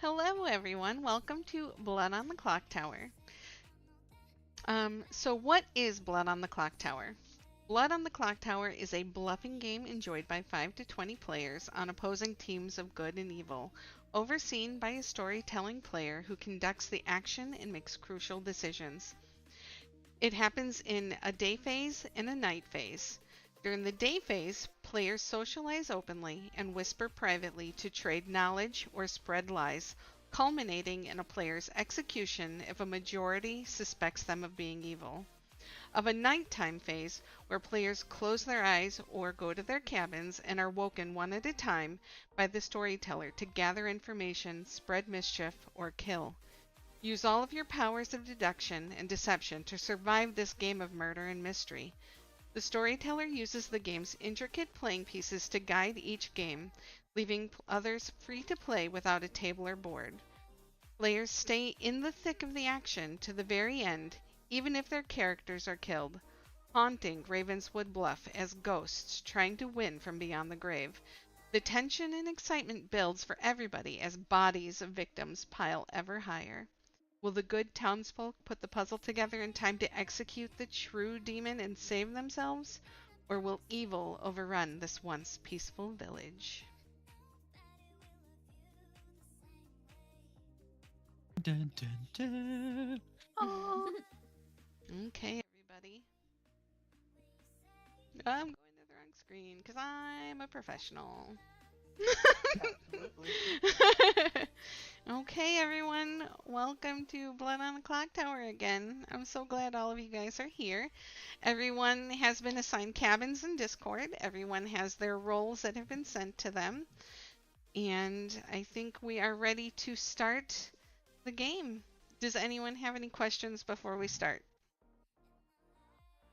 Hello everyone, welcome to Blood on the Clock Tower. So what is Blood on the Clock Tower? Blood on the Clock Tower is a bluffing game enjoyed by 5 to 20 players on opposing teams of good and evil, overseen by a storytelling player who conducts the action and makes crucial decisions. It happens in a day phase and a night phase. During the day phase, players socialize openly and whisper privately to trade knowledge or spread lies, culminating in a player's execution if a majority suspects them of being evil. Of a nighttime phase, where players close their eyes or go to their cabins and are woken one at a time by the storyteller to gather information, spread mischief, or kill. Use all of your powers of deduction and deception to survive this game of murder and mystery. The storyteller uses the game's intricate playing pieces to guide each game, leaving others free to play without a table or board. Players stay in the thick of the action to the very end, even if their characters are killed, haunting Ravenswood Bluff as ghosts trying to win from beyond the grave. The tension and excitement builds for everybody as bodies of victims pile ever higher. Will the good townsfolk put the puzzle together in time to execute the true demon and save themselves? Or will evil overrun this once peaceful village? Dun, dun, dun. Oh. Okay, everybody. I'm going to the wrong screen because I'm a professional. Okay, everyone, welcome to Blood on the Clock Tower again. I'm so glad all of you guys are here. Everyone has been assigned cabins in Discord. Everyone has their roles that have been sent to them. And I think we are ready to start the game. Does anyone have any questions before we start?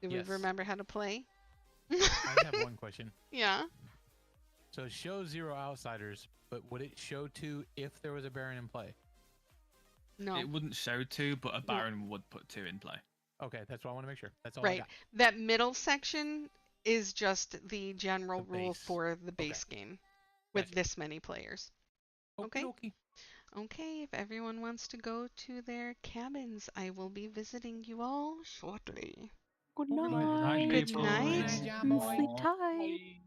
Do Yes. we remember how to play? I have one question. Yeah. So show 0 outsiders, but would it show 2 if there was a Baron in play? No. It wouldn't show 2, but a Baron would put 2 in play. Okay, that's what I want to make sure. That's all I Right. got. That middle section is just the general The rule base. for the base game with Gotcha. this many players. Okay. Okie Okay, if everyone wants to go to their cabins, I will be visiting you all shortly. Good Good night. Good people. night. Sleep tight.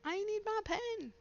I need my pen.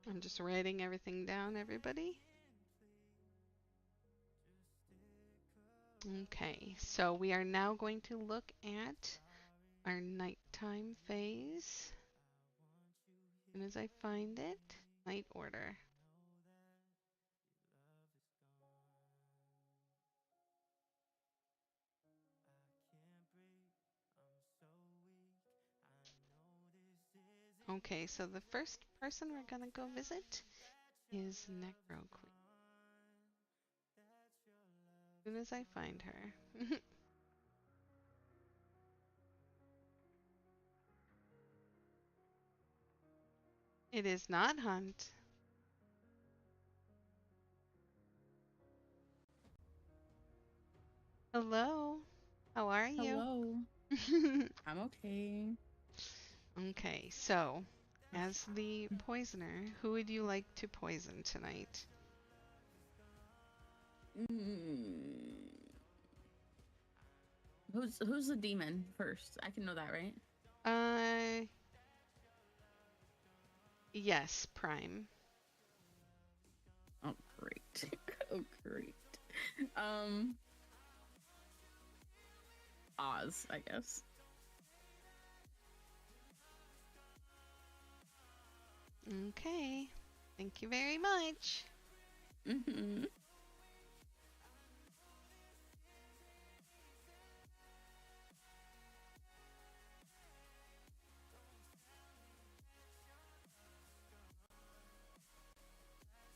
I'm just writing everything down, everybody. Okay, so we are now going to look at our nighttime phase. And as I find it, night order. Okay, so the first person we're gonna go visit is Necro Queen. As soon as I find her. It is not Hunt. Hello. How are you? Hello. I'm okay. Okay, so as the poisoner, who would you like to poison tonight? Who's the demon first? I can know that, right? Yes, Prime. Oh, great. Oh, great. Um, Oz, I guess. Okay. Thank you very much. Mm-hmm.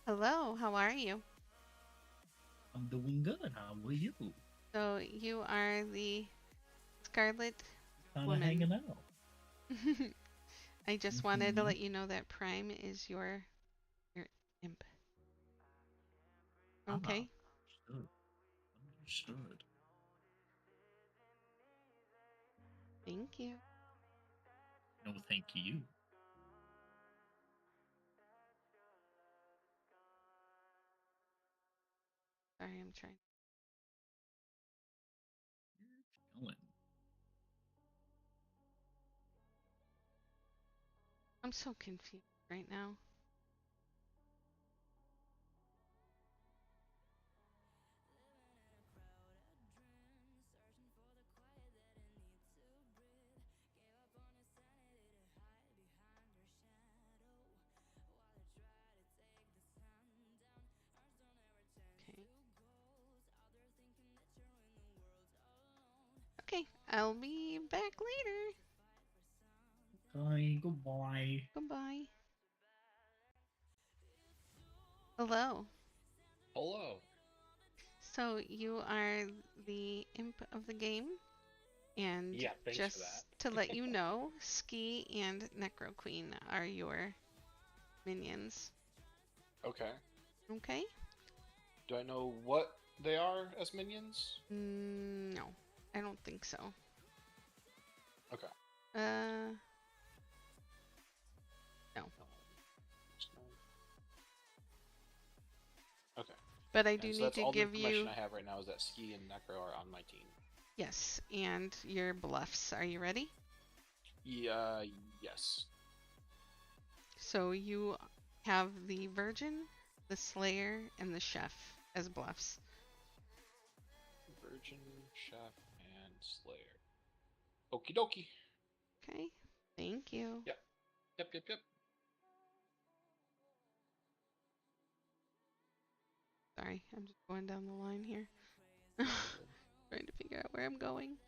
Hello, how are you? I'm doing good. How are you? So you are the Scarlet Kind of Woman. hanging out. I just wanted to Mhm. let you know that Prime is your imp. Okay. Understood. Understood. Thank you. No, thank you. Sorry, I'm trying. You're chilling. I'm so confused right now. Okay. Okay, I'll be back later. Okay, goodbye. Goodbye. Hello. Hello. So you are the imp of the game, and Yeah, thanks for just to let you know, Ski and Necro Queen are your minions. Okay. Okay? Do I know what they are as minions? No, I don't think so. Okay. No. Okay. But I do And so need that's to all the give information you, I have right now is that Ski and Necro are on my team. yes, and your bluffs. Are you ready? Yeah, yes. So you have the Virgin, the Slayer, and the Chef as bluffs. Virgin, Chef, and Slayer. Okie dokie. Okay? Thank you. Yep. Yep. Sorry, I'm just going down the line here. Trying to figure out where I'm going.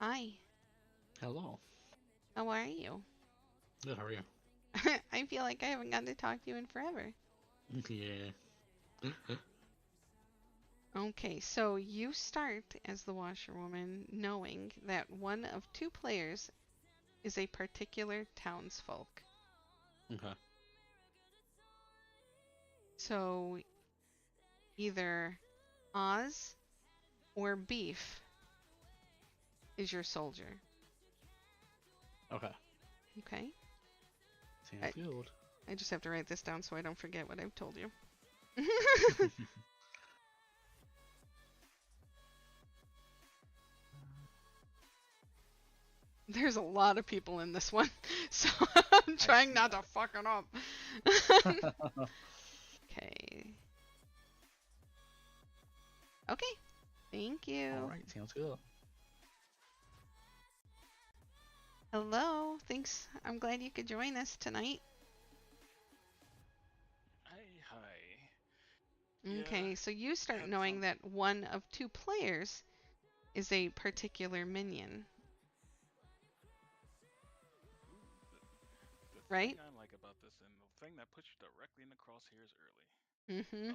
Hi, Hello. how are you? Good, how are you? I feel like I haven't gotten to talk to you in forever. Yeah. Okay, so you start as the washerwoman knowing that one of two players is a particular townsfolk. Okay. So either Oz or Beef is your soldier. Okay. Okay? Sounds good. I just have to write this down so I don't forget what I've told you. There's a lot of people in this one, so I'm trying not to fuck it up. Okay. Okay. Thank you. Alright, sounds good. Hello. Thanks. I'm glad you could join us tonight. Hi. Okay, Yeah, so you start had knowing some. that one of two players is a particular minion, Ooh, the right? thing I like about this and the thing that puts you directly in the crosshairs early. Mm-hmm.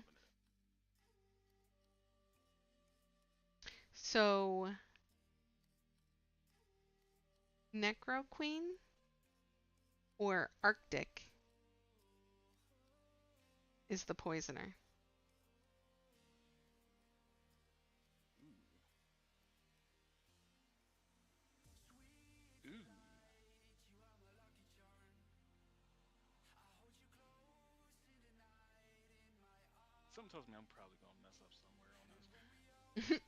Loving it. So, Necro Queen or Arctic is the poisoner. Ooh. Ooh. Something tells me I'm probably gonna mess up somewhere on this.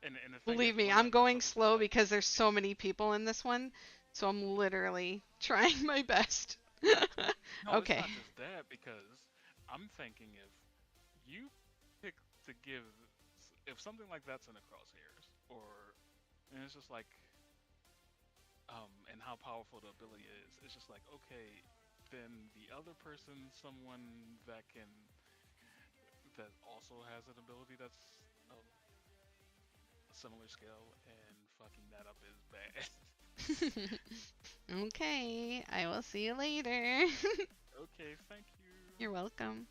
And the thing Believe is, me, when I I'm mess going up, it's slow like, because there's so many people in this one, so I'm literally trying my best. no, it's Okay. not just that, because I'm thinking if you pick to give, if something like that's in the crosshairs, or, and it's just like, and how powerful the ability is, it's just like, okay, then the other person, someone that can, that also has an ability that's of a similar scale, and fucking that up is bad. Okay, I will see you later. Okay, thank you. You're welcome.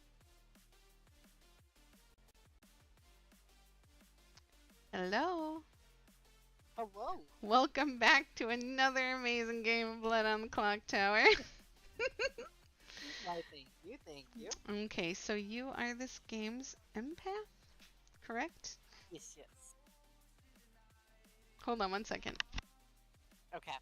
Hello. Hello. Welcome back to another amazing game of Blood on the Clock Tower. Why, thank you, thank you. Okay, so you are this game's empath, correct? Yes, yes. Hold on one second. Okay.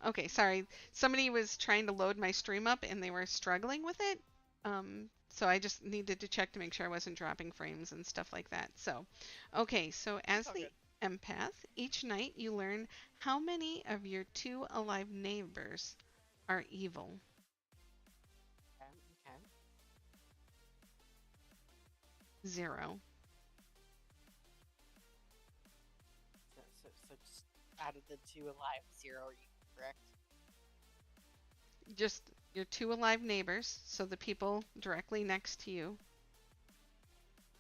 Okay, sorry. Somebody was trying to load my stream up and they were struggling with it. So I just needed to check to make sure I wasn't dropping frames and stuff like that. So, okay, so as all the empath, each night you learn how many of your 2 alive neighbors are evil. Okay. 0. So just out of the 2 alive, 0 are you, correct? Just your 2 alive neighbors, so the people directly next to you.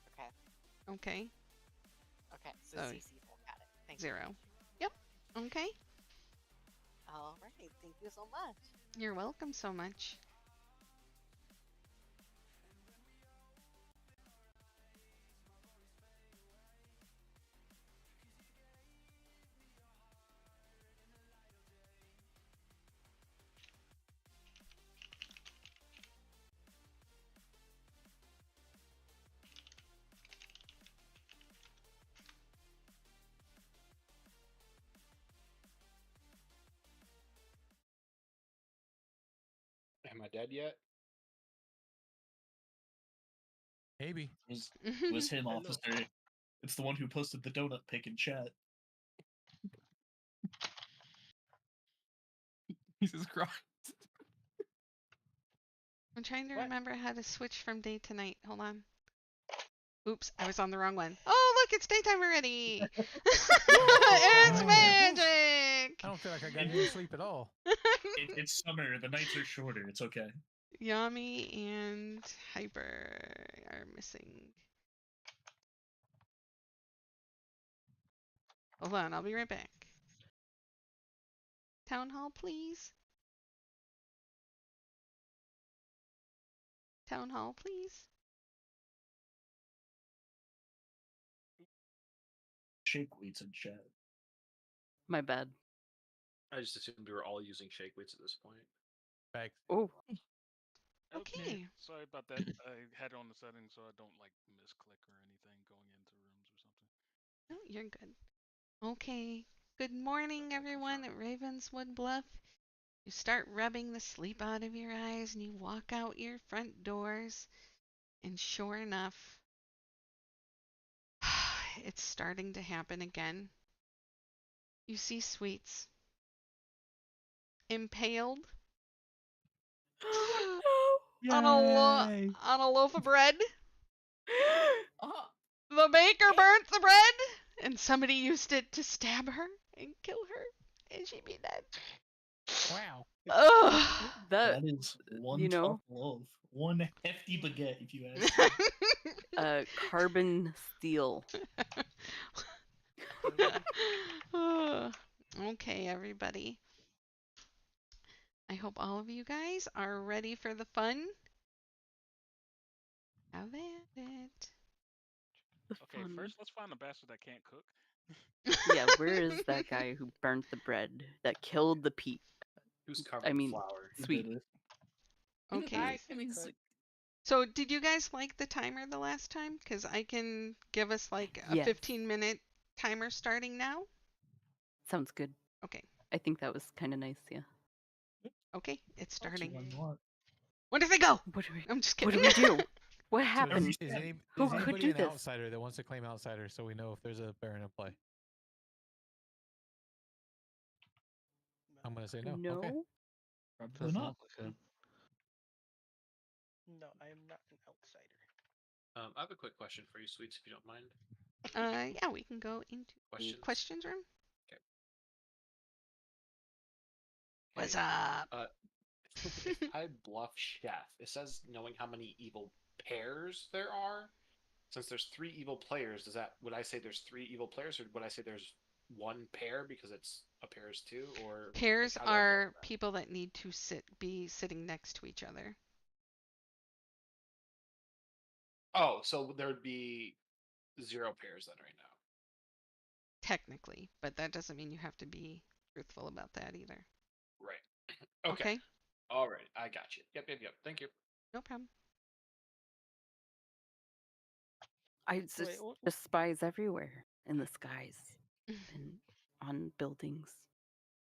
Okay. Okay, Okay, so So, CC's all got it. Thank you. 0. Yep. Okay. Alright, thank you so much. You're welcome so much. Am I dead yet? Maybe. It was him, Hello. officer. It's the one who posted the donut pic in chat. Jesus Christ. I'm trying to What? remember how to switch from day to night. Hold on. Oops, I was on the wrong one. Oh, look, it's daytime already. It's magic. I don't feel like I got any sleep at all. It's summer. The nights are shorter. It's okay. Yami and Hyper are missing. Hold on, I'll be right back. Town hall, please. Town hall, please. Shake weights in chat. My bad. I just assumed we were all using shake weights at this point. Facts. Oh. Okay. Sorry about that. I had it on the settings so I don't like misclick or anything going into rooms or something. No, you're good. Okay. Good morning, everyone at Ravenswood Bluff. You start rubbing the sleep out of your eyes and you walk out your front doors. And sure enough, it's starting to happen again. You see Sweets impaled on a loaf of bread. Oh, The baker burnt the bread and somebody used it to stab her and kill her, and she'd be dead. Wow. Ugh. That is one you know, tough loaf. One hefty baguette, if you ask me. carbon steel. Ugh. Okay, everybody. I hope all of you guys are ready for the fun. Have at it. The Okay, fun. first let's find the bastard that can't cook. Yeah, where is that guy who burnt the bread that killed the peat? Who's covered I in mean, flour? Who sweet. did it? Okay. I mean, So, did you guys like the timer the last time? Because I can give us like a Yes. 15-minute timer starting now. Sounds good. Okay. I think that was kind of nice, yeah. Okay, it's starting. Why not? Where did they go? What do we? I'm just What kidding. do we do? What So happened? is Who could anybody do an this? outsider that wants to claim outsider so we know if there's a Baron in play? I'm gonna say no. No. Okay. Probably Doesn't not. look like it. no, I am not an outsider. I have a quick question for you, Sweets, if you don't mind. Yeah, we can go into the Questions? questions room. Okay. What's Okay, up? if I bluff Chef, it says knowing how many evil pairs there are. Since there's 3 evil players, would I say there's 3 evil players, or would I say there's 1 pair because it's a pairs 2, or Pairs how do I bluff are that? people that need to be sitting next to each other. Oh, so there would be 0 pairs then right now. Technically, but that doesn't mean you have to be truthful about that either. Right. Okay. All right. I got you. Yep. Thank you. No problem. I just just spies everywhere in the skies and on buildings.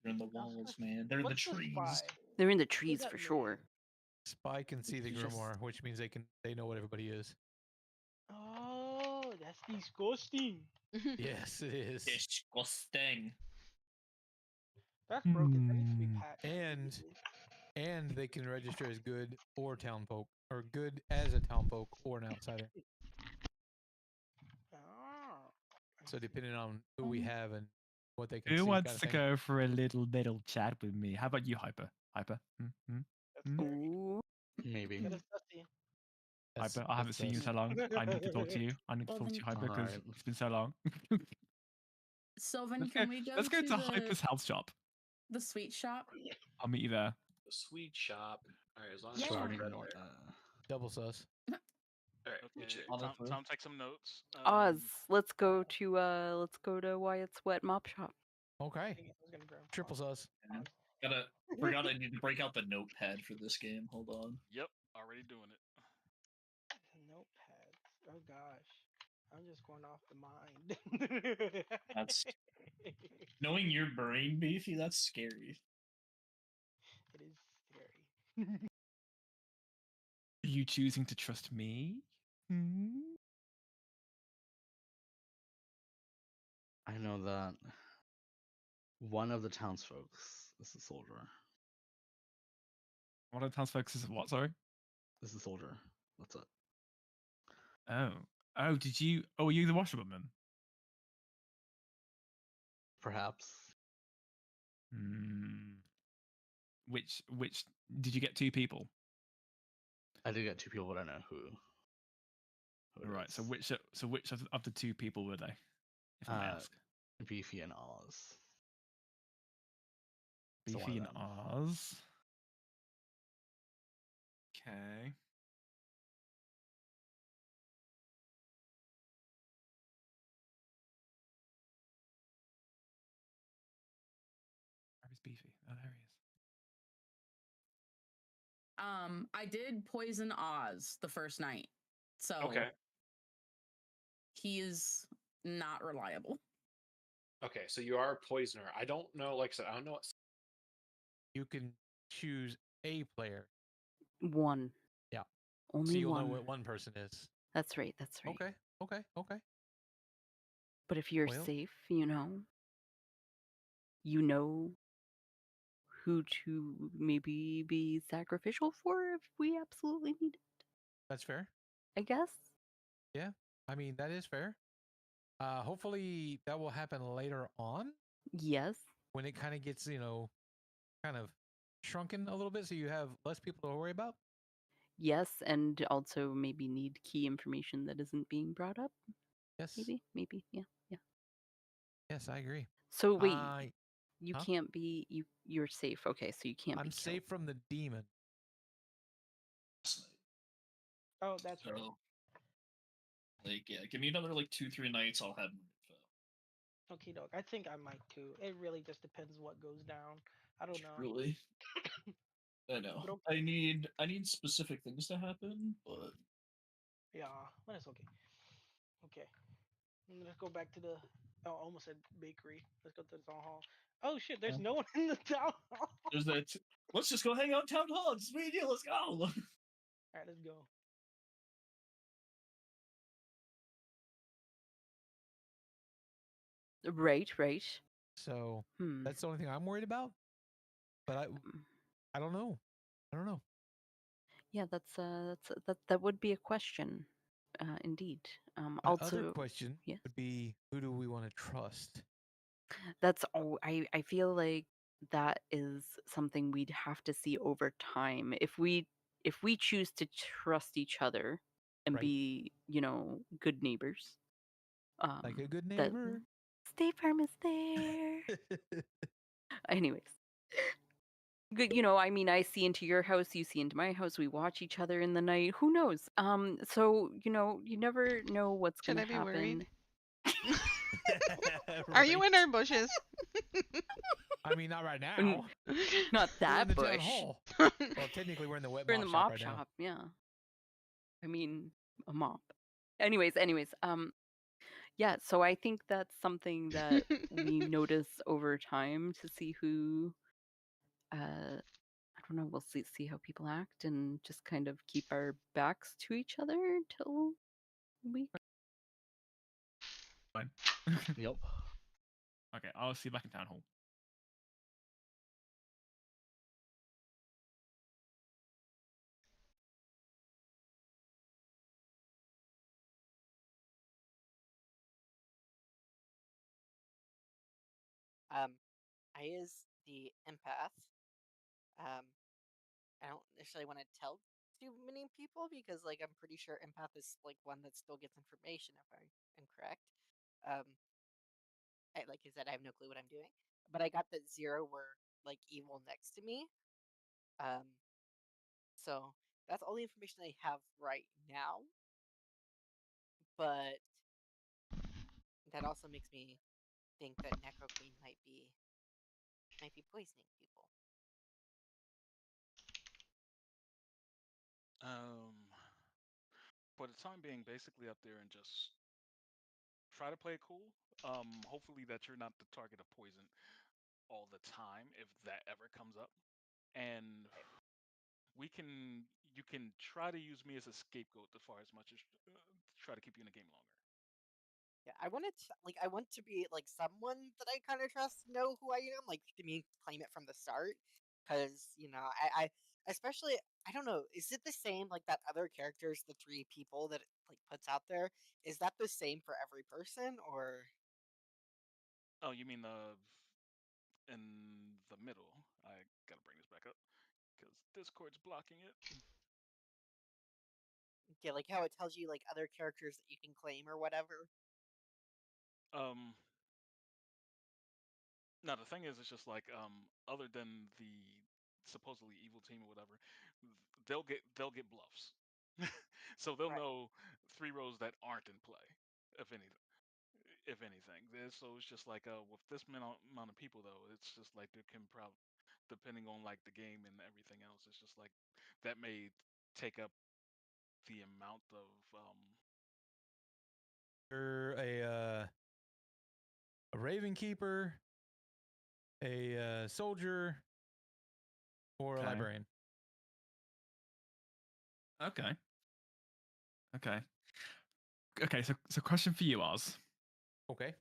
They're in the walls, man. They're in the trees. They're in the trees for sure. Spy can see the It's just- grimoire, which means they know what everybody is. Oh, that's disgusting. Yes, it is. Disgusting. That's broken. That needs to be patched. And they can register as good or townfolk, or good as a townfolk or an outsider. Oh, So depending on who we have and what they can see. Who wants kind of to thing. go for a little chat with me? How about you, Hyper? Hyper? that's scary. Ooh. Maybe. Get us dusty. That's- Hyper, I haven't that's seen you in us. so long. I need to talk to you. I need to Well, talk to then- you, Hyper, because Alright. it's been so long. Sylvan, Let's can go, we go let's go to the Hyper's health shop. the sweet shop? I'll meet you there. The sweet shop. All right. As long as Yeah. it's Starting red with alert. Double sus. All right. Okay, Meet you. Honestly. Tom, take some notes. Oz, let's go to Wyatt's wet mop shop. Okay. I was gonna grab Triple sus. Forgot I need to break out the notepad for this game. Hold on. Yep, already doing it. Notepads. Oh gosh, I'm just going off the mind. That's knowing your brain, Beefy. That's scary. It is scary. Are you choosing to trust me? Hmm? I know that one of the townsfolk is a soldier. One of the townsfolk is what, sorry? Is a soldier. That's it. Oh. Oh, did you? Oh, were you the washerwoman? Perhaps. Hmm. Which, did you get 2 people? I did get 2 people, but I don't know who. it Right. So is. which of the 2 people were they? If I may ask. Beefy and Oz. So one Beefy of and them. Oz. Okay. Where is Beefy? Oh, there he is. I did poison Oz the first night, so Okay. he is not reliable. Okay. So you are a poisoner. I don't know. Like I said, I don't know what. You can choose a player. One. Yeah. Only So you'll one. know what one person is. That's right. That's right. Okay. But if you're Well- safe, you know who to maybe be sacrificial for if we absolutely need it. That's fair. I guess. I mean, that is fair. Hopefully that will happen later on Yes. when it kind of gets, kind of shrunken a little bit, so you have less people to worry about. Yes, and also maybe need key information that isn't being brought up. Yes. Maybe, yeah. Yes, I agree. So wait, you huh? can't be you're safe. Okay, so you can't be I'm killed. safe from the demon. Oh, that's right. Like, yeah, give me another like 2-3 nights. I'll have more info. Okay, dog. I think I might too. It really just depends what goes down. I don't know. Really? I know. But I need specific things to happen, but yeah, but it's okay. Okay. Let's go back to the. Oh, I almost said bakery. Let's go to the town hall. Oh shit! There's no one in the town hall. there's that. Let's just go hang out in town hall. It's me and you. Let's go. All right, let's go. Right. So that's the only thing I'm worried about. But I don't know. Yeah, that would be a question, indeed. My also, other question yes, would be, who do we want to trust? that's all. I feel like that is something we'd have to see over time. If we choose to trust each other and Right. be, good neighbors. Like a good that neighbor. State Farm is there. Anyways. Good, I mean, I see into your house, you see into my house, we watch each other in the night. Who knows? So, you never know what's Should gonna I be happen. worried? Are you in our bushes? I mean, not right now. Not We're in that the town bush. hall. Well, technically, we're in the wet We're in the mop shop mop right now. shop, yeah. I mean, a mop. Anyways, yeah, so I think that's something that we notice over time to see who I don't know, we'll see how people act and just kind of keep our backs to each other until we Fine. Yep. Okay, I'll see you back in town hall. I is the empath. I don't necessarily want to tell too many people because, like, I'm pretty sure empath is like one that still gets information if I am correct. Like I said, I have no clue what I'm doing, but I got that 0 were like evil next to me. So that's all the information I have right now. But that also makes me think that Necro Queen might be poisoning people. For the time being, basically up there and just try to play it cool. Hopefully that you're not the target of poison all the time, if that ever comes up. And you can try to use me as a scapegoat as far as much as try to keep you in the game longer. Yeah, I want to be like someone that I kind of trust, know who I am, like to me claim it from the start, because I especially I don't know, is it the same like that other characters, the 3 people that it, like puts out there? Is that the same for every person or? Oh, you mean in the middle? I gotta bring this back up because Discord's blocking it. Yeah, like how it tells you like other characters that you can claim or whatever. No, the thing is, it's just like other than the supposedly evil team or whatever, they'll get bluffs, so they'll Right. know 3 rows that aren't in play, if anything. If anything, so it's just like with this amount of people though, it's just like there can probably, depending on like the game and everything else, it's just like that may take up the amount of You're a raven keeper, a soldier, or a librarian. Okay. Okay, so question for you, Oz. Okay.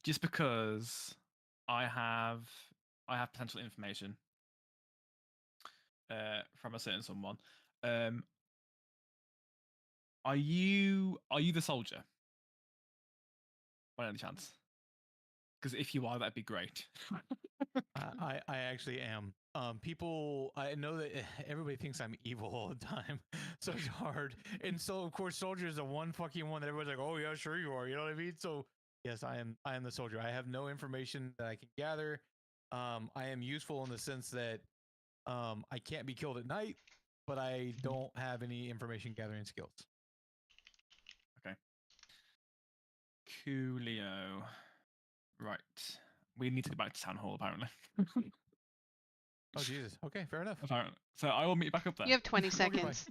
Just because I have potential information from a certain someone. Are you the soldier? by any chance? Because if you are, that'd be great. I actually am. People, I know that everybody thinks I'm evil all the time, so it's hard. And so, of course, soldier is the one fucking one that everybody's like, "Oh yeah, sure you are." You know what I mean? So, yes, I am. I am the soldier. I have no information that I can gather. I am useful in the sense that I can't be killed at night, but I don't have any information gathering skills. Okay. Coolio. Right. We need to go back to town hall, apparently. Oh Jesus. Okay, fair enough. Apparently. So I will meet you back up there. You have 20 Okay, bye. seconds.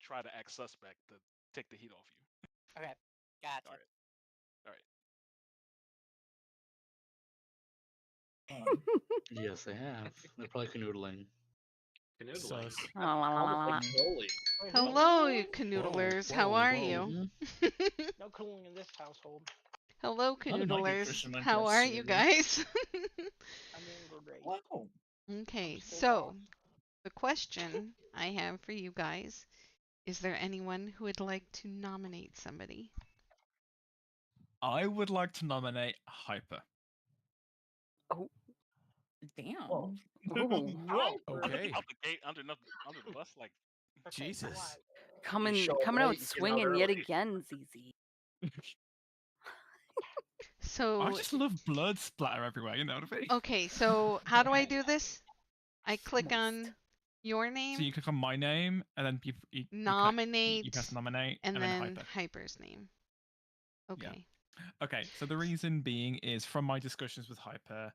Try to act suspect to take the heat off you. Okay, gotcha. All right. Yes, they have. They're probably canoodling. Canoodling. Sus. Almost like trolling. Wait, Hello, you no canoodlers. Whoa, How are whoa. you? No cooling in this household. Hello, None of my canoodlers. Christian men How dress are you suitably. guys? I'm doing great. Wow. Okay, I'm still so lost. the question I have for you guys, is there anyone who would like to nominate somebody? I would like to nominate Hyper. Oh, Damn. Whoa. Ooh. Whoa. Okay. Out the gate under the bus, like Okay, Jesus. why? coming show up coming late, out you get out swinging yet early. again, ZZ. I So, just love blood splatter everywhere, you know what I mean? okay, so how do I do this? I click on your So name, you click on my name, and then you nominate, press nominate, and then Hyper. Hyper's name. Okay. Okay, so the reason being is from my discussions with Hyper,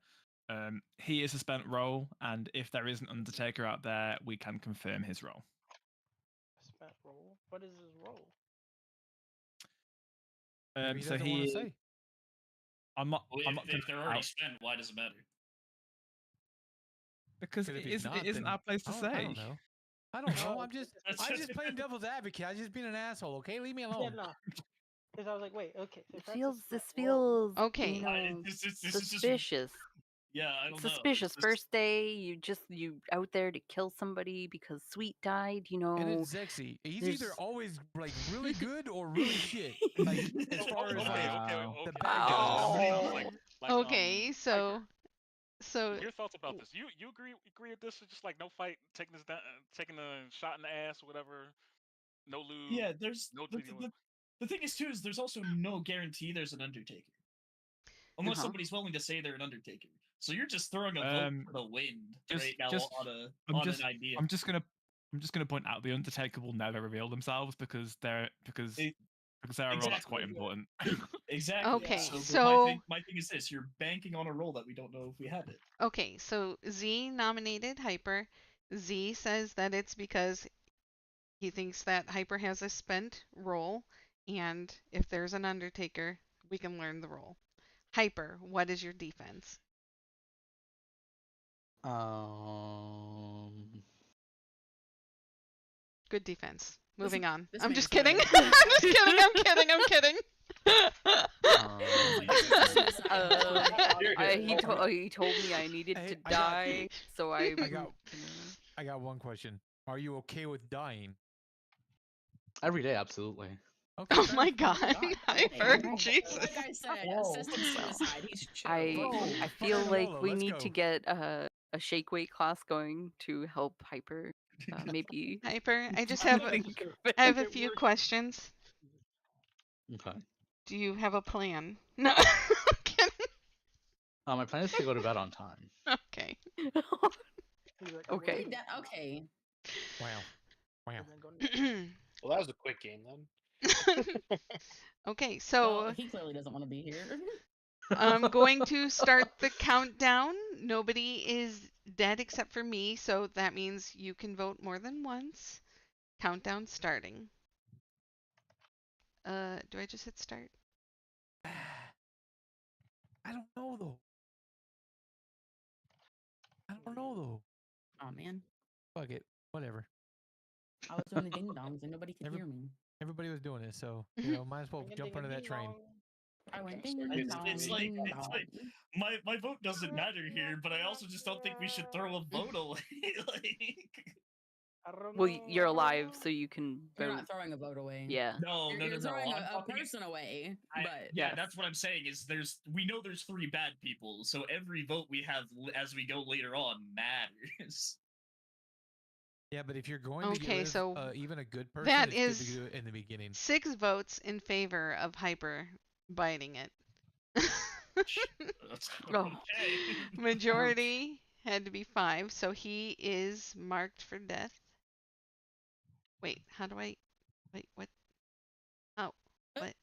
he is a spent role, and if there is an Undertaker out there, we can confirm his role. Spent roll? What is his role? Maybe he So doesn't want to say. I'm not. Well, I'm not if they're already out spent, why does it matter? because Because it if he's isn't, not, it isn't then our place to I say. don't know. I don't know. No, I'm just That's I'm just playing devil's advocate. I'm just being an asshole. Okay, leave me Yeah, alone. no. Because I was like, wait, okay. So It if that's a feels spent this roll, feels Okay. you know This is just suspicious. yeah. I don't know. Suspicious. It's First day, you out there to kill somebody because Sweet died. You And know, it's sexy. He's there's- either always like really good or really shit. Like as far as okay, like okay. the okay. bad Oh. guys. Like, Okay, so your thoughts about this? You agree with this? Just like no fight, taking this down, taking a shot in the ass or whatever. No lose. yeah. There's no. the thing is too is there's also no guarantee there's an Undertaker, unless Uh-huh. somebody's willing to say they're an Undertaker. So you're just throwing a vote for the wind right now on an idea. I'm just gonna point out the Undertaker will never reveal themselves because they're a role that's quite Exactly. important. Exactly. Okay, So, so- my thing is this: you're banking on a role that we don't know if we have it. Okay, so Z nominated Hyper. Z says that it's because he thinks that Hyper has a spent role, and if there's an Undertaker, we can learn the role. Hyper, what is your defense? Good defense. Moving on. this I'm just makes kidding. sense. I'm just kidding. I'm kidding. I'm kidding. He told me I needed Hey, to I got- die, so I I got one question. Are you okay with dying? Every day, absolutely. Okay. Oh fair my enough. god, Hyper, Like Jesus. I said, Whoa. assisted suicide. He's chill. I feel Fucking like Rolo, we let's need go. to get a shake weight class going to help Hyper. Maybe. Hyper, I just I'm have gonna I have a make it few worse. questions. Okay. Do you have a plan? No. Kidding. My plan is to go to bed on time. Okay. He's like, I'm Okay. ready. Okay. Wow. Wow. And then go to- Well, that was a quick game then. Okay, Well, so he clearly doesn't want to be here. I'm going to start the countdown. Nobody is dead except for me, so that means you can vote more than once. Countdown starting. Do I just hit start? I don't know though. I don't know though. Oh man, Fuck it. Whatever. I was doing the ding dongs and nobody could Every- hear me. Everybody was doing it, so you know, might as well jump under that train. I went Okay, ding so It's, dong, it's like ding it's like dong. my vote doesn't matter here, but I also just don't think we should throw a vote away. Like, I don't Well, know. you're I don't alive, know. so you can vote. You're not throwing a vote away. Yeah. No, You're no. throwing I'm a talking- person away, but yeah, Yes. that's what I'm saying. Is we know there's 3 bad people, so every vote we have as we go later on matters. Yeah, but if you're going to get Okay, rid so of even a good person, that it's good to is do it in the beginning. 6 votes in favor of Hyper biting it. Oh. Okay. Majority had to be 5, so he is marked for death. Wait, how do I... Wait, what? Oh, what?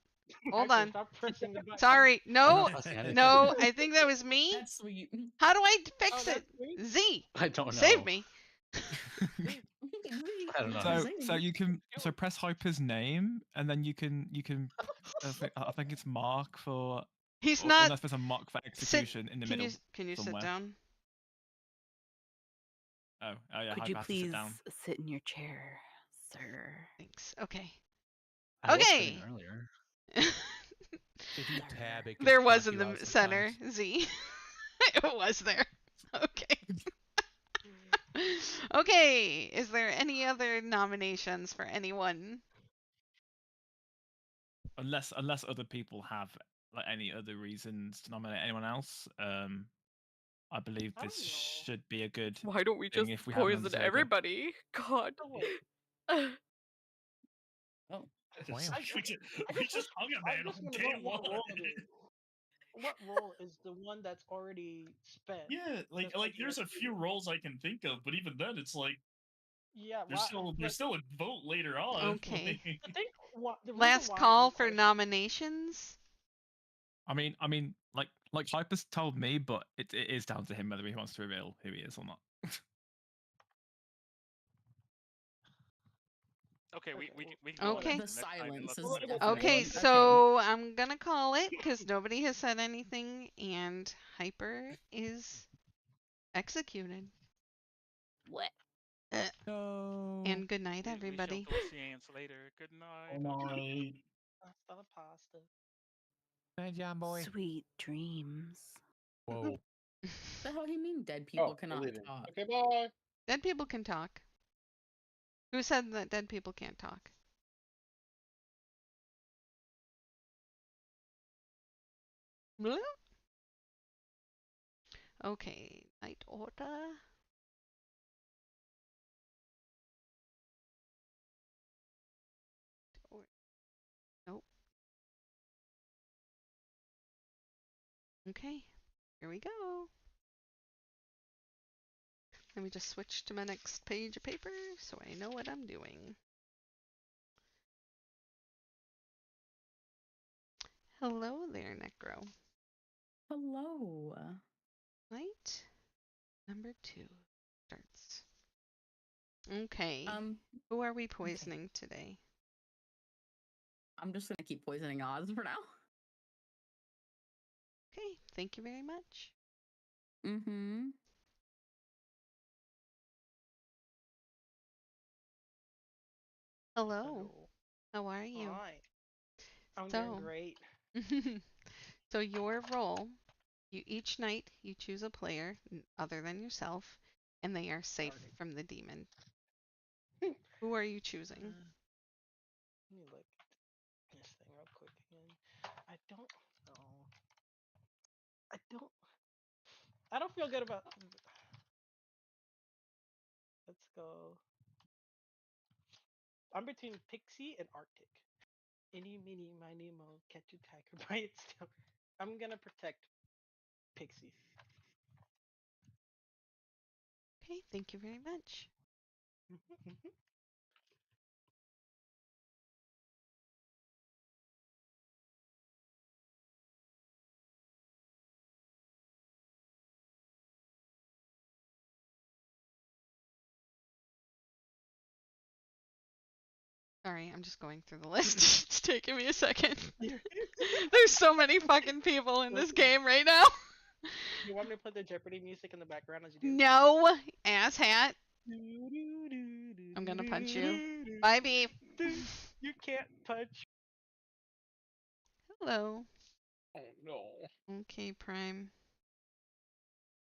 Hold Hyper, on. stop pressing the button. Sorry. I'm No, not pressing anything. no, I think that was me. that's sweet. How do I Oh, fix that's it? me? Z, I don't know. save me. I don't know. So you can press Hyper's name, and then you can I think it's mark for. He's or not. unless there's a mark for execution in the Can middle. you can you somewhere. sit down? Oh yeah. Could Hyper you has to sit please down. sit in your chair, sir? Thanks. Okay. I was sitting Okay. earlier. If you tab, it can There was knock in you out the center, sometimes. Z. It was there. Okay. Okay. Is there any other nominations for anyone? Unless other people have like any other reasons to nominate anyone else. I believe I this don't know. should be a good Why don't we thing just if we have an poison Undertaker. everybody? God. Oh, wait. Oh. Wow. we just hung a man I'm just on gonna day vote what 1. role it is. What role is the one that's already spent? Yeah, like there's a few roles I can think of, but even then, it's like Yeah, there's still a vote later on. Okay. The thing, the reason Last why call I'm for nominations. I mean, like Hyper's told me, but it is down to him whether he wants to reveal who he is or not. Okay, we can go Okay. on The to next time and silence let is somebody else definitely- Okay, vote. so I'm gonna call it because nobody has said anything, and Hyper is executed. What? No. And good night, We everybody. shall see later. Good night. Hasta la pasta. Hey, John boy. Sweet dreams. Whoa. The hell he mean dead people cannot leaving. talk? Okay, bye. Dead people can talk. Who said that dead people can't talk? Blue? Okay, night order. Nope. Okay, here we go. Let me just switch to my next page of paper so I know what I'm doing. Hello there, Necro. Hello. Night number 2 starts. Okay. Who are we poisoning today? I'm just gonna keep poisoning Oz for now. Okay, thank you very much. Mm-hmm. Hello. How are you? Hi. I'm So, doing great. so your role, each night you choose a player other than yourself, and they are safe from the demon. Who are you choosing? Let me look at this thing real quick again. I don't know. I don't feel good about. Let's go. I'm between Pixie and Arctic. Any, meeny, miny, mo, catch a tiger by its tail. I'm gonna protect Pixie. Okay, thank you very much. Sorry, I'm just going through the list. It's taking me a second. There's so many fucking people in this game right now. You want me to put the Jeopardy music in the background as you do? No, asshat. I'm gonna punch you. Bye, beef. You can't punch. Hello. Oh no. Okay, Prime.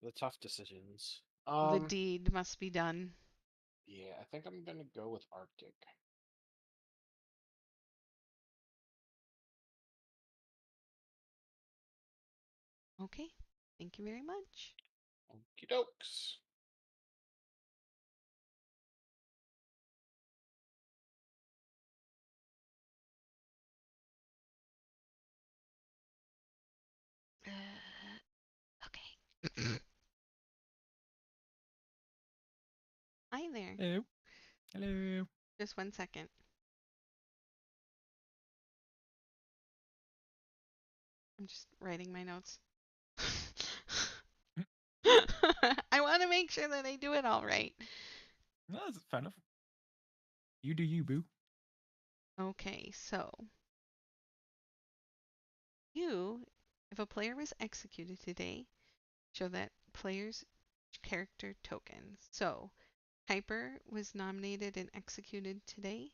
The tough decisions. The deed must be done. Yeah, I think I'm gonna go with Arctic. Okay. Thank you very much. Okie dokes. Okay. Hi there. Hello. Hello. Just 1 second. I'm just writing my notes. I want to make sure that I do it all right. No, that's fair enough. You do you, boo. Okay, so if a player was executed today, show that player's character tokens. So, Hyper was nominated and executed today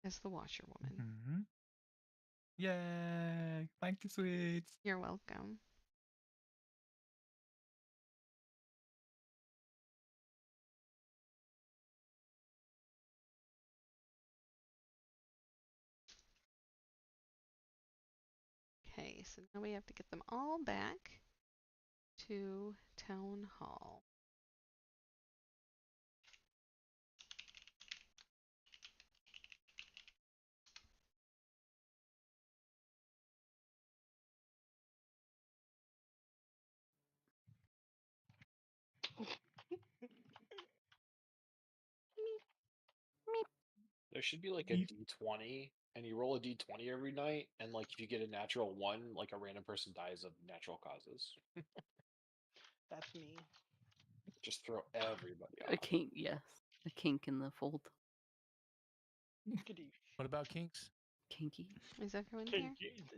as the washerwoman. Mm-hmm. Yay! Thank you, sweets. You're welcome. Okay, so now we have to get them all back to Town Hall. There should be like a D20, and you roll a D20 every night, and like if you get a natural one, like a random person dies of natural causes. That's me. Just throw everybody A off. kink, yes. A kink in the fold. What about kinks? Kinky. Is everyone here?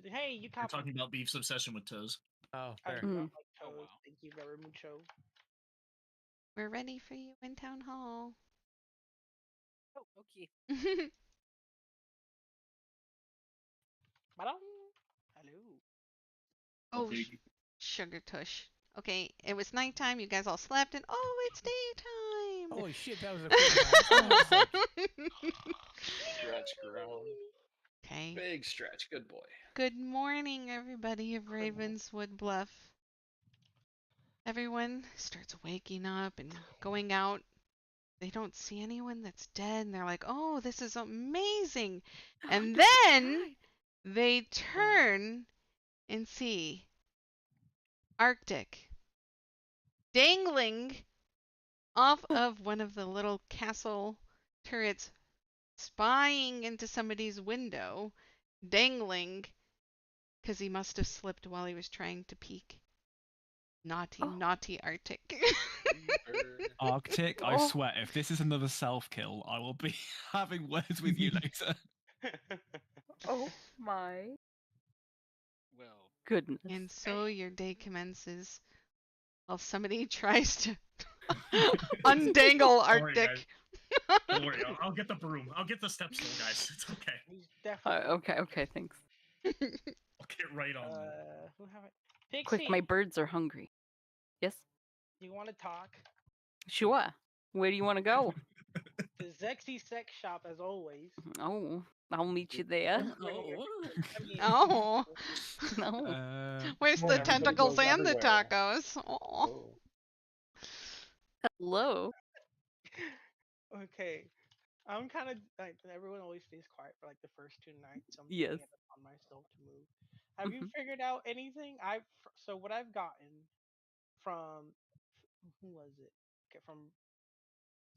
Hey, you You're copy. talking about Beef's obsession with toes. Oh, I fair. do not Mm. like toes. Thank you very mucho. We're ready for you in Town Hall. Oh, okay. Hello. Oh, sugar tush. Okay, it was nighttime. You guys all slept, and oh, it's daytime. Holy shit, that was a quick Stretch ground. Okay. Big stretch. Good boy. Good morning, everybody of Ravenswood Bluff. Everyone starts waking up and going out. They don't see anyone that's dead, and they're like, oh, this is amazing. And then they turn and see Arctic dangling off of one of the little castle turrets, spying into somebody's window, dangling, because he must have slipped while he was trying to peek. Naughty, naughty Arctic. Arctic, I swear, if this is another self kill, I will be having words with you later. Oh my. Well. Goodness. And so your day commences while somebody tries to undangle Arctic. Don't worry, I'll get the broom. I'll get the step stool, guys. It's okay. He's definitely. Okay, thanks. I'll get right on that. Who have it? Pixie. Quick, my birds are hungry. Yes? You want to talk? Sure. Where do you want to go? The Zexy Sex Shop, as always. Oh, I'll meet you there. Oh. No. Where's the tentacles and the tacos? Oh. Hello. Okay. I'm kind of like everyone always stays quiet for like the first 2 nights. So I'm Yes. taking it upon myself to move. Have you figured out anything? So what I've gotten from who was it? Okay, from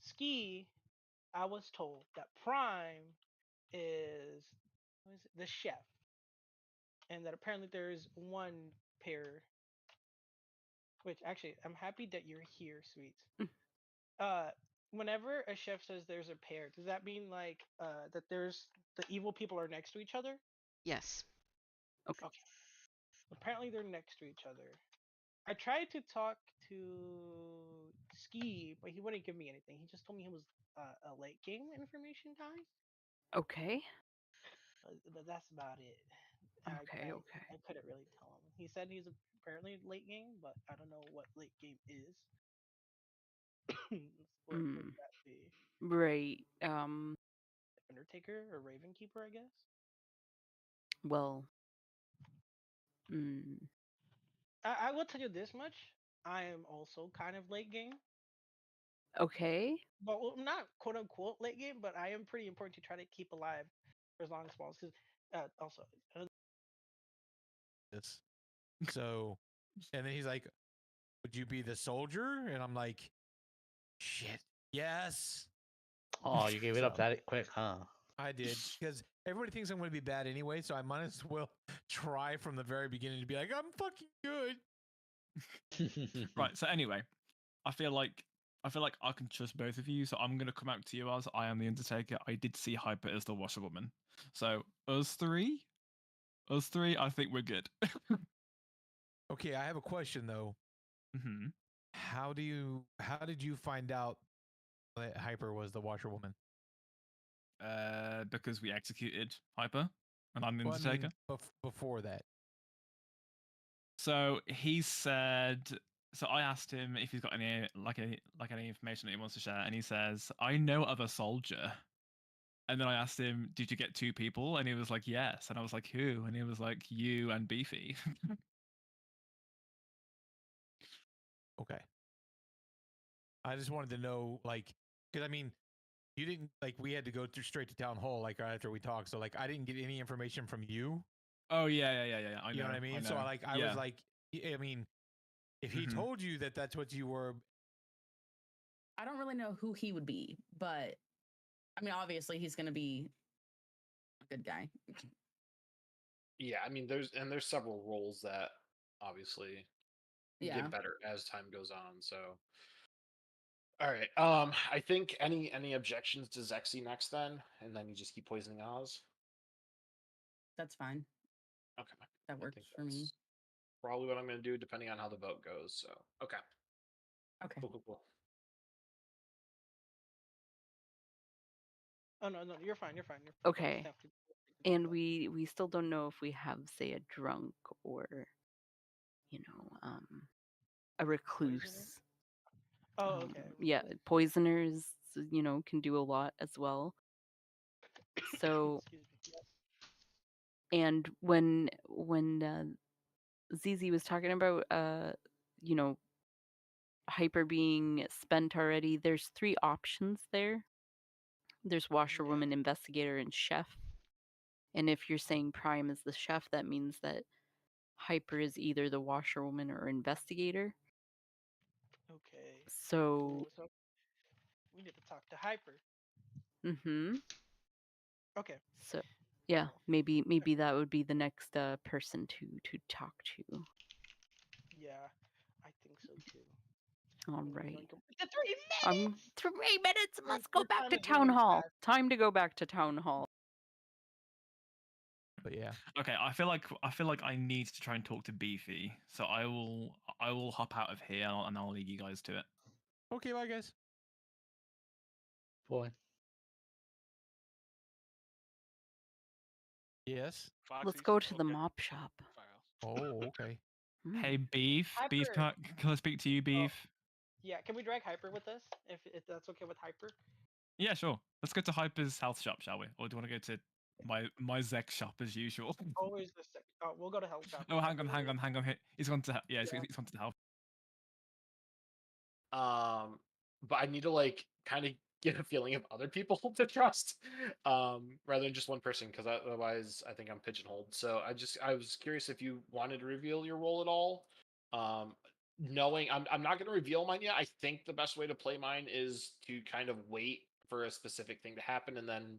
Ski, I was told that Prime is what is it? The chef, and that apparently there's one pair. Which actually, I'm happy that you're here, sweets. Whenever a chef says there's a pair, does that mean like that there's the evil people are next to each other? Yes. Okay. Apparently they're next to each other. I tried to talk to Ski, but he wouldn't give me anything. He just told me he was a late game information guy. Okay. But that's about it. Okay. I couldn't really tell him. He said he's apparently late game, but I don't know what late game is. Right. Undertaker or Raven Keeper, I guess. Well. Mm, I will tell you this much. I am also kind of late game, okay. but well, not quote unquote late game, but I am pretty important to try to keep alive for as long as possible. Because also, This. So, and then he's like, "Would you be the soldier?" And I'm like, "Shit, yes." Oh, you gave it up So, that quick, huh? I did because everybody thinks I'm going to be bad anyway, so I might as well try from the very beginning to be like, "I'm fucking good." Right. So anyway, I feel like I can trust both of you, so I'm gonna come out to you as I am the Undertaker. I did see Hyper as the washerwoman, so us three, I think we're good. Okay, I have a question though. hmm How did you find out that Hyper was the washerwoman? Because we executed Hyper, and I'm the Well, I Undertaker. mean, before that. So he said. So I asked him if he's got any any information that he wants to share, and he says, "I know of a soldier." And then I asked him, "Did you get two people?" And he was like, "Yes." And I was like, "Who?" And he was like, "You and Beefy." Okay. I just wanted to know, like, because I mean, you didn't like we had to go through straight to town hall like right after we talked, so like I didn't get any information from you. Oh yeah. I You know know. what I mean? I So know. I was like, I mean, if he Mhm. told you that that's what you were, I don't really know who he would be, but I mean, obviously he's going to be a good guy. Yeah, I mean, there's several roles that obviously Yeah. get better as time goes on. So, all right. I think any objections to Zexy next then, and then you just keep poisoning Oz. That's fine. Okay, That I works think for me. that's probably what I'm going to do, depending on how the vote goes. So, okay, Okay. cool. oh no, you're fine. You're fine. You don't Okay. have to. And we still don't know if we have, say, a drunk or, you know, a Poisoner? recluse. Oh, okay. Yeah, poisoners, can do a lot as well. So, Excuse me. Yes. and when Zizi was talking about, you know, Hyper being spent already, there's three options there. There's washerwoman, investigator, and chef. And if you're saying Prime is the chef, that means that Hyper is either the washerwoman or investigator. Okay. So, Ooh, so we need to talk to Hyper. mm-hmm. Okay. So, yeah, Oh, maybe that would be the next person to talk to. yeah, I think so too. All And we're right. going to the 3 minutes. 3 minutes. Our, Let's go our back time to is town really hall. fast. Time to go back to town hall. but yeah. Okay, I feel like I need to try and talk to Beefy, so I will hop out of here and I'll lead you guys to it. Okay, bye guys. Boy. Yes. Let's Foxy's go to the okay. mop shop. Firehouse. Oh, okay. Hey Beef, Beef, Hyper. can I speak to you, Beef? Yeah, can we drag Hyper with us if that's okay with Hyper? Yeah, sure. Let's go to Hyper's health shop, shall we? Or do you want to go to my Zek shop as usual? Always the sec. Oh, we'll go to Health Shop. Oh, hang on. He's gone to Yeah. he's gone to the health. But I need to like kind of get a feeling of other people to trust, rather than just one person, because otherwise I think I'm pigeonholed. So I was curious if you wanted to reveal your role at all. Um, Knowing I'm not going to reveal mine yet. I think the best way to play mine is to kind of wait for a specific thing to happen and then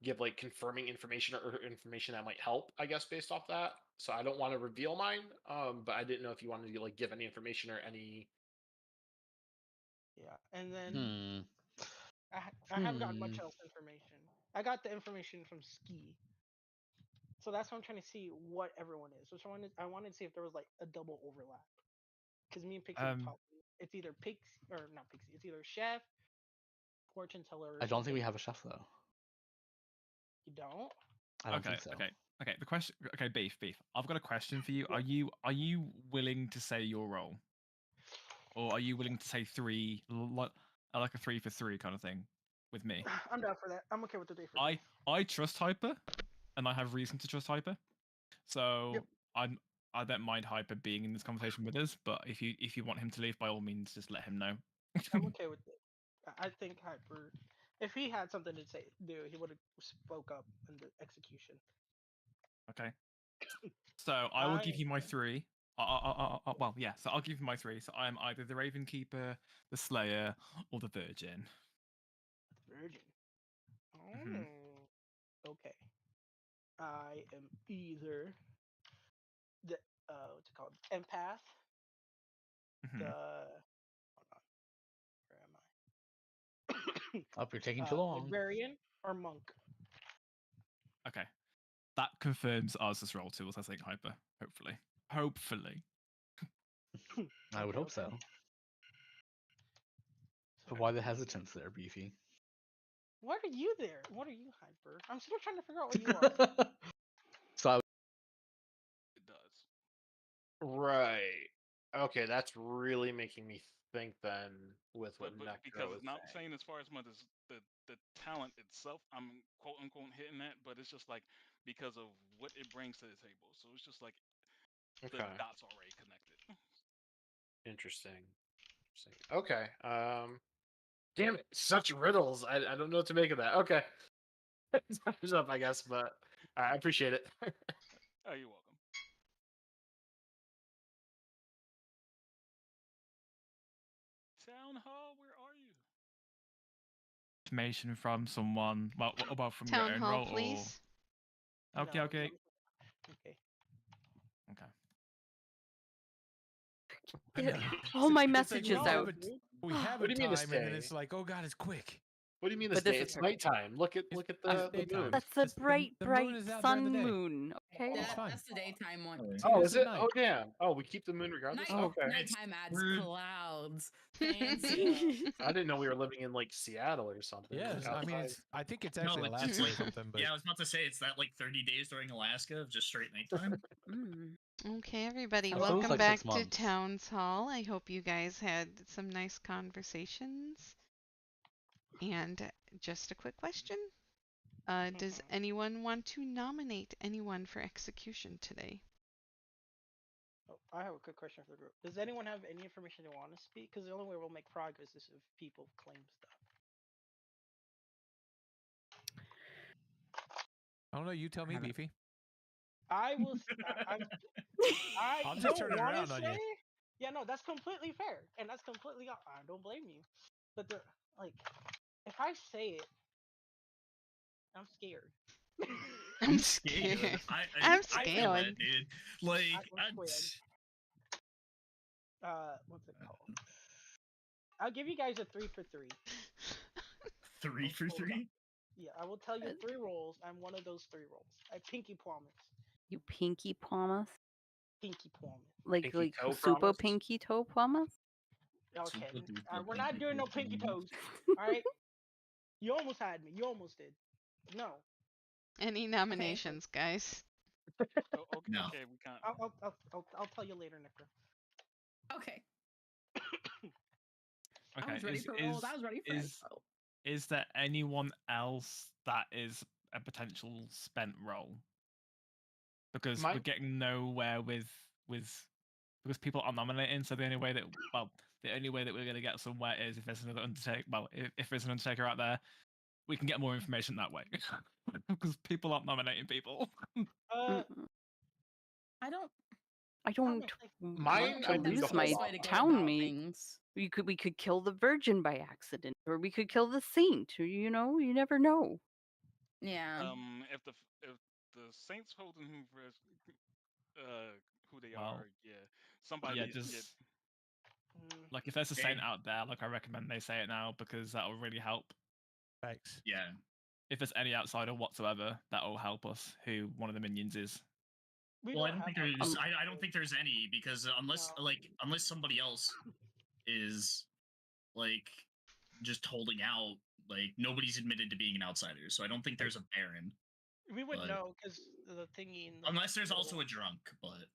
give like confirming information or information that might help, I guess, based off that. So I don't want to reveal mine, but I didn't know if you wanted to like give any information or any. Yeah, and then Hmm. I haven't gotten much else information. I got the information from Ski, so that's why I'm trying to see what everyone is. Which I wanted to see if there was like a double overlap, because me and Pixie were talking. It's either Pixie or not Pixie. It's either Chef, Fortune Teller, I don't think we Investigator. have a chef though. You don't? I don't Okay, think so. okay. The question. Okay, Beef. I've got a question for you. Yeah. Are you willing to say your role, or are you willing to say three, like a 3 for 3 kind of thing? with me. I'm down for that. I'm okay with the 3 for 3. I trust Hyper, and I have reason to trust Hyper. So I don't mind Hyper being in this conversation with us. But if you want him to leave, by all means, just let him know. I'm okay with it. I think Hyper, if he had something to say, he would have spoke up in the execution. Okay. So I will give you my 3. Well, yeah. So I'll give you my 3. So I am either the Raven Keeper, the Slayer, or the Virgin. Virgin. Oh. Mhm. Okay. I am either the what's it called? Empath. The Mhm. hold on. Where am I? Hope you're taking too long. Librarian or monk. Okay. That confirms Arz's role to us, I think, Hyper. Hopefully. Hopefully. I would Okay, hope so. okay. But why the hesitance there, Beefy? What are you there? What are you, Hyper? I'm still trying to figure out what you are. So I It does. Right. Okay, that's really making me think then with what But Necro because was it's not saying. saying as far as much as the talent itself, I'm quote unquote hitting that, but it's just like because of what it brings to the table. So it's just like the Okay. dots already connected. Interesting. Okay. Damn it, such riddles. I don't know what to make of that. Okay. Time's up, I guess, but I appreciate it. Oh, you're welcome. Town Hall, where are you? Information from someone. Well, about from Town your own hall, role, please. or okay, No, okay, okay. okay. All my It's like messages we have out. we have What a do you mean to time, and then stay? it's like, oh god, it's quick. What do you mean But this this day? is It's perfect. nighttime. Look at the moon. That's a bright, the bright moon is out during the sun day. moon. Okay. It's fine. That's the daytime one. See, Oh, this is it? night. Oh, damn. Oh, we keep the moon regardless. Okay. Nighttime adds clouds. Fancy. I didn't know we were living in like Seattle or something. Yes, like, I mean outside. I think it's No, actually it's Alaska like or something. But yeah, I was about to say it's that like 30 days during Alaska of just straight nighttime. Okay, everybody, That sounds welcome like back 6 to months. Towns Hall. I hope you guys had some nice conversations. And just a quick question. Does anyone want to nominate anyone for execution today? Oh, I have a quick question for the group. Does anyone have any information they want to speak? Because the only way we'll make progress is if people claim stuff. I don't know. You tell me, Beefy. I will. I I'll just don't turn it want to around on say. you. Yeah, no, that's completely fair, and that's completely. I don't blame you, but like, if I say it, I'm scared. I'm scared. I'm I feel that, scared. dude. Like, I'm scared. What's it called? I'll give you guys a 3 for 3. 3 for 3. Yeah, I will tell you 3 rolls. I'm one of those 3 rolls. I pinky promise. You pinky promise? Pinky promise. Like Pinky toe super promise? pinky toe promise? Okay, Super duper we're not pinky doing no toe pinky promise. toes. All right. You almost had me. You almost did. No. Any nominations, guys? Oh, okay, No. okay, we can't. I'll tell you later, Nicker. Okay. Okay. I was ready for rolls. I was ready for expo. Is there anyone else that is a potential spent role? Because we're getting nowhere with because people are nominating. So the only way that we're going to get somewhere is if there's another Undertaker. Well, if there's an Undertaker out there, we can get more information that way. Because people aren't nominating people. I don't Mine, I want to think the lose whole my lot. town mate. We could kill the virgin by accident, or we could kill the saint. Or, you never know. Yeah. If the Saints holding him for who they Well, are, yeah, somebody yeah, needs to just get. like if there's a saint out there, like I recommend they say it now because that will really help. Thanks. Yeah. If there's any outsider whatsoever, that will help us. Who one of the minions is. Well, I don't think there's. I don't think there's any because unless somebody else is like just holding out, like nobody's admitted to being an outsider. So I don't think there's a Baron. We would but- know because the thingy. In the Unless there's also a drunk, but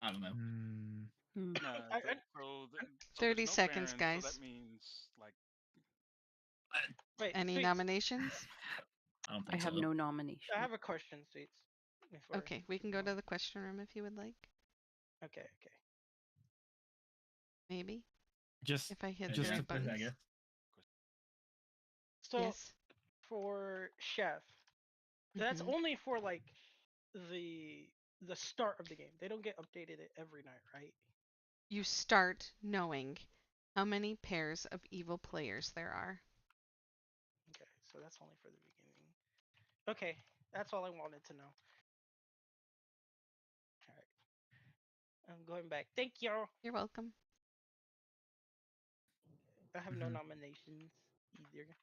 I don't know. So, so 30 there's no seconds, Baron, guys. So that means like Wait, Any Sweets, nominations? I don't I think have so. no nomination. I have a question, Sweets. before Okay, we can go to the question room if you would like. Okay. Maybe. Just If I hit just the to right buttons. I guess. So Yes. for Chef, that's Mhm. only for like the start of the game. They don't get updated every night, right? You start knowing how many pairs of evil players there are. Okay, so that's only for the beginning. Okay, that's all I wanted to know. All right, I'm going back. Thank you. You're welcome. I have no nominations either.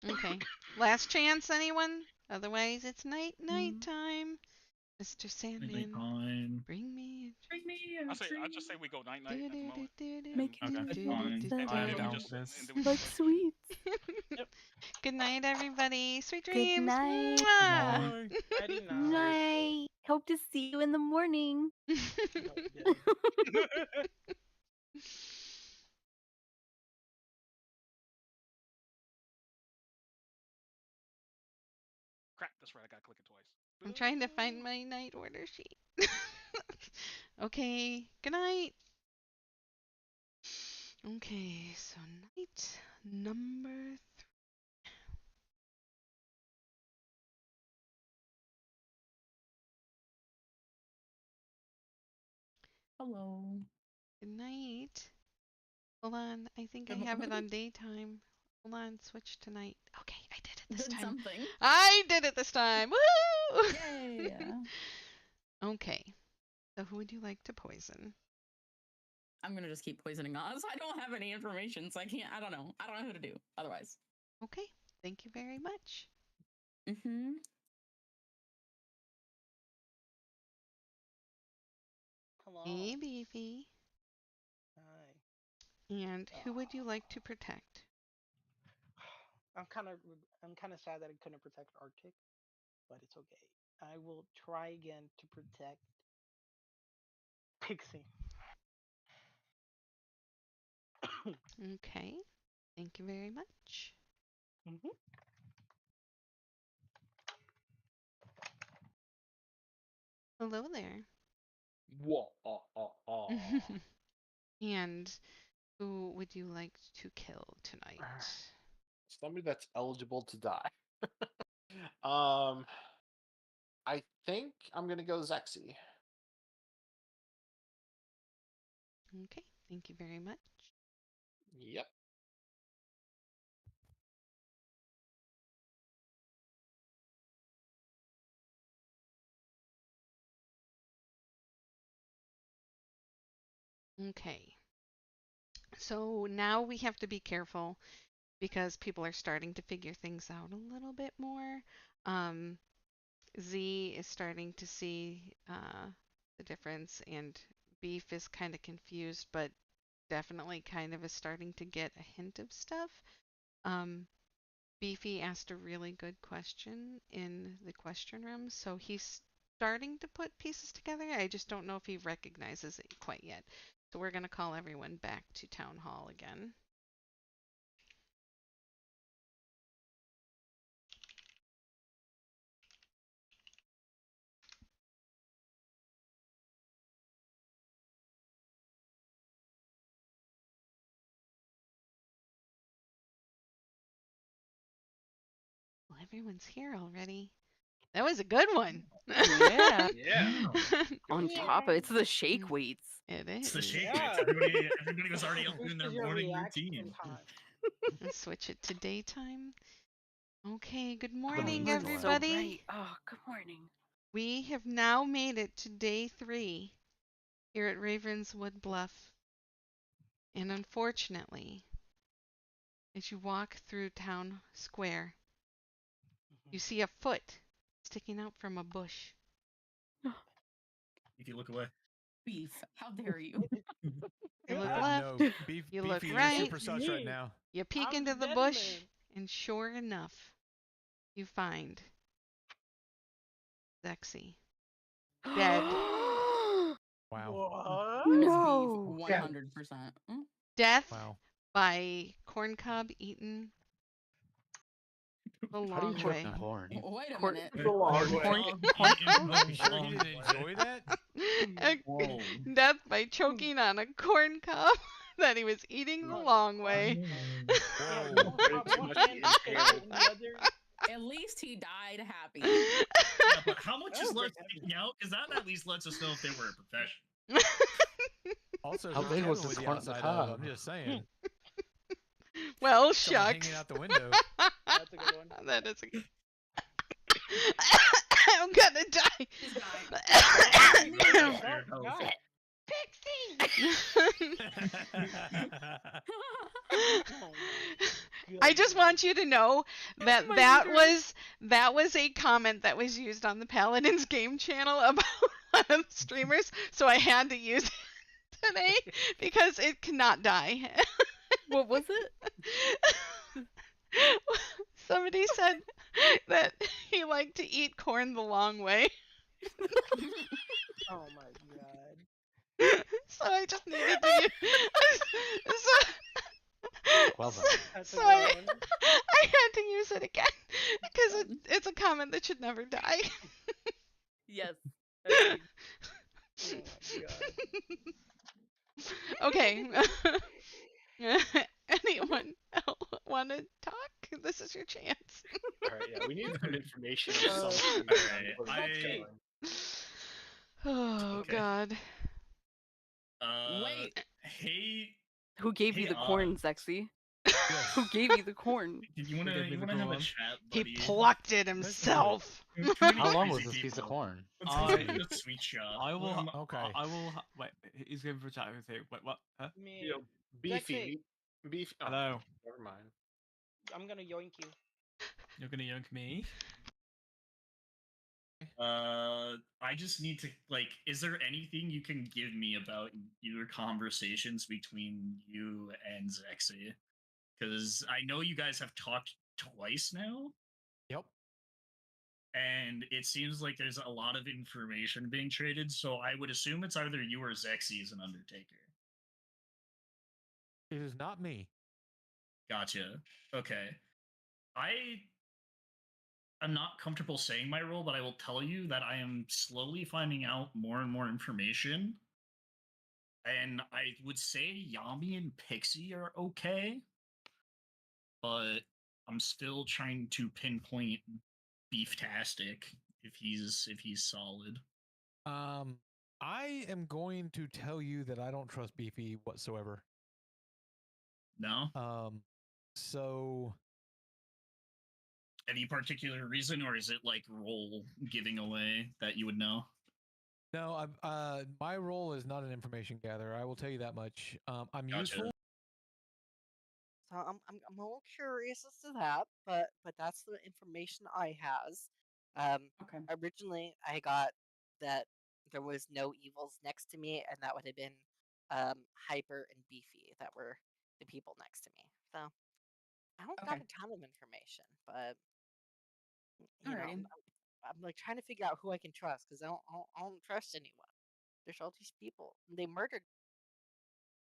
Okay. Last chance, anyone? Otherwise, it's night Mm. time. Mr. Sandman, Fine. bring me Bring me a I just say we go night a night at the moment. Make And you Okay, feel fine. sad I am then we down just for this. and then we like just sweets. Good night, everybody. Sweet Good dreams. night. Mwah! Nighty night. Night. Hope to see you in the morning. No, yeah. crap. That's right. I gotta click it twice. I'm trying to find my night order sheet. Okay, good night. Okay, so night number 3. Hello. Good night. Hold on, I think I Good have it on daytime. Hold on, switch to night. Okay, I did it this Did time. something. I did it this time. Woo! Yay. Okay, so who would you like to poison? I'm gonna just keep poisoning Oz. I don't have any information, so I can't. I don't know. I don't know who to do otherwise. Okay, thank you very much. Mm-hmm. Hello. Hey, Beefy. Hi. And who would you like to protect? I'm kind of sad that I couldn't protect Arctic, but it's okay. I will try again to protect Pixie. Okay, thank you very much. Mm-hmm. Hello there. Whoa. And who would you like to kill tonight? Somebody that's eligible to die. I think I'm gonna go Zexy. Okay, thank you very much. Yep. Okay. So now we have to be careful because people are starting to figure things out a little bit more. Z is starting to see the difference, and Beef is kind of confused, but definitely kind of is starting to get a hint of stuff. Beefy asked a really good question in the question room, so he's starting to put pieces together. I just don't know if he recognizes it quite yet. So we're going to call everyone back to town hall again. Well, everyone's here already. That was a good one. Yeah. Yeah. On top of it's the shake weights. It It's is. the shake Yeah. weights. Everybody was already up doing their Boosted your morning reaction routine. time. Let's switch it to daytime. Okay, good Oh, morning, you are so everybody. bright. Oh, good morning. We have now made it to day 3 here at Ravenswood Bluff. And unfortunately, as you walk through town square, you see a foot sticking out from a bush. You can look away. Beef. How dare you? You look Yeah. left, No, you look Beefy, you're right, super sus right now. you peek I'm into the dead bush, man. and sure enough, you find Zexy dead. Wow. What? That is No. beef. 100%. Death Wow. by corn cob eaten the How do you long choke way. corn? Wait a Corn- minute. The long way. corn- You sure you didn't enjoy that? Whoa. Death by choking on a corn cob that he was eating the long way. Yeah, Whoa. one, Very too one much hand is impaired. shaped and the other. At least he died happy. Yeah, but how much That is was left like sticking out? Because that at least lets us know if they were a professional. Also, How who's big was Kevin this with the corn on the outside of? cob? I'm just saying. Well, Someone shucks. hanging out the window. That's a good one. That is a good. I'm gonna die. He's dying. Oh, God. I just want you to know that my that was a comment that was used on the Paladins game channel about one of the streamers, so I had to use it today because it cannot die. What was it? Somebody said that he liked to eat corn the long way. Oh my god. So I just needed to use. Well done. That's a So good I one. had to use it again because it's a comment that should never die. Yes. Oh my god. Okay. Anyone want to talk? This is your chance. All right, yeah, we need some information of Uh, some. Alright, Oh Okay. God. Wait. Hey, Who gave you Hey, the corn, Sexy? Yes. Who gave you the corn? you wanna Give me the have a corn. chat, He buddy? plucked it himself. Too many How long crazy was this piece of people. corn? Let's I- go to a sweet shop. I will. Okay. I will. Wait, he's going for a chat with you. Wait, what? Huh? Man, You know, beefy. Beef. Oh, Hello. never mind. I'm gonna yoink you. You're gonna yoink me? I just need to is there anything you can give me about your conversations between you and Zexy? Because I know you guys have talked twice now, Yep. and it seems like there's a lot of information being traded. So I would assume it's either you or Zexy is an Undertaker. It is not me. Gotcha. Okay. I'm not comfortable saying my role, but I will tell you that I am slowly finding out more and more information. And I would say Yami and Pixie are okay, but I'm still trying to pinpoint Beeftastic if he's solid. I am going to tell you that I don't trust Beefy whatsoever. No? So Any particular reason, or is it like role giving away that you would know? no, my role is not an information gatherer. I will tell you that much. I'm Gotcha. useful. So I'm a little curious as to that, but that's the information I has. Okay. Originally I got that there was no evils next to me, and that would have been Hyper and Beefy that were the people next to me. So I don't got Okay. a ton of information, but you know, Alrighty. I'm like trying to figure out who I can trust because I don't trust anyone. There's all these people. And they murdered.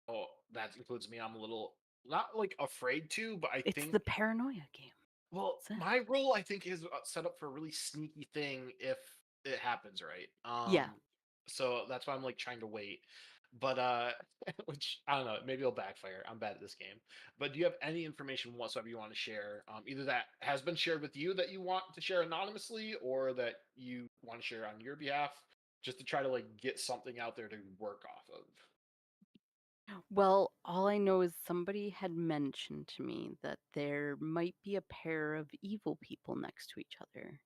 Oh, that includes me. I'm a little not like afraid to, but I It's think the paranoia game. well, That's it. my role I think is set up for a really sneaky thing if it happens, right? Yeah. So that's why I'm like trying to wait. But which I don't know, maybe it'll backfire. I'm bad at this game. But do you have any information whatsoever you want to share? Either that has been shared with you that you want to share anonymously, or that you want to share on your behalf, just to try to like get something out there to work off of. Well, all I know is somebody had mentioned to me that there might be a pair of evil people next to each other.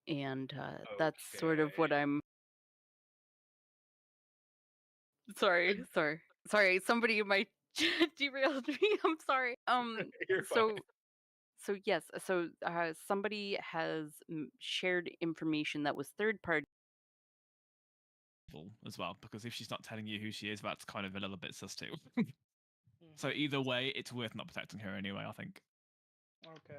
And that's sort of what Okay. I'm. Sorry. Somebody might derailed me. I'm sorry. You're So fine. so yes. So somebody has shared information that was third party. As well, because if she's not telling you who she is, that's kind of a little bit sus too. So either way, it's worth not protecting her anyway, I think. Okay.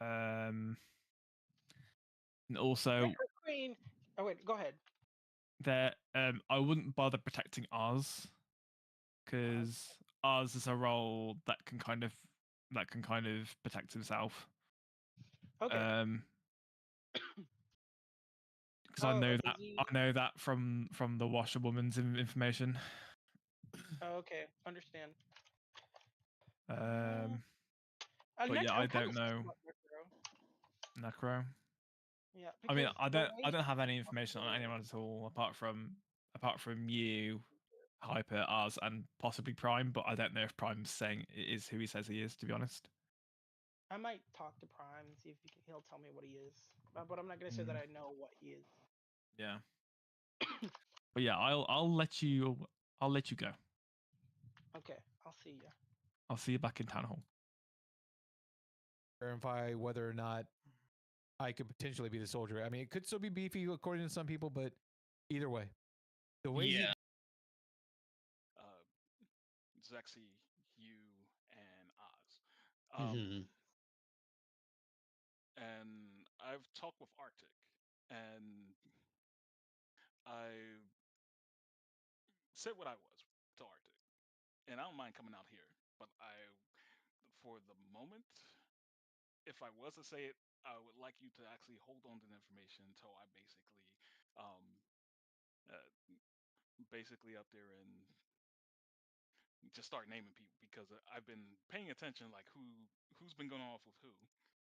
And also, Queen, Oh wait, go ahead. That I wouldn't bother protecting Oz because Oz is a role that can kind of protect himself. Okay. Because I Oh, know does that he? I know that from the washerwoman's information. Oh, okay, understand. Um, but yeah, Next, I I'm kind don't of know Necro. Yeah, I mean, because the way I don't have any information on anyone at all apart from you, Hyper, Oz, and possibly Prime. But I don't know if Prime's saying is who he says he is. To be honest. I might talk to Prime and see if he'll tell me what he is. But I'm not gonna say that I know what he is. Yeah. But yeah, I'll let you go. Okay, I'll see ya. I'll see you back in town hall. Verify whether or not I could potentially be the soldier. I mean, it could still be beefy according to some people, but either way, the way Yeah. Zexy, you, and Oz. And I've talked with Arctic, and I said what I was to Arctic, and I don't mind coming out here, but for the moment, if I was to say it, I would like you to actually hold on to the information until I um, uh, basically up there and just start naming people because I've been paying attention, like who's been going off with who,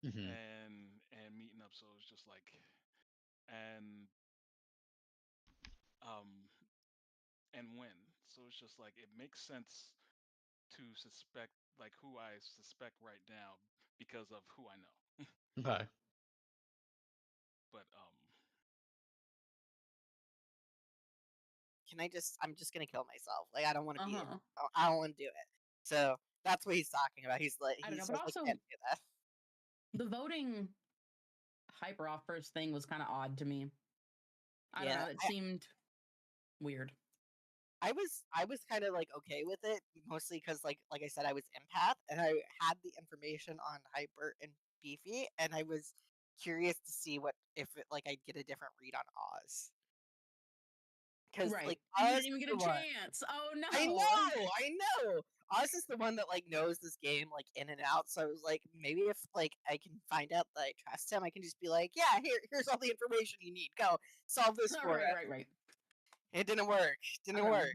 and meeting up. So it's just like, and um, and when. So it's just like it makes sense to suspect like who I suspect right now because of who I know. Okay. But Can I just? I'm just gonna kill myself. Like I don't want to be. Uh-huh. I don't want to do it. So that's what he's talking about. He's like, I don't he know, says but I also can't do that. the voting hyper offers thing was kind of odd to me. I don't know. It seemed weird. I was kind of like okay with it, mostly because like I said, I was empath and I had the information on Hyper and Beefy, and I was curious to see what if it, like I'd get a different read on Oz. Because Right. like You Oz didn't is even get the a one. chance. Oh no. I know. Oz is the one that like knows this game like in and out. So I was like, maybe if like I can find out that I trust him, I can just be like, yeah, here's all the information you need. Go solve this for right, it. right. It didn't work. Didn't work.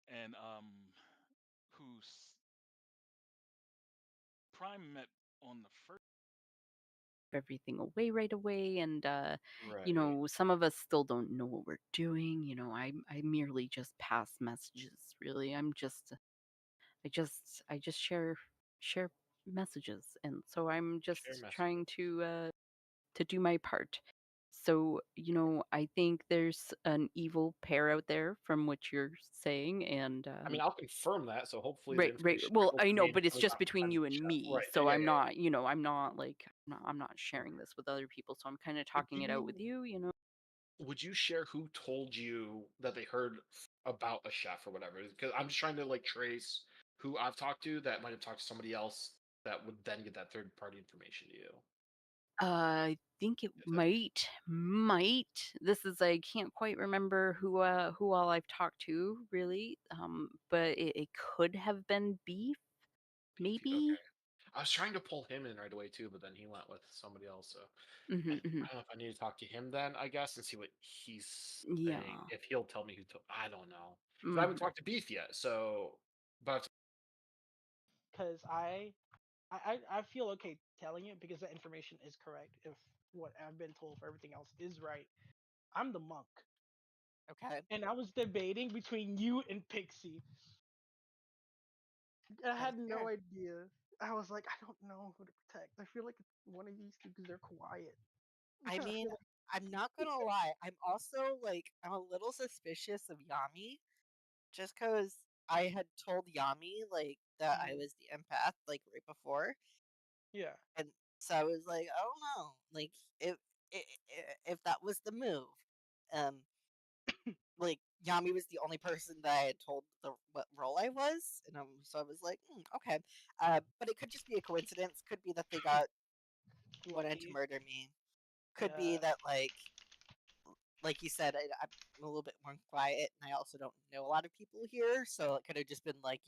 and who's Prime met on the first. Everything away right away, and Right. you know, some of us still don't know what we're doing. You know, I merely just pass messages. Really, I just share messages, and so I'm just trying to do my part. So, you know, I think there's an evil pair out there from what you're saying, and I mean, I'll confirm that. So hopefully the right, right. information Well, I I know, gained but it's goes just out to between friends you and and stuff. me. Right. So Yeah. I'm not, you know, I'm not like I'm not sharing this with other people. So I'm kind of talking it out with you, you know. Would you share who told you that they heard about a chef or whatever? Because I'm just trying to like trace who I've talked to that might have talked to somebody else that would then get that third party information to you. I think it might. This is I can't quite remember who all I've talked to really. But it could have been Beef, maybe. I was trying to pull him in right away too, but then he went with somebody else. So Mm-hmm, I mm-hmm. don't know if I need to talk to him then, I guess, and see what he's Yeah. saying. If he'll tell me who told, I don't know. 'Cause I haven't Mm-hmm. talked to Beef yet, so but Because I feel okay telling it because the information is correct. If what I've been told for everything else is right, I'm the monk. Okay. And I was debating between you and Pixie. I had no idea. I was like, I don't know who to protect. I feel like it's one of these two because they're quiet. I mean, I'm not gonna lie. I'm also like I'm a little suspicious of Yami, just because I had told Yami like that I was the empath like right before, Yeah. and so I was like, I don't know, like if if that was the move, um, like Yami was the only person that I had told what role I was, and so I was like, okay, but it could just be a coincidence. Could be that they got wanted to murder me. Could be that like you said, I'm a little bit more quiet, and I also don't know a lot of people here, so it could have just been like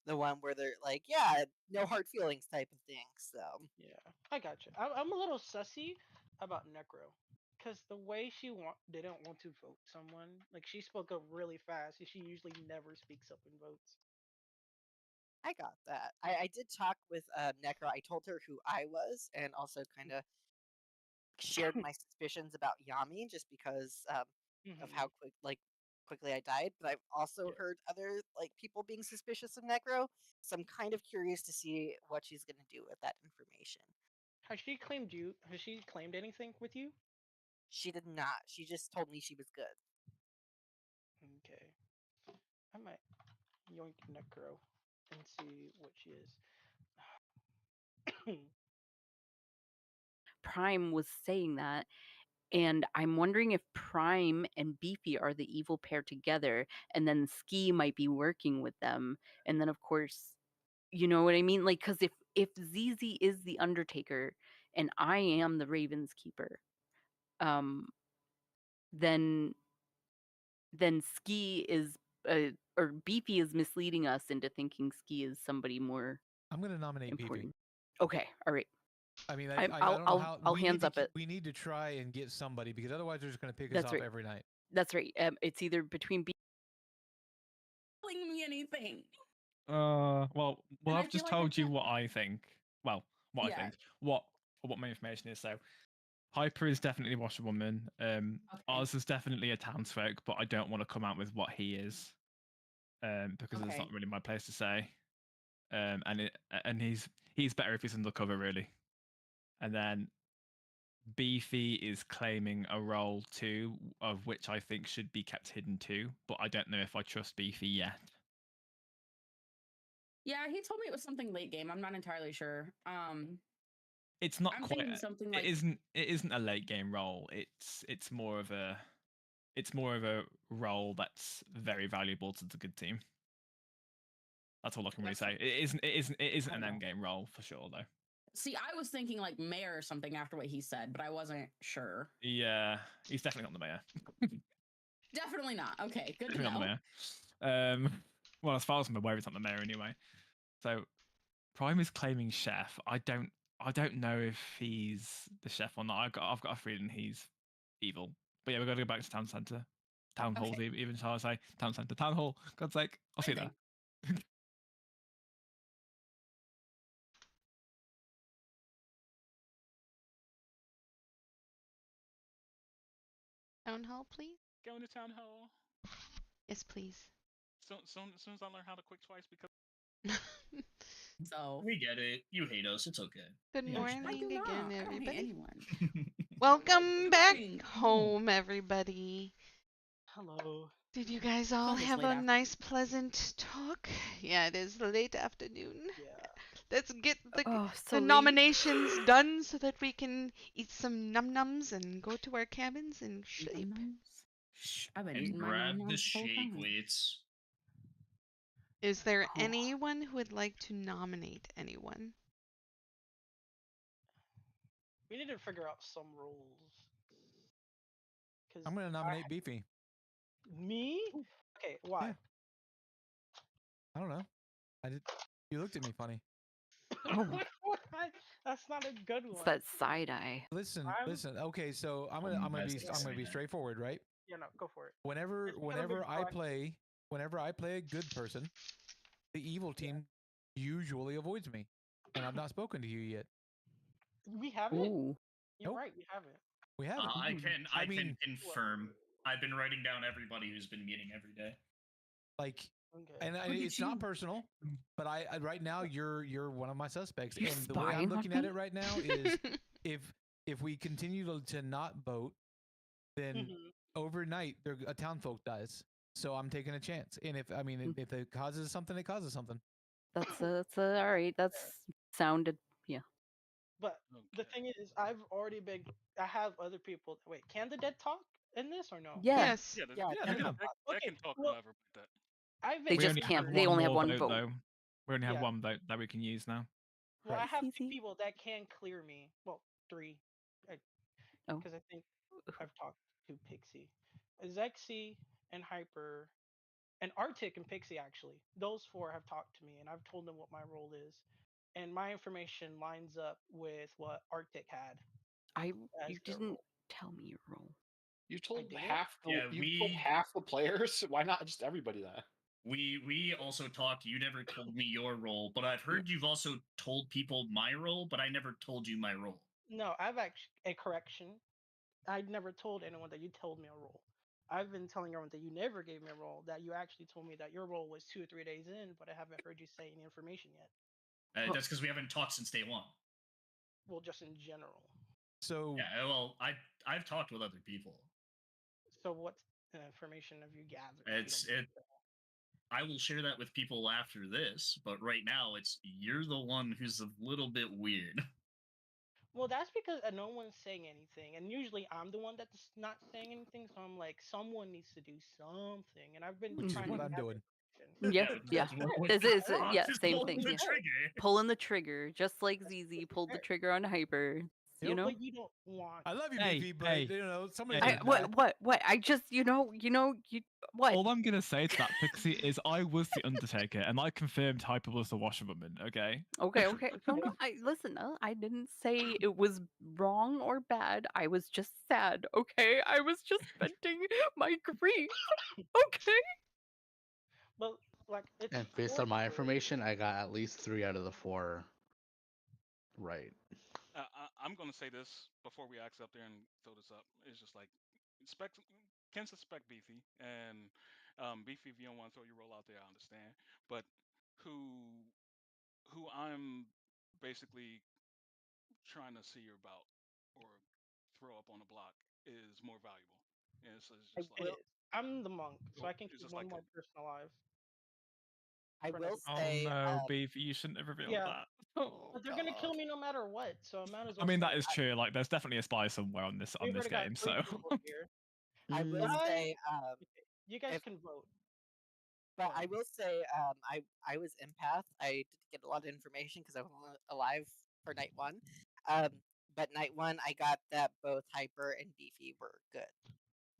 the one where they're like, yeah, no hard feelings type of thing. So Yeah, I got you. I'm a little sussy about Necro, because the way she didn't want to vote someone, like she spoke up really fast, and she usually never speaks up and votes. I got that. I did talk with Necro. I told her who I was, and also kind of shared my suspicions about Yami, just because of how quickly I died. But I've also heard other people being suspicious of Necro, so I'm kind of curious to see what she's gonna do with that information. Has she claimed you? Has she claimed anything with you? She did not. She just told me she was good. Okay. I might yoink Necro and see what she is. Prime was saying that, and I'm wondering if Prime and Beefy are the evil pair together, and then Ski might be working with them, and then of course, you know what I mean? Like, because if ZZ is the Undertaker and I am the Ravens keeper, um, then Ski is or Beefy is misleading us into thinking Ski is somebody more I'm going to nominate important. Beefy. Okay, all right. I mean, I don't know how. I'll hands up it. We need to try and get somebody because otherwise they're just going to pick us That's off right. every night. That's right. It's either between telling me anything. Well, And I I've just feel like I told you can't- what I think. Well, what I Yeah. think. What my information is. So, Hyper is definitely Washerwoman. Oz is definitely a townsfolk, but I don't want to come out with what he is, because it's not Okay. really my place to say. And he's better if he's undercover, really. And then Beefy is claiming a role too, of which I think should be kept hidden too, but I don't know if I trust Beefy yet. Yeah, he told me it was something late game. I'm not entirely sure. It's not I'm quite. thinking something like It isn't a late game role. It's more of a role that's very valuable to the good team. That's all I can really say. It isn't an end game role for sure though. See, I was thinking like mayor or something after what he said, but I wasn't sure. Yeah, he's definitely not the mayor. Definitely not. Okay, good to Definitely know. not the mayor. Well, as far as I'm aware, he's not the mayor anyway. So, Prime is claiming chef. I don't know if he's the chef or not. I've got a feeling he's evil. But yeah, we've got to go back to town centre, town halls. Okay. Even shall I say town centre, town hall? God's sake, I'll see you there. Town hall, please. Going to town hall. Yes, please. So soon as I learn how to quick twice, because So we get it. You hate us. It's okay. Good Yeah, morning I do not. again, I don't hate everybody. anyone. Welcome back morning. home, everybody. Hello. Did you guys all Almost have late a nice, pleasant talk? Yeah, it is late afternoon. Yeah. Let's get the so late. nominations done so that we can eat some num nums and go to our cabins and sleep. Shh, I've been And eating my grab num-nums the this whole shake time. weights. Is there Oh. anyone who would like to nominate anyone? We need to figure out some rules. I'm going to nominate Beefy. Me? Okay, why? Yeah. I don't know. You looked at me funny. That's not a good one. It's that side eye. Listen. Okay, so I'm gonna be straightforward, right? Yeah, no, go for it. Whenever I play a good person, the evil team usually avoids me, and I've not spoken to you yet. We haven't. Ooh. You're Nope. right. We haven't. We haven't. I can confirm. I've been writing down everybody who's been meeting every day. Like, okay. and it's not personal, but I right now you're one of my suspects, You and the way I'm spying on looking at me? it right now is if we continue to not vote, then overnight a townfolk dies. So I'm taking a chance, and if it causes something, it causes something. That's all right. That's sounded yeah. But the thing is, I have other people. Wait, can the dead talk in this or no? Yeah. Yes. yeah, they that okay, can talk well, whatever. But that. I've They just can't. They only have one vote. Though. We only have Yeah. one vote that we can use now. Well, I have two Easy. people that can clear me. Well, three. Oh. because I think I've talked to Pixie, Zexy, and Hyper, and Arctic and Pixie actually. Those four have talked to me, and I've told them what my role is, and my information lines up with what Arctic had as You their didn't role. tell me your role. You told didn't? half the Yeah, you told half the players. Why not just everybody then? We also talked. You never told me your role, but I've heard you've also told people my role, but I never told you my role. No, I've actually a correction. I never told anyone that you told me a role. I've been telling everyone that you never gave me a role. That you actually told me that your role was 2 or 3 days in, but I haven't heard you say any information yet. That's because we haven't talked since day one. Well, just in general. So yeah, well, I've talked with other people. So what information have you gathered? I will share that with people after this, but right now it's you're the one who's a little bit weird. Well, that's because no one's saying anything, and usually I'm the one that's not saying anything. So I'm like, someone needs to do something, and I've been which is trying what to I'm gather doing. Yeah, yeah. Yeah, same pulling thing. the Yeah. trigger. Pulling the trigger, just like ZZ pulled the trigger on Hyper. You know. But you don't want. I love you, Hey, BP, but hey, you know somebody's hey. gonna die. What? I just, you what? All I'm gonna say to that Pixie is I was the Undertaker, and I confirmed Hyper was the washerwoman. Okay. Okay. No, I listen. I didn't say it was wrong or bad. I was just sad. Okay. I was just venting my grief. Okay. But like, it's And based on my information, I got at least 3 out of the 4 right. I'm going to say this before we axe up there and throw this up. It's just like, can suspect Beefy, and Beefy, if you don't want to throw your role out there, I understand. But who I'm basically trying to see about or throw up on the block is more valuable. And so it's just like, I'm the monk, so I can it's keep just one like more person alive. I for will another- Oh say, no, Beefy, you shouldn't have revealed Yeah. that. Oh, But they're gonna kill me no matter what, so I might as well. I mean, that stay is alive. true. Like, there's definitely a spy somewhere on this We've already got game. 3 So people here. I will Mm. say, You guys if- can vote. but I will say, I was empath. I didn't get a lot of information because I was alive for night one. But night one, I got that both Hyper and Beefy were good.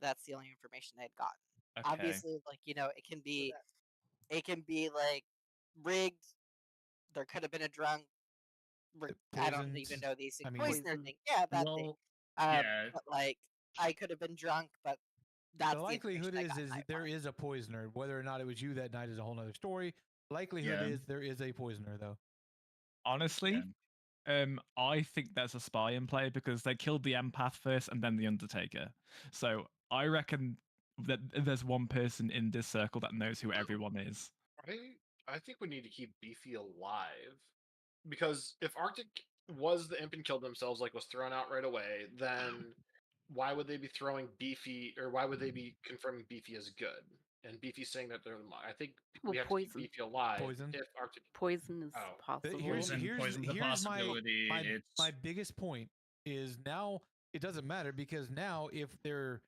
That's the only information I'd gotten. Okay. Obviously, like it can be like rigged. There could have been a drunk. I don't even know these things. Poisoner thing, yeah, that thing. Yeah. But like, I could have been drunk, but that's The likelihood is there is a poisoner. Whether or not it was you that night is a whole nother story. Likelihood Yeah. is there is a poisoner though. Honestly, I think there's a spy in play because they killed the empath first and then the Undertaker. So I reckon that there's one person in this circle that knows who everyone is. I think we need to keep Beefy alive because if Arctic was the imp and killed themselves, like was thrown out right away, then why would they be throwing Beefy, or why would they be confirming Beefy as good? And Beefy saying that they're. I think we have to keep Beefy alive. Poison. If Arctic Poison is possible. Here's Poison's a possibility. my biggest point is now it doesn't matter because now if they're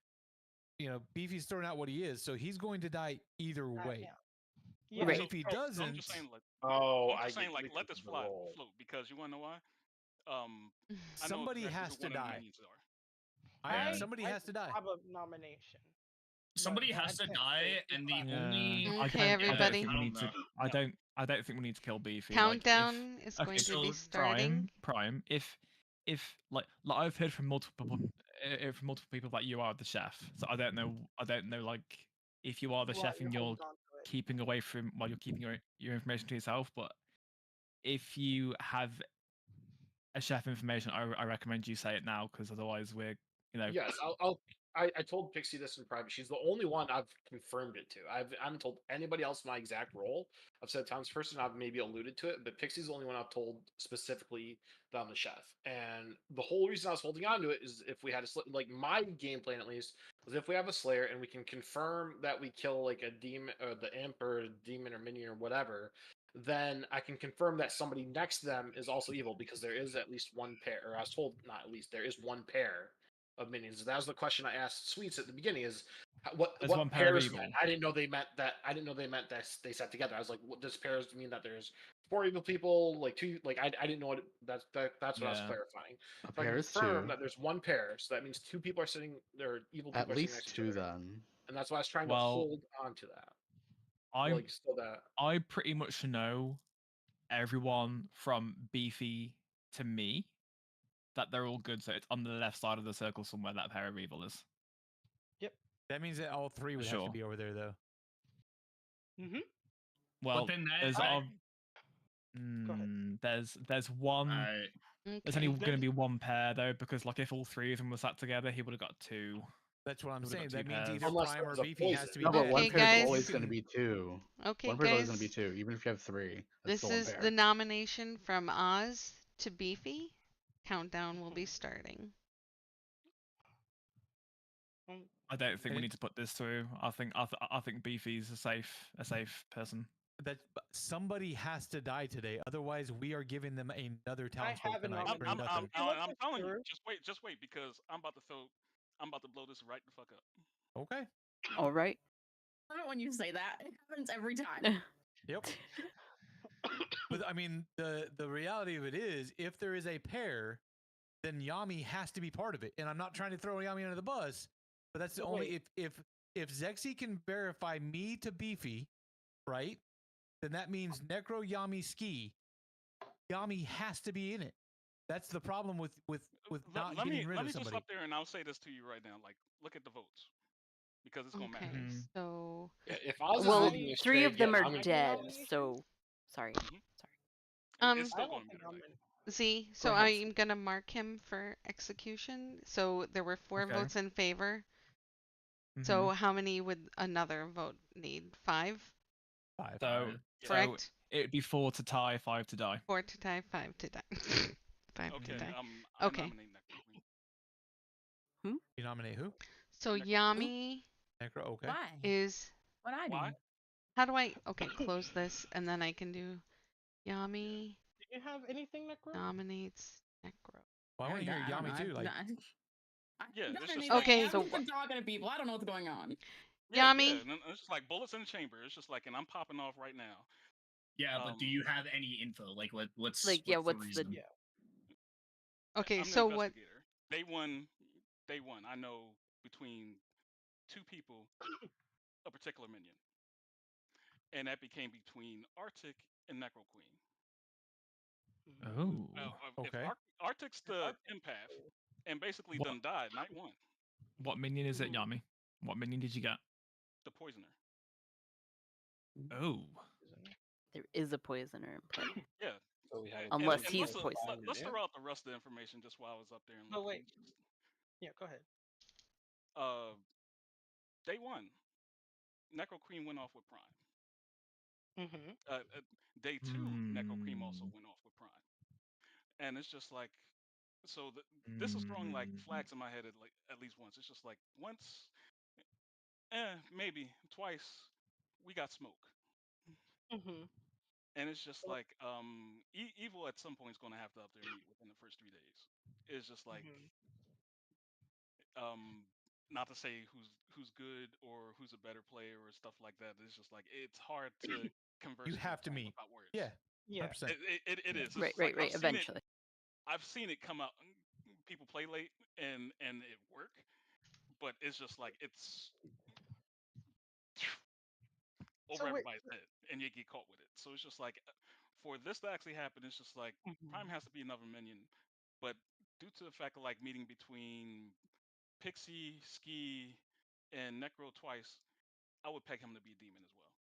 Beefy's throwing out what he is, so he's going to die either way. Yeah. And if he So doesn't, I'm just saying, like, let this fly float because you want to know why? I know somebody exactly has who to one of the die. minions are. Somebody has to die. I have a nomination. Somebody has to die, and the only Okay, everybody. I don't think we need to kill Beefy. Countdown is going to be starting. Prime. If like I've heard from multiple people that you are the chef, so I don't know like if you are the chef and you're keeping away from you're keeping your information to yourself, but if you have a chef information, I recommend you say it now because otherwise we're Yes, I told Pixie this in private. She's the only one I've confirmed it to. I haven't told anybody else my exact role. I've said townsperson. I've maybe alluded to it, but Pixie's the only one I've told specifically that I'm the chef. And the whole reason I was holding on to it is if we had a like my game plan at least was if we have a Slayer and we can confirm that we kill like a demon or the imp or a demon or minion or whatever, then I can confirm that somebody next to them is also evil because there is at least one pair. Or I was told not at least there is one pair of minions. That was the question I asked Sweets at the beginning: is There's what one pair of pairs evil. meant? I didn't know they meant that. I didn't know they meant that they sat together. I was like, what does pairs mean? That there's 4 evil people, like 2? Like I didn't know what that's what I was Yeah. clarifying. A So I pair is confirm 2. that there's 1 pair, so that means 2 people are sitting there. Evil At people are sitting least next to 2 each other, then. and that's why I was trying to Well, hold on to that. I'm Like so that I pretty much know everyone from Beefy to me that they're all good. So it's on the left side of the circle somewhere that pair of evil is. Yep. That means that all 3 would have to be over there, though. Mm-hmm. Well, But then there's Go ahead. There's one. There's only Okay. going to be 1 pair though, because like if all 3 of them were sat together, he would have got 2. That's what I'm He would've saying. got 2 That means pairs. either Unless Prime there or was a Beefy has to be No, but dead. one Okay, pair is guys. always going to be 2. Okay, One pair is always going to be guys. 2, even if you have 3. That's This still 1 is pair. the nomination from Oz to Beefy. Countdown will be starting. I don't think we need to put this through. I think Beefy's a safe person. That somebody has to die today. Otherwise, we are giving them another townsfolk have a tonight for I'm nothing. telling you, just wait, because I'm about to blow this right the fuck up. Okay. All right. I love it when you say that. It happens every time. Yep. But I mean, the reality of it is, if there is a pair, then Yami has to be part of it. And I'm not trying to throw Yami under the bus, but that's the only if Zexy can verify me to Beefy, right? Then that means Necro, Yami, Ski. Yami has to be in it. That's the problem with not getting rid let of me somebody. just up there and I'll say this to you right now. Like, look at the votes, because it's gonna matter. Okay, so if Oz is Well, leading me 3 astray of them again, are I'm gonna dead. be So, sorry. It's still gonna matter. Z, Go so ahead. I'm gonna mark him for execution. So there were 4 Okay. votes in favor. So how many would another vote need? 5? 5. So Correct? it'd be 4 to tie, 5 to die. 4 to tie, 5 to die. 5 Okay. to die. I Okay. nominate Necro Queen. You nominate who? So Yami Necro. Okay. Why? is. What I do? Why? How do I? Okay, close this and then I can do Yami Do you have anything, Necro? nominates Necro. Well, I want to hear Yami too. Like, Yeah, I've it's done just anything. like- Okay, I've so just been talking to people. I don't know what's going on. Yeah, Yami. yeah, and it's just like bullets in the chamber. It's just like, and I'm popping off right now. Yeah, but do you have any info? Like, what's Like, yeah, what's what's the the- reason? Okay, I'm so the what? investigator. Day one. I know between 2 people a particular minion, and that became between Arctic and Necro Queen. Oh. If Arctic's the empath, and basically done died night 1. What minion is it, Yami? What minion did you get? The poisoner. Oh. There is a poisoner in play. Yeah. So we have Unless and he's let's, poisoned. let's throw out the rest of the information just while I was up there and Oh looking. wait. Yeah, go ahead. Day 1, Necro Queen went off with Prime. Mm-hmm. Day 2, Necro Queen also went off with Prime. And it's just like, so this is throwing like flags in my head at least once. It's just like once, maybe twice, we got smoke. Mm-hmm. And it's just like, Evil at some point is going to have to up their meat within the first 3 days. It's just like, not to say who's good or who's a better player or stuff like that. It's just like, it's hard to converse. you have to meet. without words. Yeah. Yeah. 100%. It is. It's Right, just like, right, right. Eventually. I've seen it come out. People play late and it work, but it's just like it's over everybody's head, and you get caught with it. So it's just like, for this to actually happen, it's just like Prime has to be another minion, but due to the fact of like meeting between Pixie, Ski, and Necro twice, I would peg him to be a demon as well.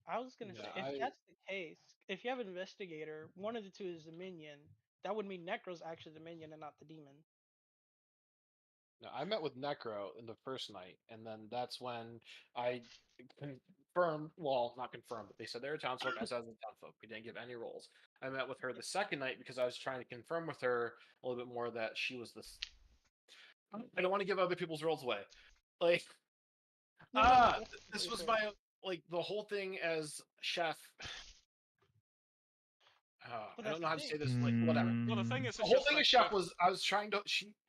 I was gonna say, if that's the case, if you have investigator, one of the 2 is the minion. That would mean Necro's actually the minion and not the demon. No, I met with Necro in the first night, and then that's when I confirmed. Well, not confirmed, but they said they were townsfolk. I said I was a townsfolk. We didn't give any roles. I met with her the second night because I was trying to confirm with her a little bit more that she was the. I don't want to give other people's roles away. Like, this was my the whole thing as chef. I don't know how to say this. Like, Mm. whatever. Well, the thing is, The it's whole just thing like of Chef was I was trying to.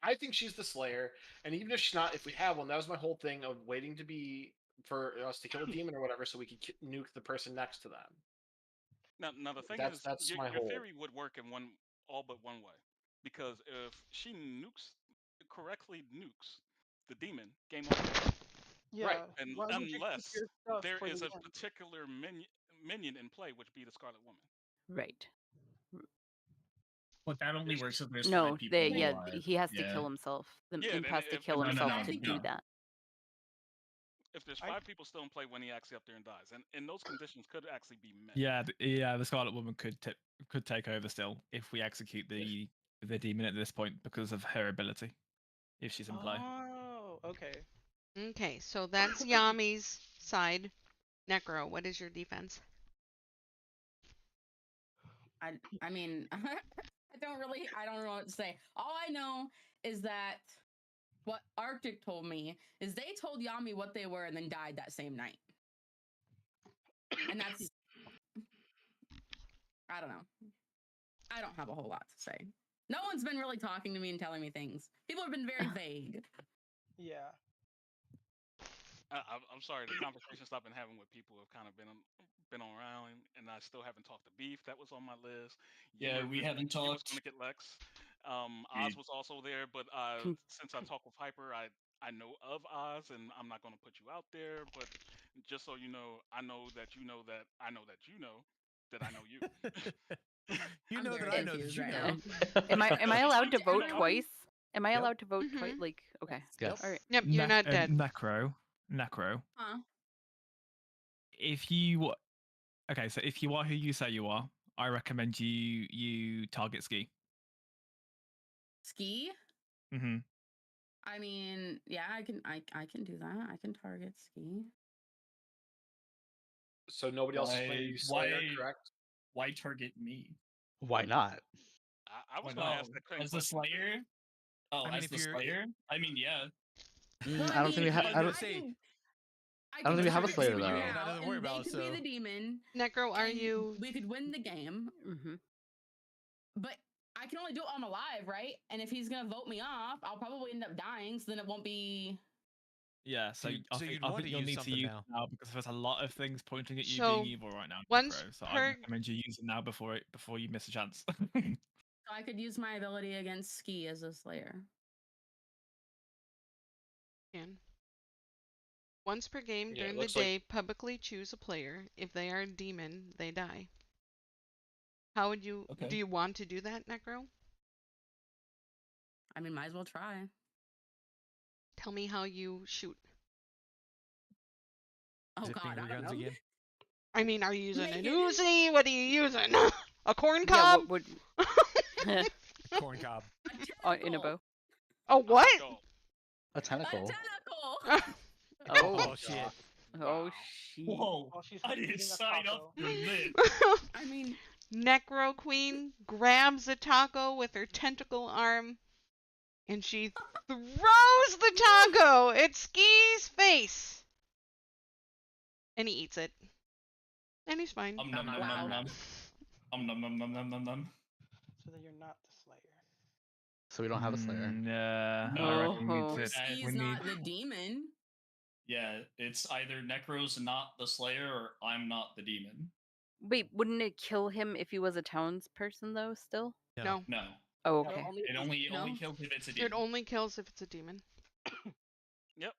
I think she's the Slayer, and even if she's not, if we have one, that was my whole thing of waiting to be for us to kill a demon or whatever, so we could nuke the person next to them. now the thing is, That's my your whole. theory would work in all but one way, because if she correctly nukes the demon, game over. Yeah. Right. And Why would you keep unless your stuff there for is the a end? particular minion in play, which be the Scarlet Woman. Right. But that only works if there's No, 5 people yeah, alive. he has to Yeah. kill himself. The Yeah, imp then has to if kill there's himself five to people, do that. if there's 5 people still in play when he actually up there and dies, and those conditions could actually be met. Yeah, the Scarlet Woman could take over still if we execute the demon at this point because of her ability, if she's in play. Oh, okay. Okay, so that's Yami's side. Necro, what is your defense? I mean, I don't know what to say. All I know is that what Arctic told me is they told Yami what they were and then died that same night. And that's, I don't know. I don't have a whole lot to say. No one's been really talking to me and telling me things. People have been very vague. Yeah. I'm sorry. The conversations I've been having with people have kind of been around, and I still haven't talked to Beef. That was on my list. Yeah, we haven't You was talked. gonna get Lex. Oz was also there, but since I talk with Hyper, I know of Oz, and I'm not gonna put you out there. But just so you know, I know that you know that I know that you know that I know you. You I'm know very that I know that confused you right know. now. Am I allowed to vote Everyone? twice? Am I Yep. allowed to vote Mhm. twice? Like, okay. Yes. All right. Yep, you're not dead. Necro. Huh? If you so if you are who you say you are, I recommend you target Ski. Ski? Mm-hmm. I mean, yeah, I can do that. I can target Ski. So nobody else is playing Slayer, correct? Why target me? Why not? I was Why gonna not? ask that same As the question. Slayer? Oh, I mean, as if the you're- Slayer? I mean, yeah. Well, I don't think we have. I don't. I don't think we have a target Slayer Ski though. now, Nothing to worry and they about, could be the demon. Necro, are and you? We could win the game. Mm-hmm. But I can only do it while I'm alive, right? And if he's gonna vote me off, I'll probably end up dying. So then it won't be. Yeah, so you'd I want think to you'll use need to something use now. it now because there's a lot of things pointing at you So, being evil right now, once Necro. So I per- recommend you use it now before you miss a chance. So I could use my ability against Ski as a Slayer. Can. Once per game Yeah, it during the looks like- day, publicly choose a player. If they are a demon, they die. How would you? Okay. Do you want to do that, Necro? I mean, might as well try. Tell me how you shoot. Oh Is it God, finger I don't guns know. again? I mean, are you using an Naked. Uzi? What are you using? A corn Yeah. cob? What would? Corn cob. In a bow. Oh, what? Go. A A tentacle. tentacle. Oh shit. Oh shit. Whoa. While she's I didn't eating a sign up taco. for this. I mean, Necro Queen grabs a taco with her tentacle arm, and she throws the taco at Ski's face, and he eats it, and he's fine. Nom nom nom Wow. nom nom. Nom nom nom nom nom nom. So then you're not the Slayer. So we don't have a Slayer. Yeah, No. I reckon we Oh. need to. Ski's We need. not the demon. Yeah, it's either Necro's not the Slayer or I'm not the demon. Wait, wouldn't it kill him if he was a townsperson though? Still? No, No. Oh, No, okay. It only kills if it's a it demon. only kills if it's a demon. Yep.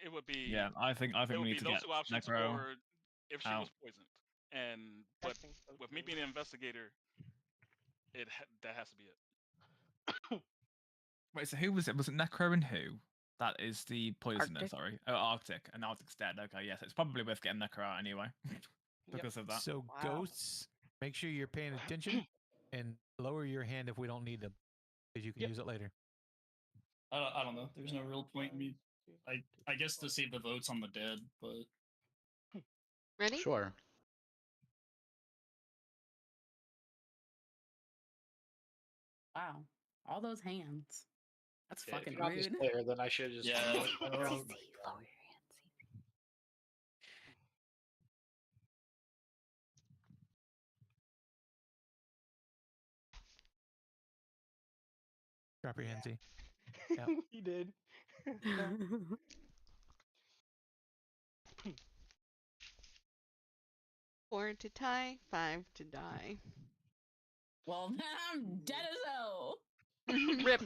It would be. Yeah, I think It we would need be to those get two options, Necro. or if she out. was poisoned. And I but think so, with me too. being an investigator, that has to be it. Wait, so who was it? Was it Necro and who? That is the poisoner. Arctic? Sorry. Oh, Arctic. And Arctic's dead. Okay, yes, it's probably worth getting Necro out anyway because of that. So Wow. ghosts, make sure you're paying attention and lower your hand if we don't need them, because you can Yep. use it later. I don't know. There's no real point in me. I guess to save the votes on the dead, but Ready? Sure. Wow, all those hands. That's Yeah, if fucking you're not the rude. Slayer, then I should just. yeah, I don't know. CC, lower your hand, CC. Drop your handsy. Yep. He did. 4 to tie, 5 to die. Well, then I'm dead as hell. Rip.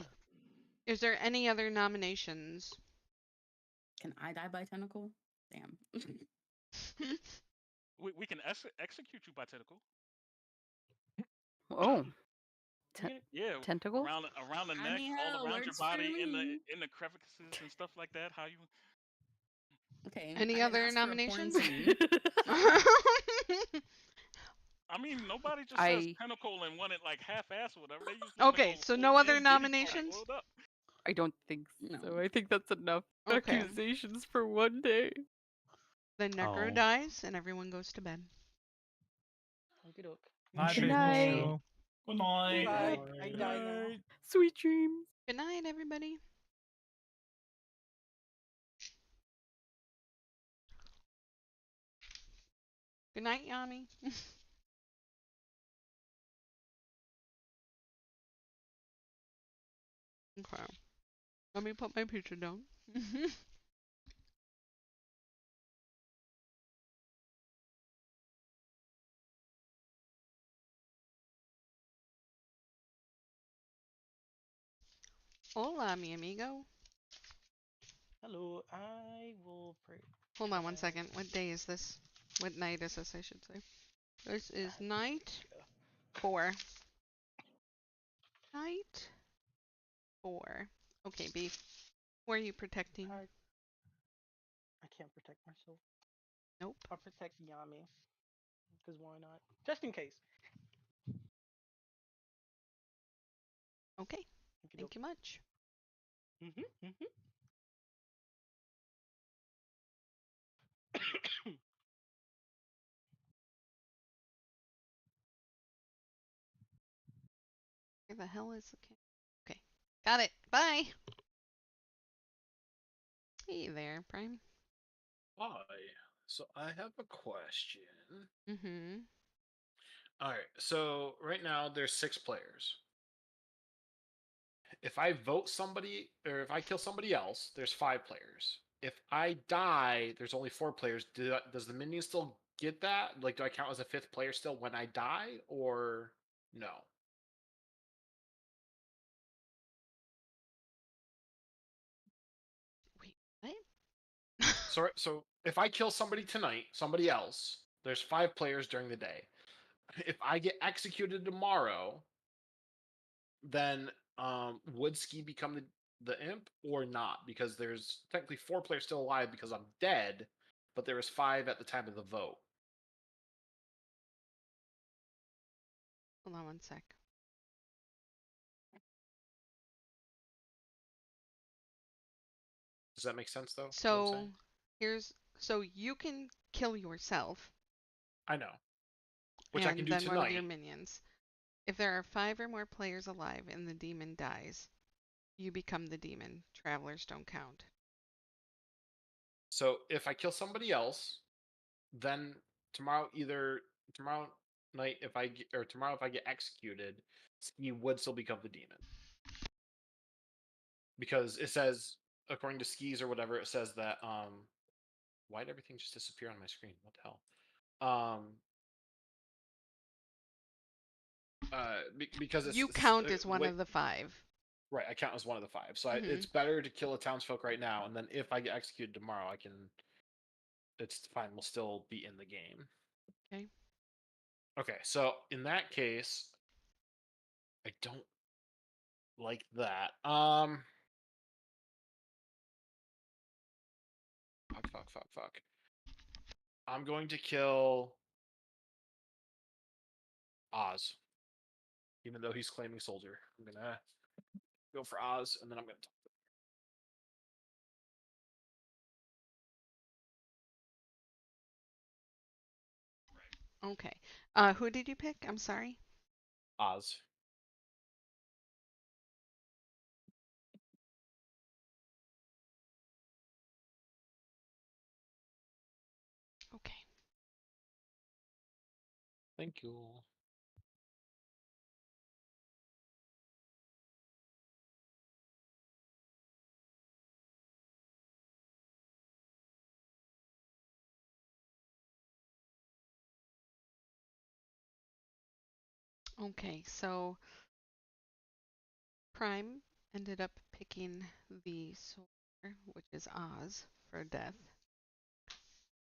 Is there any other nominations? Can I die by tentacle? Damn. We can execute you by tentacle. Oh. Yeah, Tentacles? around the I neck, mean, all hell, around your works for body, in me. the crevices and stuff like that. How you? Okay. Any I didn't other ask for a porn nominations? scene. I mean, nobody just says I tentacle and want it like half-ass or whatever. They just want to Okay, go so full no other in Diddy nominations? oiled up. I don't think No. so. I think that's enough Okay. accusations for one day. Then Necro Oh. dies and everyone goes to bed. Okie doke. Night, Good people. night. Good night. Bye. I die now. Sweet dreams. Good night, everybody. Good night, Yami. Okay. Let me put my pizza down. Hola, mi amigo. Hello. I will pray. Hold on 1 second. What day is this? What night is this, I should say? This is night 4. Night 4. Okay, Beef. Who are you protecting? I can't protect myself. Nope. I'll protect Yami. Because why not? Just in case. Okay. Thank you much. Where the hell is the camera? Okay. Got it. Bye. Hey there, Prime. Hi. So I have a question. Mm-hmm. All right. So right now there's 6 players. If I vote somebody or if I kill somebody else, there's 5 players. If I die, there's only 4 players. Does the minion still get that? Like, do I count as a 5th player still when I die, or no? Wait, what? So if I kill somebody tonight, somebody else, there's 5 players during the day. If I get executed tomorrow, then would Ski become the imp or not? Because there's technically 4 players still alive because I'm dead, but there was 5 at the time of the vote. Hold on 1 sec. Does that make sense though? So so you can kill yourself. I know. Which I can do then one of your tonight. minions. If there are 5 or more players alive and the demon dies, you become the demon. Travelers don't count. So if I kill somebody else, then tomorrow night tomorrow if I get executed, Ski would still become the demon. Because it says, according to Skis or whatever, it says that why'd everything just disappear on my screen? What the hell? Because you count as one of the 5. Right, I count as one of the 5. So Mhm. it's better to kill a townsfolk right now, and then if I get executed tomorrow, it's fine. We'll still be in the game. Okay. Okay, so in that case, I don't like that. Fuck. I'm going to kill Oz, even though he's claiming soldier. I'm gonna go for Oz, and then I'm gonna talk. Okay. Who did you pick? I'm sorry. Oz. Okay. Thank you. Okay, so Prime ended up picking the soldier, which is Oz, for death.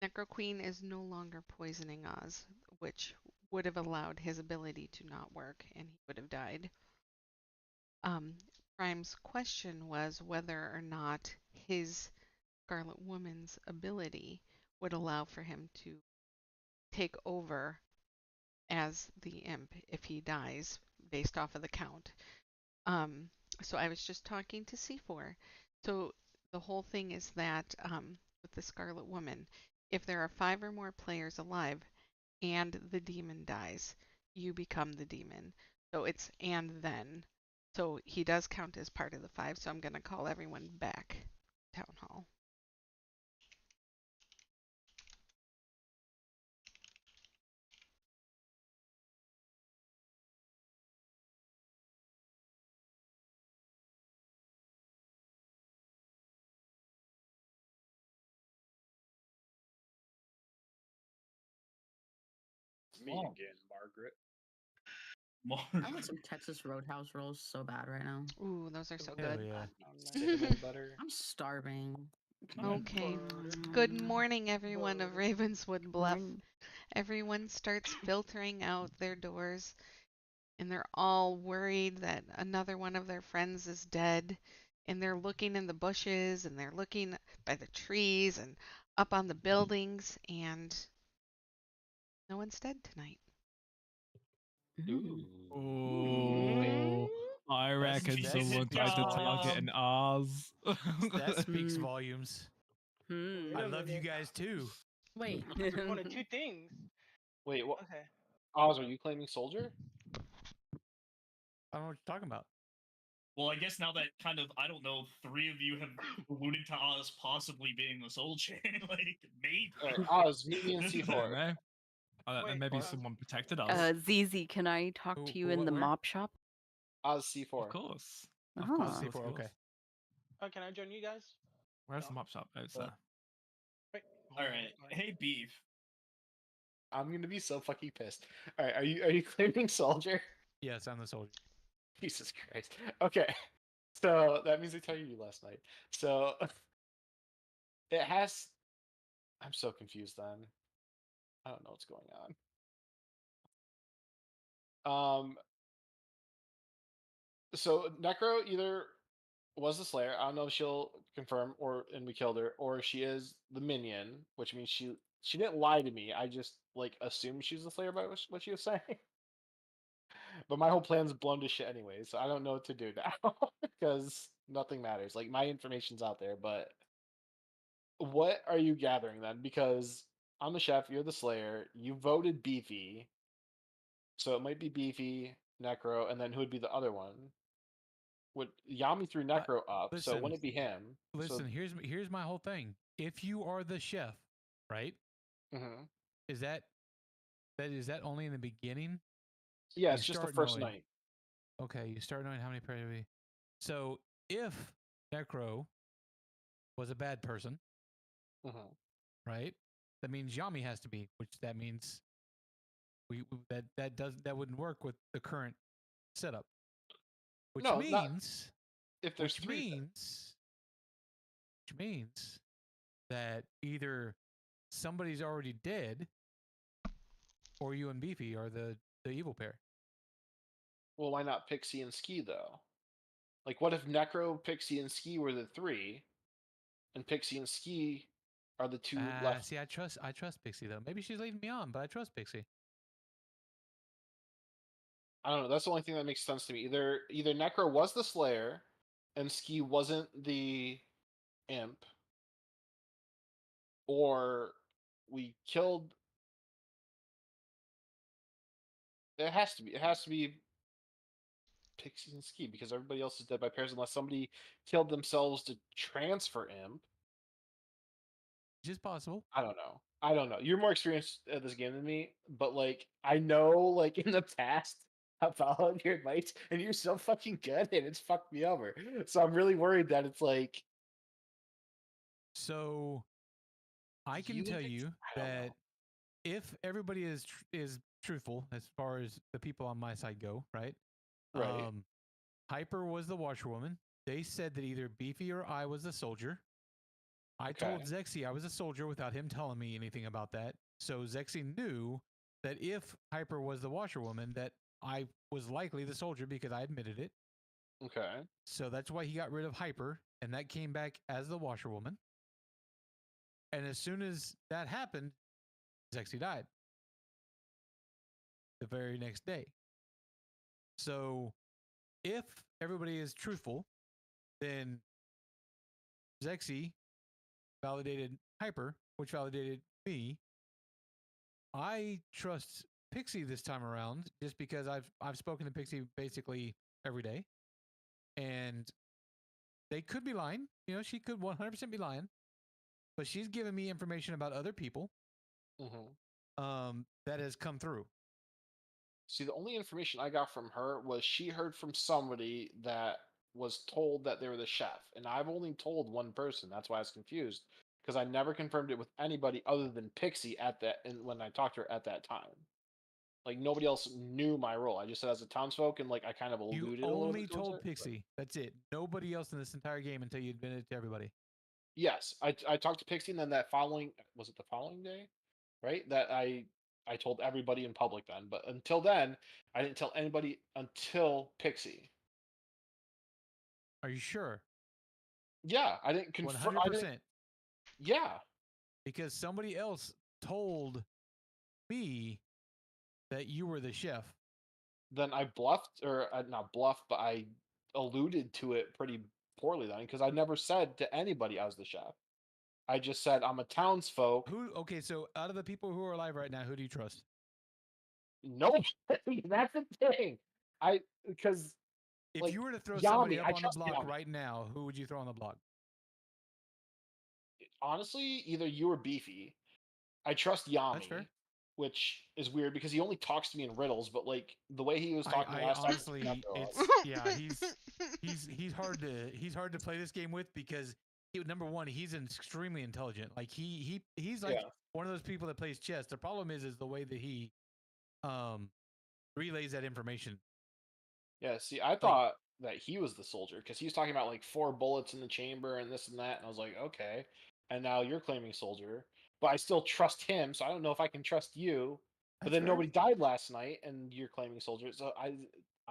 Necro Queen is no longer poisoning Oz, which would have allowed his ability to not work and he would have died. Prime's question was whether or not his Scarlet Woman's ability would allow for him to take over as the imp if he dies based off of the count. So I was just talking to C4. So the whole thing is that with the Scarlet Woman, if there are 5 or more players alive and the demon dies, you become the demon. So it's and then. So he does count as part of the 5. So I'm going to call everyone back town hall. Me again, Margaret. I want some Texas Roadhouse rolls so bad right now. Ooh, those are so Hell good. yeah. Cinnamon butter. I'm starving. Okay. Good morning, everyone of Ravenswood Bluff. Everyone starts filtering out their doors, and they're all worried that another one of their friends is dead. And they're looking in the bushes, and they're looking by the trees and up on the buildings, and no one's dead tonight. Oh, I reckon someone tried to target an Oz. That speaks volumes. I love you guys too. Wait. You're one of two things. Wait, what? Okay. Oz, are you claiming soldier? I don't know what you're talking about. Well, I guess now that kind of, I don't know, 3 of you have alluded to Oz possibly being the soldier. Like, maybe. Oz, meet me in C4. And maybe someone protected us. ZZ, can I talk to you in the mop shop? Oz C4. Of course. Of Oh. course, C4, of course. okay. Oh, can I join you guys? Where's the mop shop? Oh, it's there. Wait. All right. Hey, Beef. I'm gonna be so fucking pissed. All right, are you claiming soldier? Yes, I'm the soldier. Jesus Christ. Okay, so that means I targeted you last night. So it has. I'm so confused. Then I don't know what's going on. So Necro either was the Slayer. I don't know if she'll confirm and we killed her, or she is the minion, which means she didn't lie to me. I just like assumed she's the Slayer by what she was saying. But my whole plan's blown to shit anyway, so I don't know what to do now because nothing matters. Like my information's out there, but what are you gathering then? Because I'm the chef, you're the Slayer. You voted Beefy, so it might be Beefy, Necro, and then who would be the other one? Would Yami threw Necro up, so it wouldn't be him. Listen, here's my whole thing. If you are the chef, right? Mm-hmm. Is that only in the beginning? Yeah, it's just the first night. Okay, you start knowing how many players. So if Necro was a bad person, right? That means Yami has to be, which that means that wouldn't work with the current setup. Which means if there's which means that either somebody's already dead or you and Beefy are the evil pair. Well, why not Pixie and Ski though? Like, what if Necro, Pixie, and Ski were the 3, and Pixie and Ski are the 2 left? See, I trust Pixie though. Maybe she's leading me on, but I trust Pixie. I don't know. That's the only thing that makes sense to me. Either Necro was the Slayer, and Ski wasn't the imp, or we killed. It has to be Pixie and Ski because everybody else is dead by pairs unless somebody killed themselves to transfer imp. Which is possible. I don't know. You're more experienced at this game than me, but like I know, like in the past, I've followed your advice, and you're so fucking good, and it's fucked me over. So I'm really worried that it's like. So, I can tell you that if everybody is truthful as far as the people on my side go, right? Right. Hyper was the washerwoman. They said that either Beefy or I was the soldier. I told Okay. Zexy I was a soldier without him telling me anything about that. So Zexy knew that if Hyper was the washerwoman, that I was likely the soldier because I admitted it. Okay. So that's why he got rid of Hyper, and that came back as the washerwoman. And as soon as that happened, Zexy died the very next day. So if everybody is truthful, then Zexy validated Hyper, which validated me. I trust Pixie this time around just because I've spoken to Pixie basically every day, and they could be lying. You know, she could 100% be lying, but she's given me information about other people that has come through. See, the only information I got from her was she heard from somebody that was told that they were the chef, and I've only told one person. That's why I was confused because I never confirmed it with anybody other than Pixie at that and when I talked to her at that time. Like nobody else knew my role. I just said as a townsfolk and like I kind of You alluded a little only bit towards told it. Pixie. That's it. Nobody else in this entire game until you admitted it to everybody. Yes, I talked to Pixie, and then that following was it the following day, right? That I told everybody in public then, but until then, I didn't tell anybody until Pixie. Are you sure? Yeah, I didn't confirm. 100%. Yeah, because somebody else told me that you were the chef. then I bluffed, or not bluffed, but I alluded to it pretty poorly then because I never said to anybody I was the chef. I just said I'm a townsfolk. Who? Okay, so out of the people who are alive right now, who do you trust? Nope, that's the thing. Because if like, you were to throw Yami, somebody up I on the trust block Yami. right now, who would you throw on the block? Honestly, either you or Beefy. I trust Yami, which is weird because he only talks to me in riddles. But like the way he was talking I last honestly, time, it's yeah, he's hard to play this game with because number one, he's extremely intelligent. Like he's like one of those people that plays chess. The problem is the way that he relays that information. Yeah, see, I thought that he was the soldier because he was talking about like 4 bullets in the chamber and this and that, and I was like, okay. And now you're claiming soldier, but I still trust him, so I don't know if I can trust you. But then nobody died last night, and you're claiming soldier, so I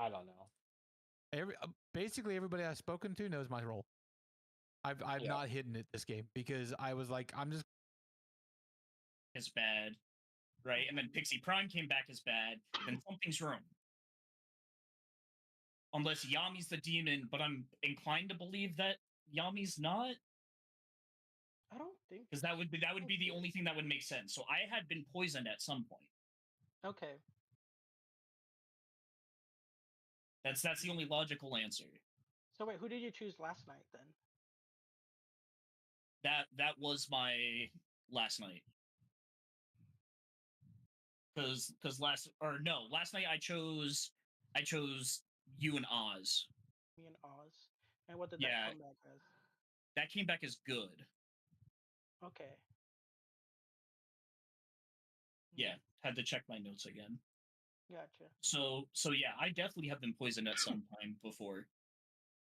don't know. Basically everybody I've spoken to knows my role. I've not hidden it this game because I was like, I'm just is bad, right? And then Pixie Prime came back as bad. Then something's wrong. Unless Yami's the demon, but I'm inclined to believe that Yami's not. I don't think because that would be the only thing that would make sense. So I had been poisoned at some point. Okay. That's the only logical answer. So wait, who did you choose last night then? That was my last night. Because last night I chose you and Oz. Me and Oz. And what did that come back as? That came back as good. Okay. Yeah, had to check my notes again. Gotcha. So yeah, I definitely have been poisoned at some time before.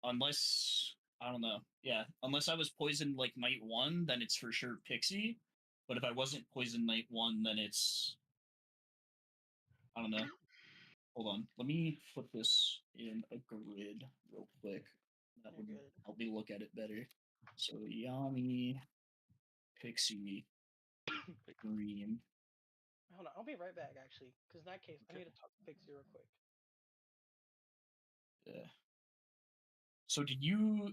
Unless I don't know. Yeah, unless I was poisoned like night 1, then it's for sure Pixie. But if I wasn't poisoned night 1, then it's I don't know. Hold on. Let me put this in a grid real quick. That would help me look at it better. So Yami, Pixie, Green. Hold on, I'll be right back actually, because in that case, I need to talk to Pixie real quick. Yeah. So do you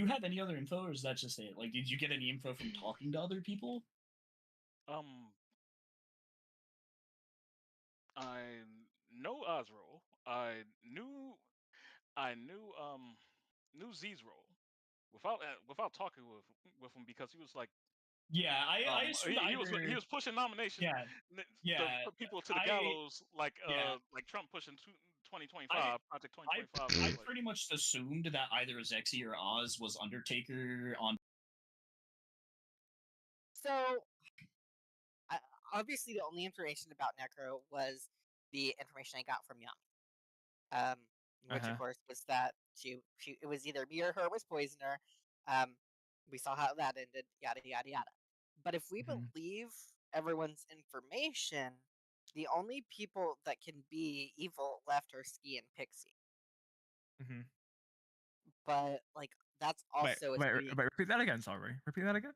have any other info, or is that just it? Like, did you get any info from talking to other people? I know Ozro. I knew Z's role without talking with him because he was like, yeah, I assumed he was pushing nomination to put people to the gallows like Trump pushing 2025 Project 2025. I pretty much assumed that either Zexy or Oz was Undertaker on. So obviously the only information about Necro was the information I got from Yami. Which of course was that she it was either me or her was poisoner. We saw how that ended. Yada yada yada. But if we believe everyone's information, the only people that can be evil left are Ski and Pixie. But like that's also wait, repeat that again. Sorry, repeat that again.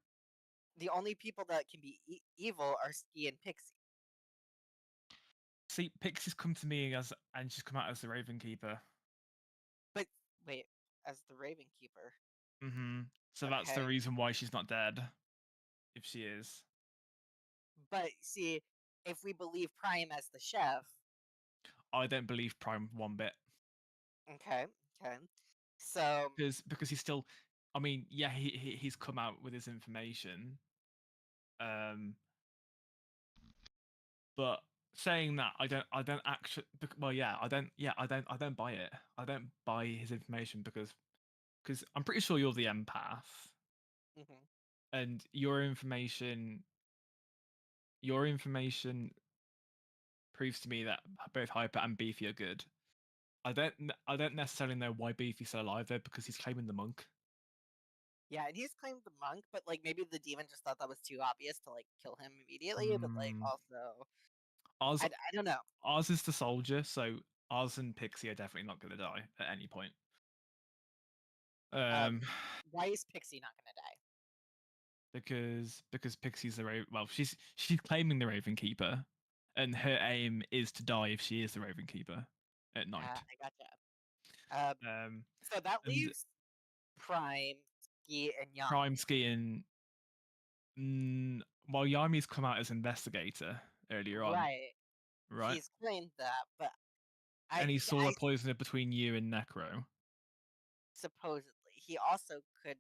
The only people that can be evil are Ski and Pixie. See, Pixie's come to me and she's come out as the Raven Keeper. But wait, as the Raven Keeper. So that's the reason why she's not dead. If she is. But see, if we believe Prime as the chef, I don't believe Prime one bit. Okay. So because he's still, I mean, yeah, he's come out with his information. But saying that, I don't actually. Well, yeah, I don't buy it. I don't buy his information because I'm pretty sure you're the empath, and your information proves to me that both Hyper and Beefy are good. I don't necessarily know why Beefy's still alive though, because he's claiming the monk. Yeah, and he's claimed the monk, but like maybe the demon just thought that was too obvious to like kill him immediately. But like also, Oz, I don't know. Oz is the soldier, so Oz and Pixie are definitely not going to die at any point. Why is Pixie not going to die? Because Pixie's the Raven. Well, she's claiming the Raven Keeper, and her aim is to die if she is the Raven Keeper at night. I gotcha. So that leaves Prime, Ski, and Yami. Prime, Ski, and well, Yami's come out as investigator earlier on, right? He's claimed that, but and he saw a poisoner between you and Necro. Supposedly, he also could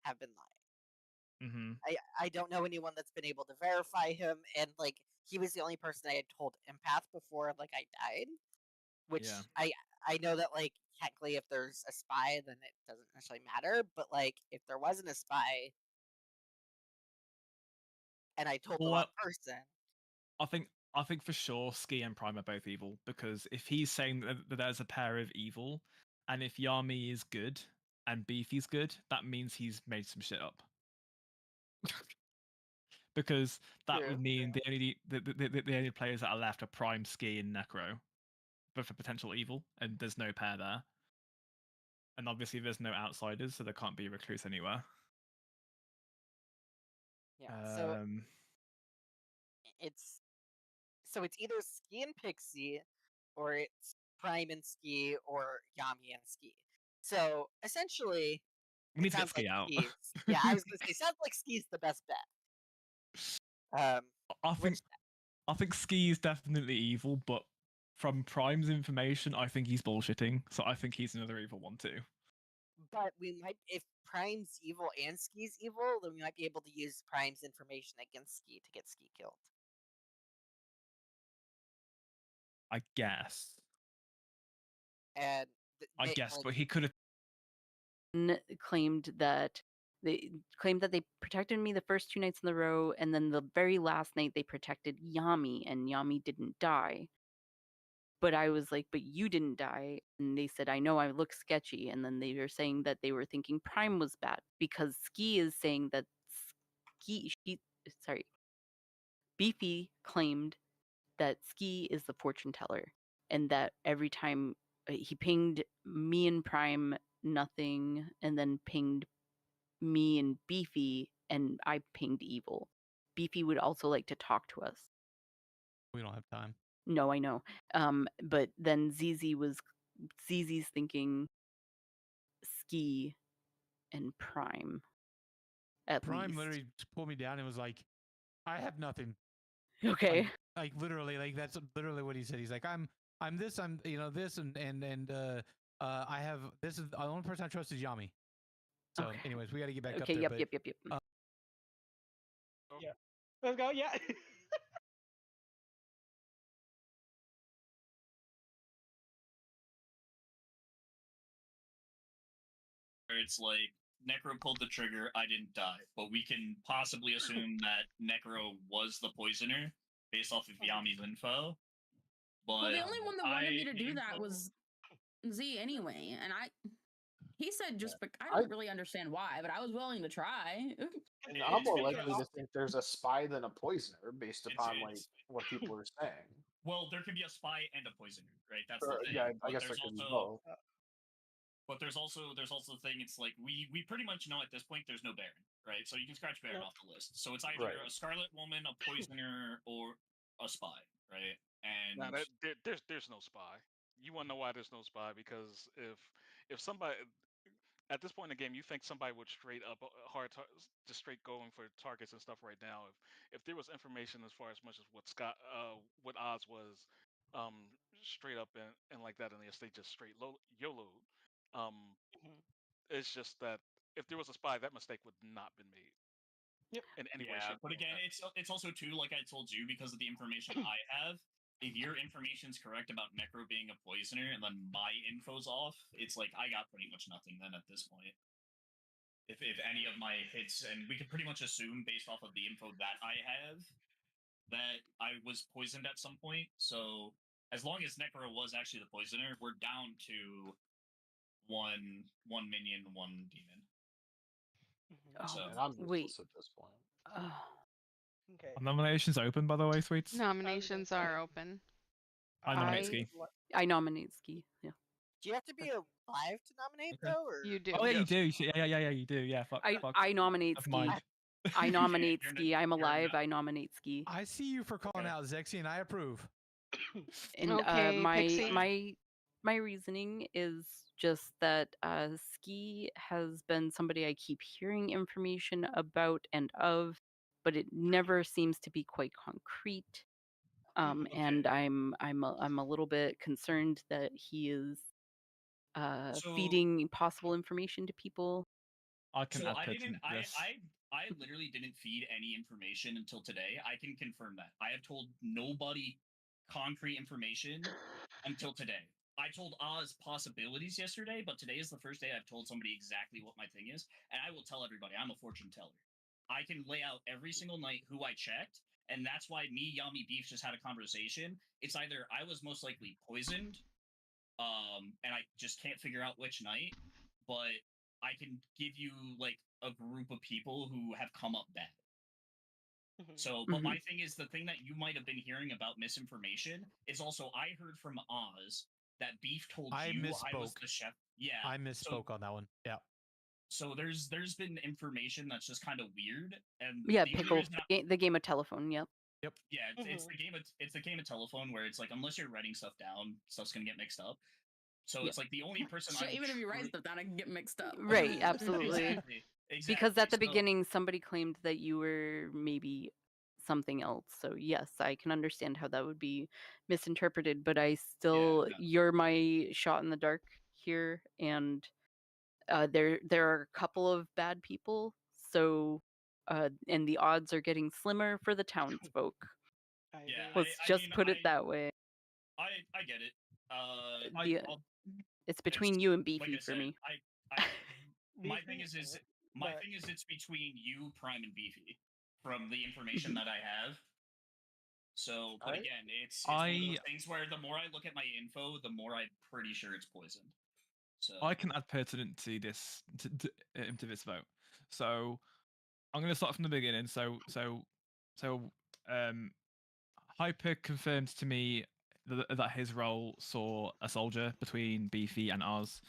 have been lying. I don't know anyone that's been able to verify him, and like he was the only person I had told empath before like I died. Which I know that like technically if there's a spy then it doesn't necessarily matter, but like if there wasn't a spy and I told the wrong person. I think for sure Ski and Prime are both evil, because if he's saying that there's a pair of evil, and if Yami is good and Beefy's good, that means he's made some shit up. Because that would mean the only players that are left are Prime, Ski, and Necro, but for potential evil, and there's no pair there. And obviously there's no outsiders, so there can't be a recluse anywhere. Yeah, so it's either Ski and Pixie, or it's Prime and Ski, or Yami and Ski. So essentially, we need to get Ski out. Yeah, I was gonna say, sounds like Ski's the best bet. I think Ski is definitely evil, but from Prime's information, I think he's bullshitting. So I think he's another evil one too. But we might, if Prime's evil and Ski's evil, then we might be able to use Prime's information against Ski to get Ski killed. I guess. And I guess, but he could have claimed that they protected me the first 2 nights in a row, and then the very last night they protected Yami, and Yami didn't die. But I was like, but you didn't die. And they said, I know I look sketchy. And then they were saying that they were thinking Prime was bad, because Ski is saying that Beefy claimed that Ski is the fortune teller, and that every time he pinged me and Prime, nothing, and then pinged me and Beefy, and I pinged evil. Beefy would also like to talk to us. We don't have time. No, I know. But then ZZ's thinking Ski and Prime. Prime literally pulled me down and was like, I have nothing. Okay. Like literally, like that's literally what he said. He's like, I'm this, I'm this, and I have this is the only person I trust is Yami. So, anyways, we got to get back up there. Yep. Yeah, let's go. Yeah. It's like Necro pulled the trigger, I didn't die, but we can possibly assume that Necro was the poisoner based off of Yami's info. But Well, the only one that wanted me to do that info- was Z anyway, and he said just I I- don't really understand why, but I was willing to try. And I'm more likely because- to think there's a spy than a poisoner based upon like it's- what people are saying. Well, there can be a spy and a poisoner, right? That's Or, the thing. yeah, I But guess there there's could be also both. But there's also the thing. It's like we pretty much know at this point there's no Baron, right? So you can scratch Baron off the list. So it's either Right. a Scarlet Woman, a Poisoner, or a spy, right? And Now there's no spy. You want to know why there's no spy? Because if somebody at this point in the game, you think somebody would straight up just straight going for targets and stuff right now. If there was information as far as much as what Oz was, straight up and like that, and yes, they just straight YOLO. Um, it's just that if there was a spy, that mistake would not been made. Yep. In any way, yeah, shape, but or again, form. it's also too like I told you because of the information I have. If your information's correct about Necro being a poisoner and then my info's off, it's like I got pretty much nothing then at this point. If any of my hits, and we can pretty much assume based off of the info that I have that I was poisoned at some point. So as long as Necro was actually the poisoner, we're down to one minion, one demon. So And I'm wait. useless at this point. Okay. Are nominations open, by the way, sweets? Nominations are open. I nominate Ski. I nominate Ski. Yeah. Do you have to be alive to nominate though, or You do. Oh yeah, you do. Yeah, you do. Yeah, fuck. I nominate Never Ski. mind. I nominate You're Ski. I'm alive. I nominate Ski. I see you for calling out Zexy, and I approve. And Okay, Pixie. my reasoning is just that Ski has been somebody I keep hearing information about and of, but it never seems to be quite concrete. And I'm a little bit concerned that he is feeding possible information to people. I can So add I pertinent didn't. to this. I literally didn't feed any information until today. I can confirm that. I have told nobody concrete information until today. I told Oz possibilities yesterday, but today is the first day I've told somebody exactly what my thing is, and I will tell everybody I'm a fortune teller. I can lay out every single night who I checked, and that's why me, Yami Beef just had a conversation. It's either I was most likely poisoned, and I just can't figure out which night, but I can give you like a group of people who have come up bad. So, but my thing is the thing that you might have been hearing about misinformation is also I heard from Oz that Beef told I you misspoke. I was the chef. Yeah, I misspoke on that one. Yeah. So there's been information that's just kind of weird, and Yeah, the only Pickle, reason the game of telephone. Yep. Yep. Yeah, it's the game of telephone where it's like unless you're writing stuff down, stuff's gonna get mixed up. So Yeah. it's like the only person Shit, I even if you write stuff down, I can get mixed up. Right, absolutely. Exactly. Because at the So- beginning, somebody claimed that you were maybe something else. So yes, I can understand how that would be misinterpreted. But I still, you're my shot in the dark here, and there are a couple of bad people. So, and the odds are getting slimmer for the townsfolk. Yeah, Let's just put it that way. I get it. It's between you and Beefy like I for said, me. My thing is it's between you, Prime, and Beefy from the information that I have. So, but again, it's one of those things where the more I look at my info, the more I'm pretty sure it's poisoned. So I can add pertinent to this to this vote. So I'm going to start from the beginning. So Hyper confirmed to me that his role saw a soldier between Beefy and Oz.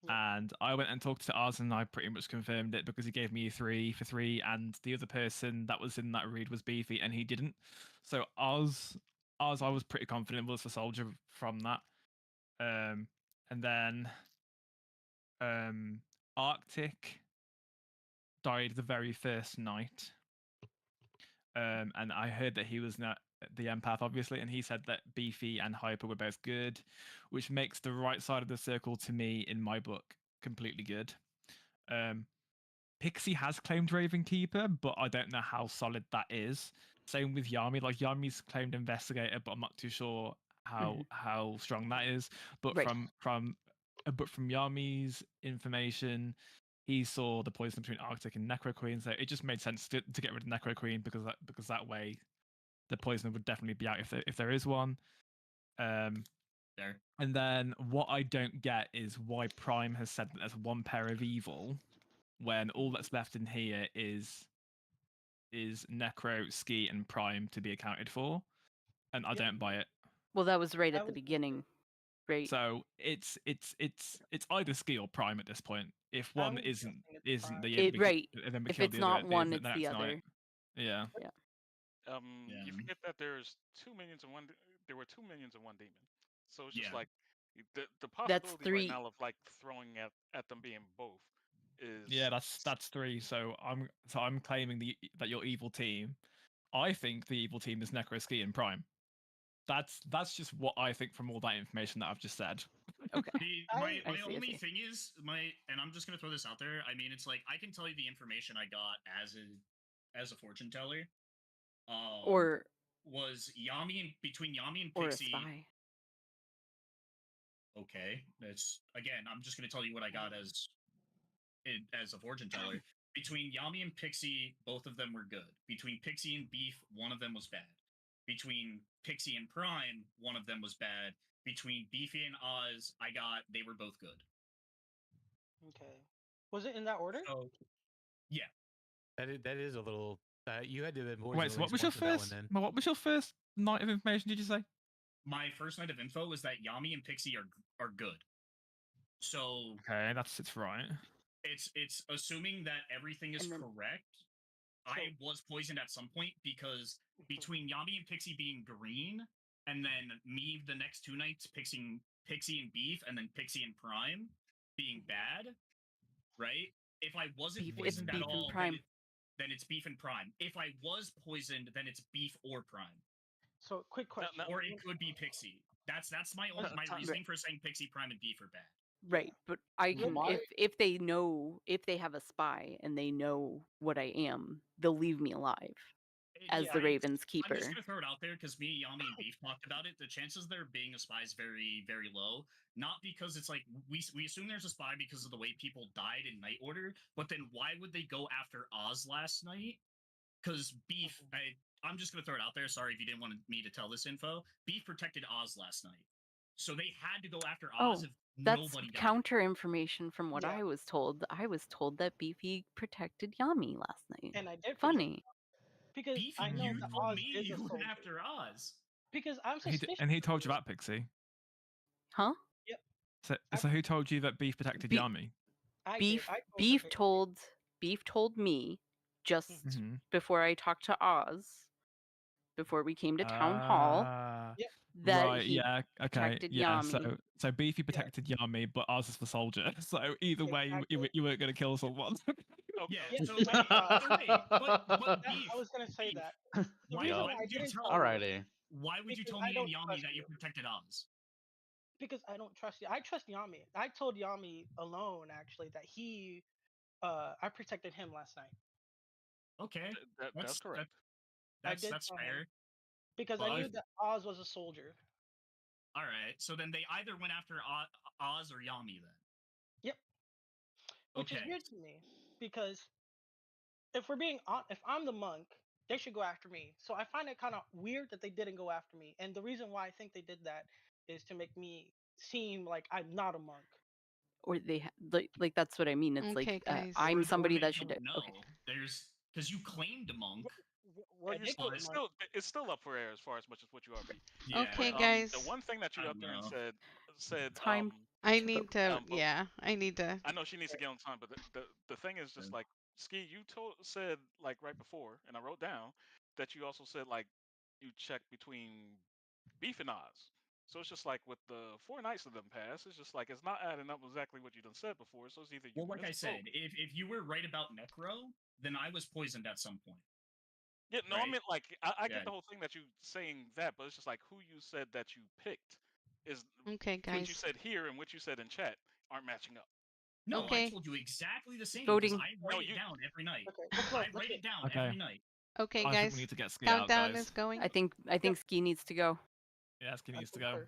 And I went and talked to Oz, and I pretty much confirmed it because he gave me 3 for 3, and the other person that was in that read was Beefy, and he didn't. So Oz, I was pretty confident was the soldier from that. And then Arctic died the very first night. And I heard that he was not the empath, obviously, and he said that Beefy and Hyper were both good, which makes the right side of the circle to me, in my book, completely good. Pixie has claimed Raven Keeper, but I don't know how solid that is. Same with Yami. Like Yami's claimed Investigator, but I'm not too sure how strong that is. But from Yami's information, he saw the poison between Arctic and Necro Queen, so it just made sense to get rid of Necro Queen because that way the poison would definitely be out if there is one. There. And then what I don't get is why Prime has said that there's one pair of evil, when all that's left in here is Necro, Ski, and Prime to be accounted for, and I don't buy it. Well, that was right at the beginning, right? So it's either Ski or Prime at this point. If one isn't the right. and then we If kill it's the not other, one, then it's that's the not other. it. Yeah. Yeah. You forget that there's 2 minions and one. There were 2 minions and one demon, so it's just like the possibility right now of like throwing at them being both is that's 3. So I'm claiming that your evil team. I think the evil team is Necro, Ski, and Prime. That's just what I think from all that information that I've just said. Okay. My only thing is and I'm just gonna throw this out there. I mean, it's like I can tell you the information I got as a fortune teller. Or was between Yami and Pixie. Or a spy. Okay, that's again. I'm just gonna tell you what I got as a fortune teller. Between Yami and Pixie, both of them were good. Between Pixie and Beef, one of them was bad. Between Pixie and Prime, one of them was bad. Between Beefy and Oz, they were both good. Okay. Was it in that order? So, yeah. That is a little. You had to have been Wait, so what was your first? What was your first night of information? Did you say? My first night of info was that Yami and Pixie are good. So okay, it's right. It's assuming that everything is correct. I was poisoned at some point because between Yami and Pixie being green, and then me the next 2 nights Pixie and Beef, and then Pixie and Prime being bad, right? If I wasn't poisoned at all, then it's Beef and Prime. If I was poisoned, then it's Beef or Prime. So, quick question. Or it could be Pixie. That's my reasoning for saying Pixie, Prime, and Beef are bad. Right, but I can if they know, if they have a spy and they know what I am, they'll leave me alive as the Raven's keeper. I'm just gonna throw it out there because me, Yami, and Beef talked about it. The chances there being a spy is very, very low. Not because it's like we assume there's a spy because of the way people died in Night Order, but then why would they go after Oz last night? Because Beef, I'm just gonna throw it out there. Sorry if you didn't want me to tell this info. Beef protected Oz last night, so they had to go after Oz if that's nobody died. counter information from what I was told. I was told that Beefy protected Yami last night. And I did. Funny. Because Beefy, I know you that told Oz me is a you went soldier. after Oz. Because I'm suspicious. And he told you about Pixie. Huh? Yep. So who told you that Beef protected Yami? Beef told me just before I talked to Oz, before we came to town hall, that he protected Yami. So Beefy protected Yami, but Oz is the soldier. So either way, you weren't going to kill someone. Yeah. So I was gonna say that. The reason why I didn't tell Alrighty. Why would you tell me and Yami that you protected Oz? Because I don't trust you. I trust Yami. I told Yami alone actually that I protected him last night. Okay, that's correct. That's fair. Because I knew that Oz was a soldier. All right, so then they either went after Oz or Yami then. Yep. Which is weird to me because if I'm the monk, they should go after me. So I find it kind of weird that they didn't go after me. And the reason why I think they did that is to make me seem like I'm not a monk. Or they like that's what I mean. It's Okay, like I'm somebody that should. Okay. There's because you claimed a monk. It's still up for air as far as much as what you are. Yeah. Okay, guys. The one thing that you up there and said time. I need to. I need to. I know she needs to get on time, but the thing is just like Ski, you said like right before, and I wrote down that you also said like you check between Beef and Oz. So it's just like with the 4 nights of them pass, it's just like it's not adding up exactly what you done said before. So it's either you. Well, like I said, if you were right about Necro, then I was poisoned at some point. Yeah, no, I meant like I get the whole thing that you saying that, but it's just like who you said that you picked is okay, guys. What you said here and what you said in chat aren't matching up. No, I told you exactly the same. Voting. I write it down every night. Okay, I write it down every night. Okay, I guys. think we need to get Ski Countdown out, guys. is going. I think Ski needs to go. Yeah, Ski needs to go.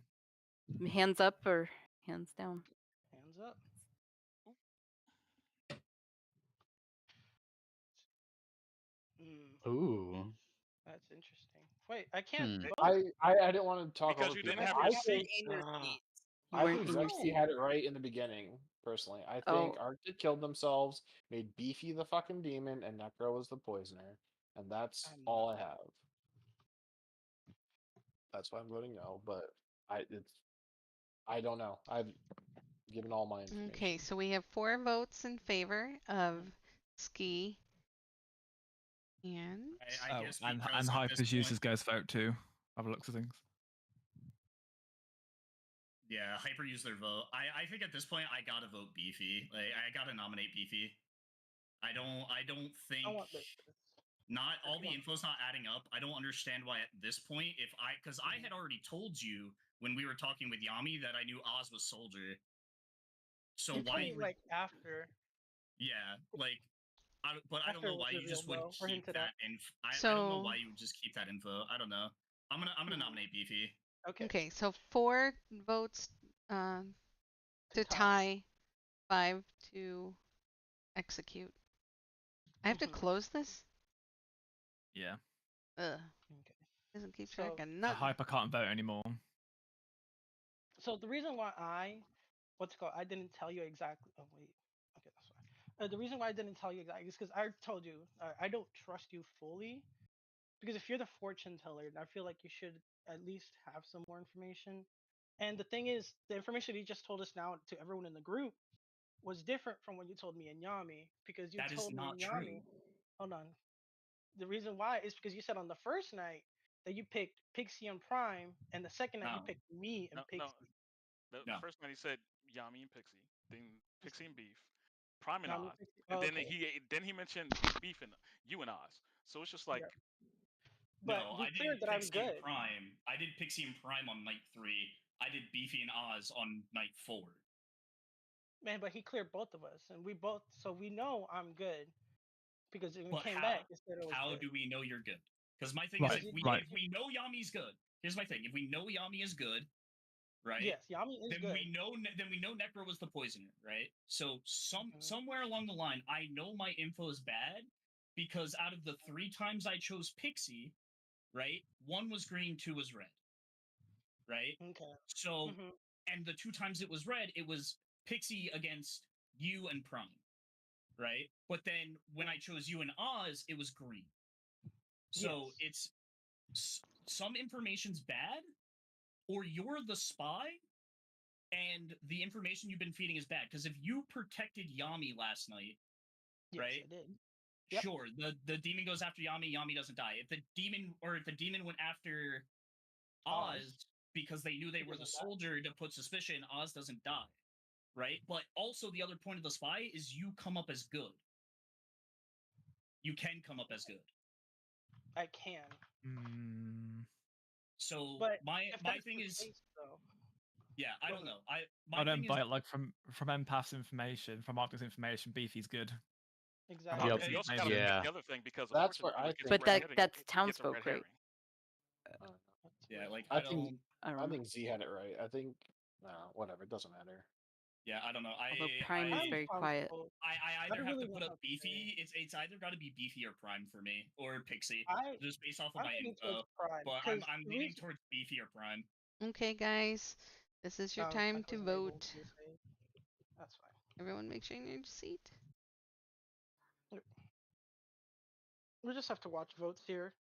Hands up or hands down? Hands up. Ooh. That's interesting. Wait, I can't Hmm. vote. I didn't want to talk Because over you people. didn't have You your weren't seat. in your seats. You I weren't think in your Zexy seat. had it right in the beginning, personally. I think Oh. Arctic killed themselves, made Beefy the fucking demon, and Necro was the poisoner. And that's all I have. That's why I'm voting no, but I don't know. I've given all my information. Okay, so we have 4 votes in favor of Ski. And I guess and because at Hyper's this used his point, ghost vote too. By the looks of things. yeah, Hyper used their vote. I think at this point I gotta vote Beefy. Like I gotta nominate Beefy. I don't think I want this. not all the info's not adding up. I don't understand why at this point, because I had already told you when we were talking with Yami that I knew Oz was Soldier. So You told why? me like after. Yeah, like, but I don't After know it was why you revealed, just would though, or keep hinted that at. info. I don't know So- why you would just keep that info. I don't know. I'm gonna nominate Beefy. Okay, so 4 votes to tie, 5 to execute. I have to close this? Yeah. Ugh. Doesn't keep track of So nothing. Hyper can't vote anymore. So the reason why I didn't tell you exactly. Oh wait, okay, that's fine. The reason why I didn't tell you exactly is because I told you I don't trust you fully. Because if you're the fortune teller, I feel like you should at least have some more information. And the thing is, the information you just told us now to everyone in the group was different from what you told me and Yami. Because you That is told me not and true. Yami. Hold on. The reason why is because you said on the first night that you picked Pixie and Prime, and the second night you picked me and Pixie. The first night he said Yami and Pixie, then Pixie and Beef, Prime and Yami, Oz, Pixie. and Oh, then okay. he mentioned Beef and you and Oz. So it's just like. Yeah. No, But we I cleared did that I'm Pixie and good. Prime. I did Pixie and Prime on night 3. I did Beefy and Oz on night 4. Man, but he cleared both of us, and we both, so we know I'm good because when we But came how? back, it said it was How good. do we know you're good? Because my thing Right, is, right. if we know Yami's good, here's my thing: if we know Yami is good, right? Yes, Yami is then good. we know Necro was the poisoner, right? So somewhere along the line, I know my info is bad because out of the 3 times I chose Pixie, right, 1 was green, 2 was red, right? Okay. So, and the 2 times it was red, it was Pixie against you and Prime, right? But then when I chose you and Oz, it was green. So it's some information's bad, or you're the spy, and the information you've been feeding is bad. Because if you protected Yami last night, right? I did. Yep. Sure, the demon goes after Yami. Yami doesn't die. If the demon went after Oz because they knew they were the soldier to put suspicion, Oz doesn't die, right? But also the other point of the spy is you come up as good. You can come up as good. I can. So but my thing is, though, yeah, I don't know. I don't buy it. Like from Empath's information, from Arctic's information, Beefy's good. Exactly. And you also got to look at the other thing because that's what I think. But that's townsfolk, right? Yeah, like I think Z had it right. I think whatever, it doesn't matter. Yeah, I don't know. Although Prime is very quiet. I either have to put up Beefy. It's either got to be Beefy or Prime for me, or Pixie, just based off of my info. But I'm leaning towards Beefy or Prime. Okay, guys, this is your time to vote. That's fine. Everyone, make sure you're in your seat. We just have to watch votes here.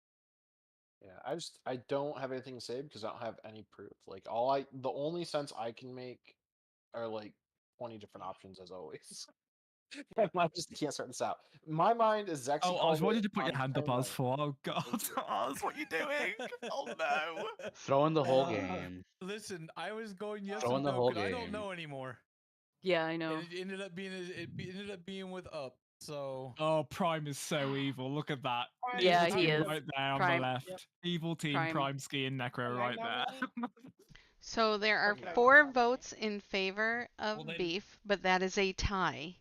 Yeah, I don't have anything to say because I don't have any proof. Like the only sense I can make are like 20 different options as always. I just can't sort this out. My mind is Zexy. Oh, Oz, what did you put your hand up, Oz, for? Oh God, Oz, what are you doing? Oh no! Throwing the whole game. Listen, I was going yes Throwing and the no whole because I don't game. know anymore. Yeah, I know. And it ended up being with Up. So. Oh, Prime is so evil. Look at that. Yeah, Evil he team is. right there on Prime. the left. Yep. Evil team, Prime Ski and Necro right there. So there are 4 votes in favor of Beef, but that is a tie.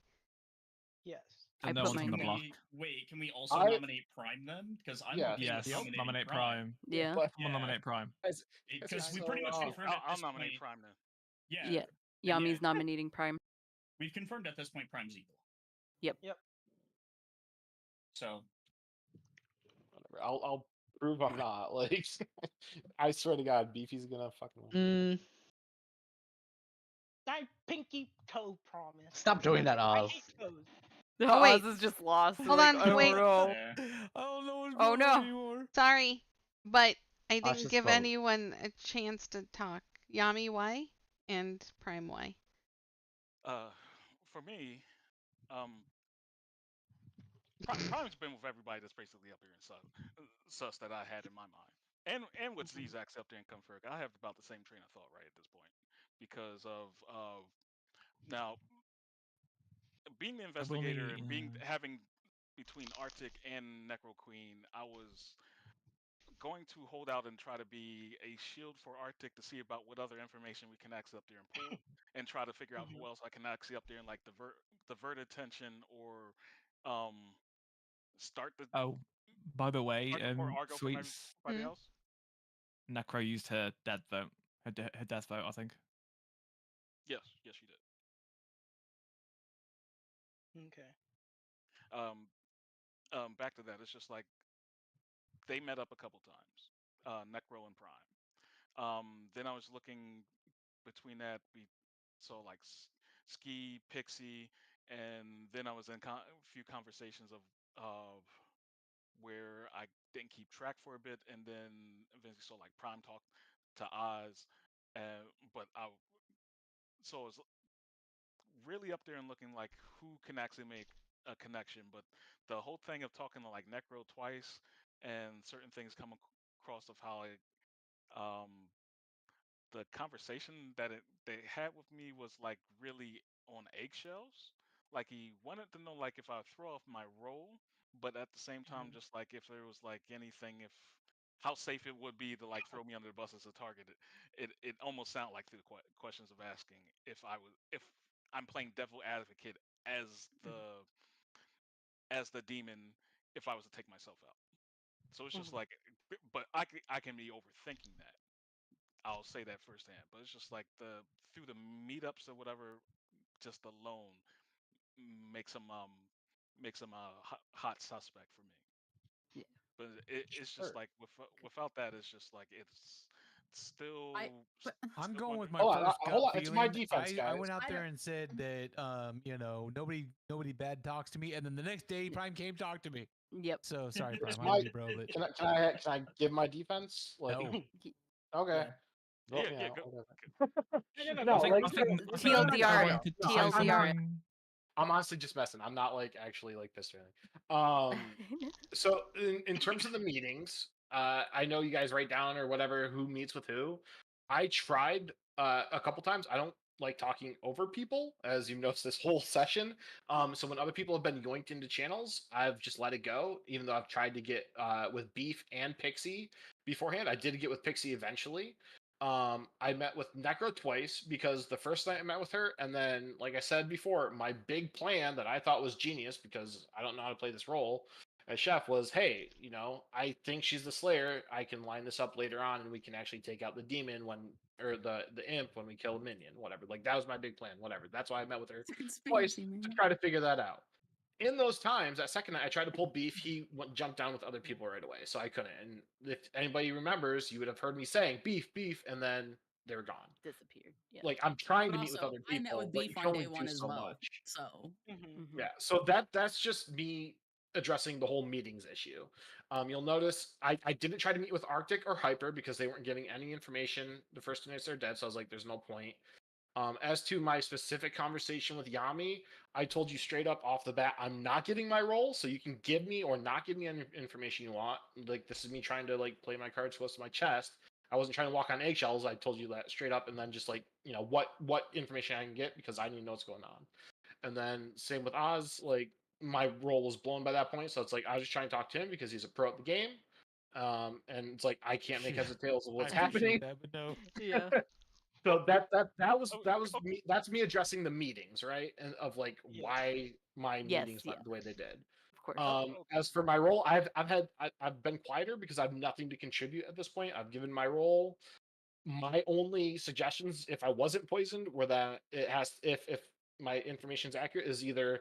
Yes. So no one's on the block. Wait, can we also nominate Prime then? Because I'm okay with nominating nominate Prime. Prime. Yeah. Someone nominate Prime. Because we pretty much confirmed at I'll this nominate point. Prime then. Yeah. Yami's nominating Prime. We've confirmed at this point Prime's evil. Yep. Yep. So whatever. I'll Prove I'm not. Like, I swear to God, Beefy's gonna fucking win. I pinky toe promise. Stop doing that, I Oz. hate toes. No, Oh, wait. Oz is just lost. Hold like, on, I don't wait. know. I don't know what's Oh going on no. anymore. Sorry, but I Oz, didn't just give vote. anyone a chance to talk. Yami, why? And Prime, why? For me, Prime's been with everybody that's basically up here in sus that I had in my mind, and with Zzax up there in Comfort, I have about the same train of thought right at this point because of now being the I've investigator only and being having between Arctic and Necro Queen, I was going to hold out and try to be a shield for Arctic to see about what other information we can access up there and pull, and try to figure out who else I can access up there and like divert attention or start the Oh, by the way, start the poor Argo from Sweets everybody else. Necro used her death vote, her death vote, I think. Yes, yes, she did. Okay. Back to that. It's just like they met up a couple times, Necro and Prime. Then I was looking between that, so like Ski, Pixie, and then I was in a few conversations of where I didn't keep track for a bit, and then eventually so like Prime talked to Oz, but I so it was really up there and looking like who can actually make a connection. But the whole thing of talking to like Necro twice and certain things come across of how um, the conversation that they had with me was like really on eggshells. Like he wanted to know like if I would throw off my role, but at the same time, just like if there was like anything, if how safe it would be to like throw me under the bus as a target. It almost sounded like through the questions of asking if I'm playing devil advocate as the demon if I was to take myself out. So it's just like, but I can be overthinking that. I'll say that firsthand. But it's just like through the meetups or whatever, just alone makes him a hot suspect for me. Yeah. But it's just Sure. like without that, it's just like it's still. I'm still going with my Hold on, first gut hold on. It's my feeling. defense, I guys. went out I there don't- and said that nobody bad talks to me, and then the next day Prime came talk to me. Yep. So sorry, Prime, It's I my. love you, bro, but Can I give my defense? Like, no. okay, Yeah. vote Yeah, me yeah, out. go. Whatever. No, No, like I think TLDR Necro it. wanted to say TLDR it. something. I'm honestly just messing. I'm not like actually like this or anything. So in terms of the meetings, I know you guys write down or whatever who meets with who. I tried a couple times. I don't like talking over people, as you've noticed this whole session. So when other people have been yoinked into channels, I've just let it go. Even though I've tried to get with Beef and Pixie beforehand, I did get with Pixie eventually. I met with Necro twice because the first night I met with her, and then, like I said before, my big plan that I thought was genius because I don't know how to play this role as chef was, hey, I think she's the Slayer. I can line this up later on, and we can actually take out the demon or the imp when we kill a minion, whatever. Like that was my big plan, whatever. That's why I met with her It's a twice conspiracy, to man. try to figure that out. In those times, that second night, I tried to pull Beef. He jumped down with other people right away, so I couldn't. And if anybody remembers, you would have heard me saying Beef, Beef, and then they were gone. Disappeared. Yeah. Like I'm trying But to meet with also, other I met people, with but Beef you can on only day do one as so well. much. So Yeah, so that's just me addressing the whole meetings issue. You'll notice I didn't try to meet with Arctic or Hyper because they weren't giving any information the first 2 nights they're dead, so I was like, there's no point. As to my specific conversation with Yami, I told you straight up off the bat, I'm not getting my role, so you can give me or not give me any information you want. Like this is me trying to like play my cards close to my chest. I wasn't trying to walk on eggshells. I told you that straight up, and then just like what information I can get because I need to know what's going on. And then same with Oz, like my role was blown by that point, so it's like I was just trying to talk to him because he's a pro at the game. And it's like I can't make heads or tails of what's I appreciate happening. that, but no. Yeah. So that was me. That's me addressing the meetings, right? And of like why my Yes, meetings yeah. went the way they did. Of course. As for my role, I've been quieter because I have nothing to contribute at this point. I've given my role. My only suggestions, if I wasn't poisoned, were that it has if my information is accurate, is either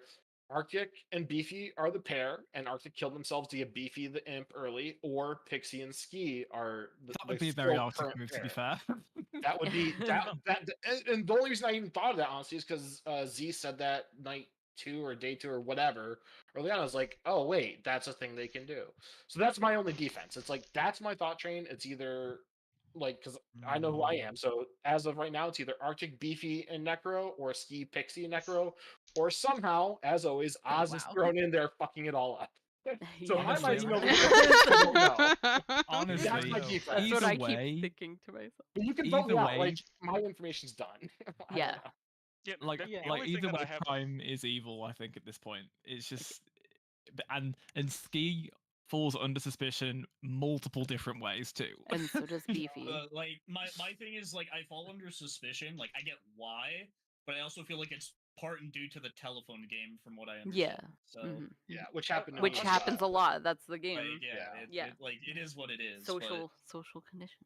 Arctic and Beefy are the pair, and Arctic killed themselves to get Beefy the imp early, or Pixie and Ski are That would be a very still Arctic current move, to pair. be fair. That would be and the only reason I even thought of that honestly is because Z said that night 2 or day 2 or whatever early on. I was like, oh wait, that's a thing they can do. So that's my only defense. It's like that's my thought train. It's either like because I know who I am. So as of right now, it's either Arctic, Beefy, and Necro, or Ski, Pixie, and Necro, or somehow, as always, Oz is Wow. thrown in there, fucking it all up. So Yeah. I might Honestly, even overthrow it. I don't know. Honestly, That's my know. defense. That's what either I way, keep thinking to myself. But you can vote either me out. way, Like my information's done. I Yeah. don't know. Yeah, like the like only thing either that I way, have. Prime is evil. I think at this point, it's just and Ski falls under suspicion multiple different ways too. And so does Beefy. Like my thing is like I fall under suspicion. Like I get why, but I also feel like it's part and due to the telephone game, from what I understand. Yeah. So Mhm. Yeah, which happened. To Which me as happens a well. lot. That's the like, game. yeah, Yeah. like it is what it is. Social condition.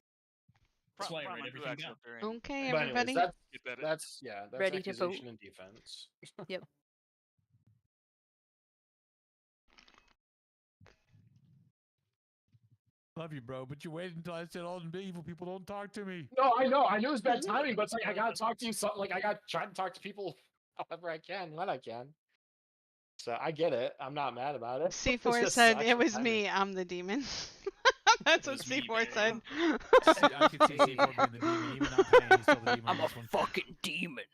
That's why I Prime, write I do everything actually down. have very. Okay, But anyways, everybody. Get that? that's Ready to vote? accusation and defense. Yep. Love you, bro, but you waited until I said all the evil people don't talk to me. No, I know. I knew it's bad timing, but it's like I gotta talk to you. Something like I gotta try to talk to people however I can when I can. So I get it. I'm not mad about it. It C4 just said sucks it for was timing. me. I'm the demon. That's It what was me, C4 said. I could see C4 being the demon, even not playing. He's still the demon I'm on a this one. fucking demon.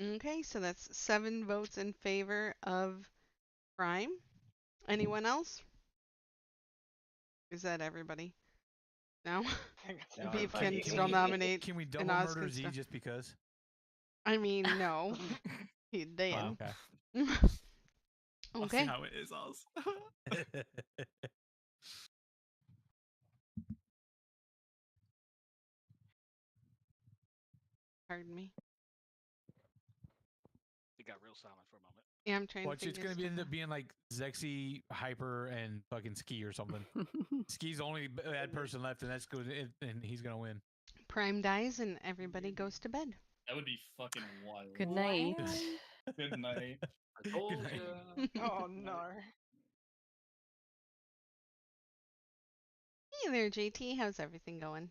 Okay, so that's 7 votes in favor of Prime. Anyone else? Is that everybody? No? No, Beef I'm can fine. still nominate. Can we and double Oz murder can Z still- just because? I mean, no. He's dead. Oh, okay. I'll see Okay. how it is, Oz. Pardon me. It got real silent for a moment. Yeah, I'm trying Watch, to it's figure gonna stuff end up out. being like Zexy, Hyper, and fucking Ski or something. Ski's the only bad person left, and that's good, and he's gonna win. Prime dies and everybody goes to bed. That would be fucking wild. Good night. Good night. I told night. ya. Oh no. Hey there, JT. How's everything going?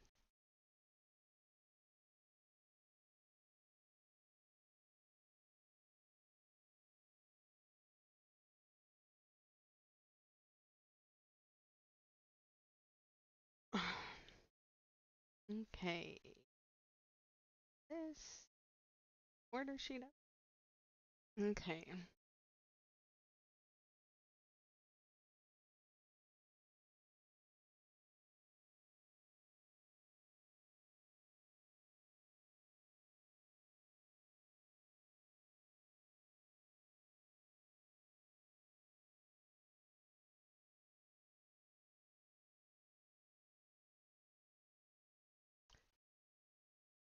Okay. This order sheet up. Okay.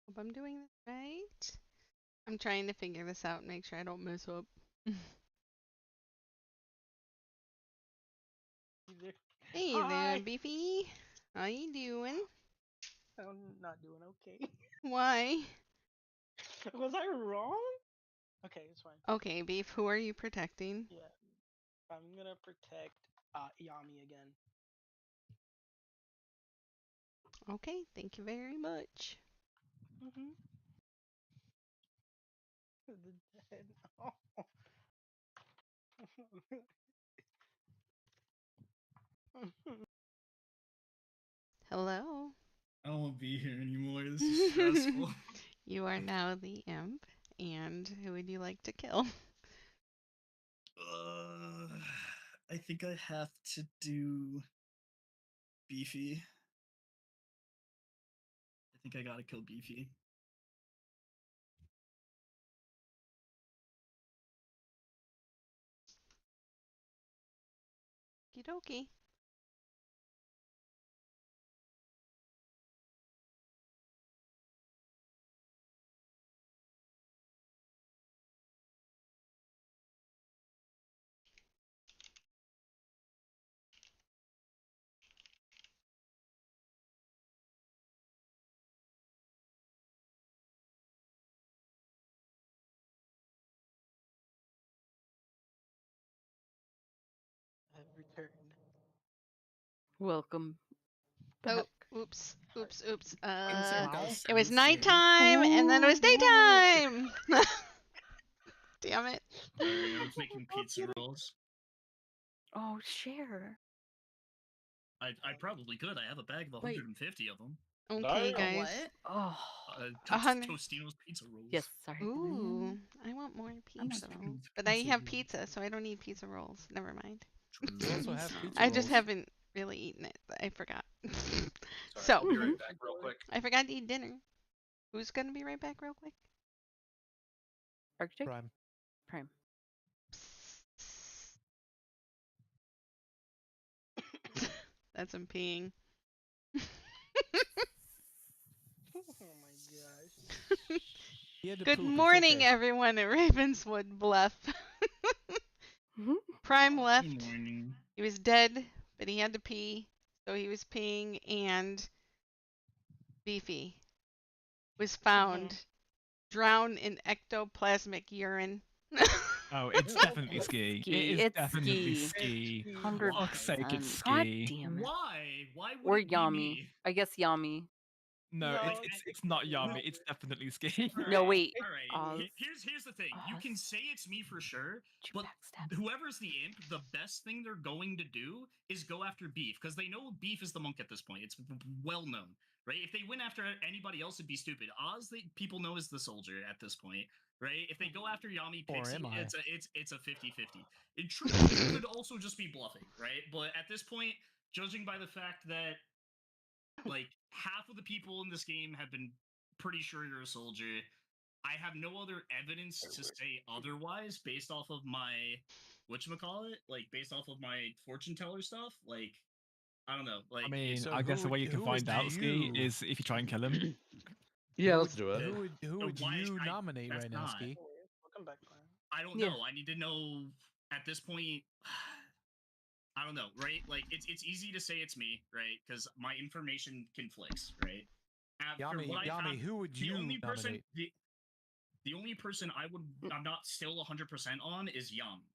Hope I'm doing this right. I'm trying to figure this out and make sure I don't mess up. Hey there, Hi. Beefy. How you doing? I'm not doing okay. Why? Was I wrong? Okay, it's fine. Okay, Beef, who are you protecting? Yeah, I'm gonna protect Yami again. Okay, thank you very much. Mm-hmm. The dead. Oh. Hello. I don't want to be here anymore. This is stressful. You are now the imp, and who would you like to kill? I think I have to do Beefy. I think I gotta kill Beefy. Okie dokie. Welcome Oh, back. oops. Wow. It was nighttime, and then it was daytime. Damn it. Sorry, I was making pizza rolls. Oh, share. I probably could. I have a bag of Wait. 150 of them. Okay, guys. What? Oh. Tostino's pizza rolls. Yes, sorry. Ooh, I want more I'm pizza not- rolls. But I have pizza, so I don't need pizza rolls. Never mind. You also have pizza I just rolls. haven't really eaten it. I forgot. Sorry, So, I'll be right back real quick. I forgot to eat dinner. Who's gonna be right back real quick? Architect? Prime. That's some peeing. Oh my gosh. Good morning, everyone at Ravenswood Bluff. Prime left. Good morning. He was dead, but he had to pee, so he was peeing, and Beefy was found drowned in ectoplasmic urine. Oh, it's definitely ski. It is It's definitely ski. ski. 100%. Fuck's sake, it's God ski. damn it. Why? Why would Or it be Yami. me? I guess Yami. No, it's not Yami. It's definitely ski. No, wait. All right. Oz. Here's the thing. You can say it's me for sure, but whoever's the imp, the best thing they're going to do is go after Beef because they know Beef is the monk at this point. It's well known, right? If they went after anybody else, it'd be stupid. Oz, people know is the soldier at this point, right? If they go after Yami, Or Pixie, am I? it's a 50-50. In truth, it could also just be bluffing, right? But at this point, judging by the fact that like half of the people in this game have been pretty sure you're a soldier. I have no other evidence to say otherwise based off of my whatchamacallit, like based off of my fortune teller stuff. Like I don't know. Like I mean, So I guess the way you can find out, Ski, you- is if you try and kill him. Yeah, let's do it. Who would why you I- nominate that's right now, not- Ski? Welcome back, Prime. I don't Yeah. know. I need to know at this point. I don't know, right? Like it's easy to say it's me, right? Because my information conflicts, right? For what I Yami, have, who would the you only person, nominate? the only person I'm not still 100% on is Yami.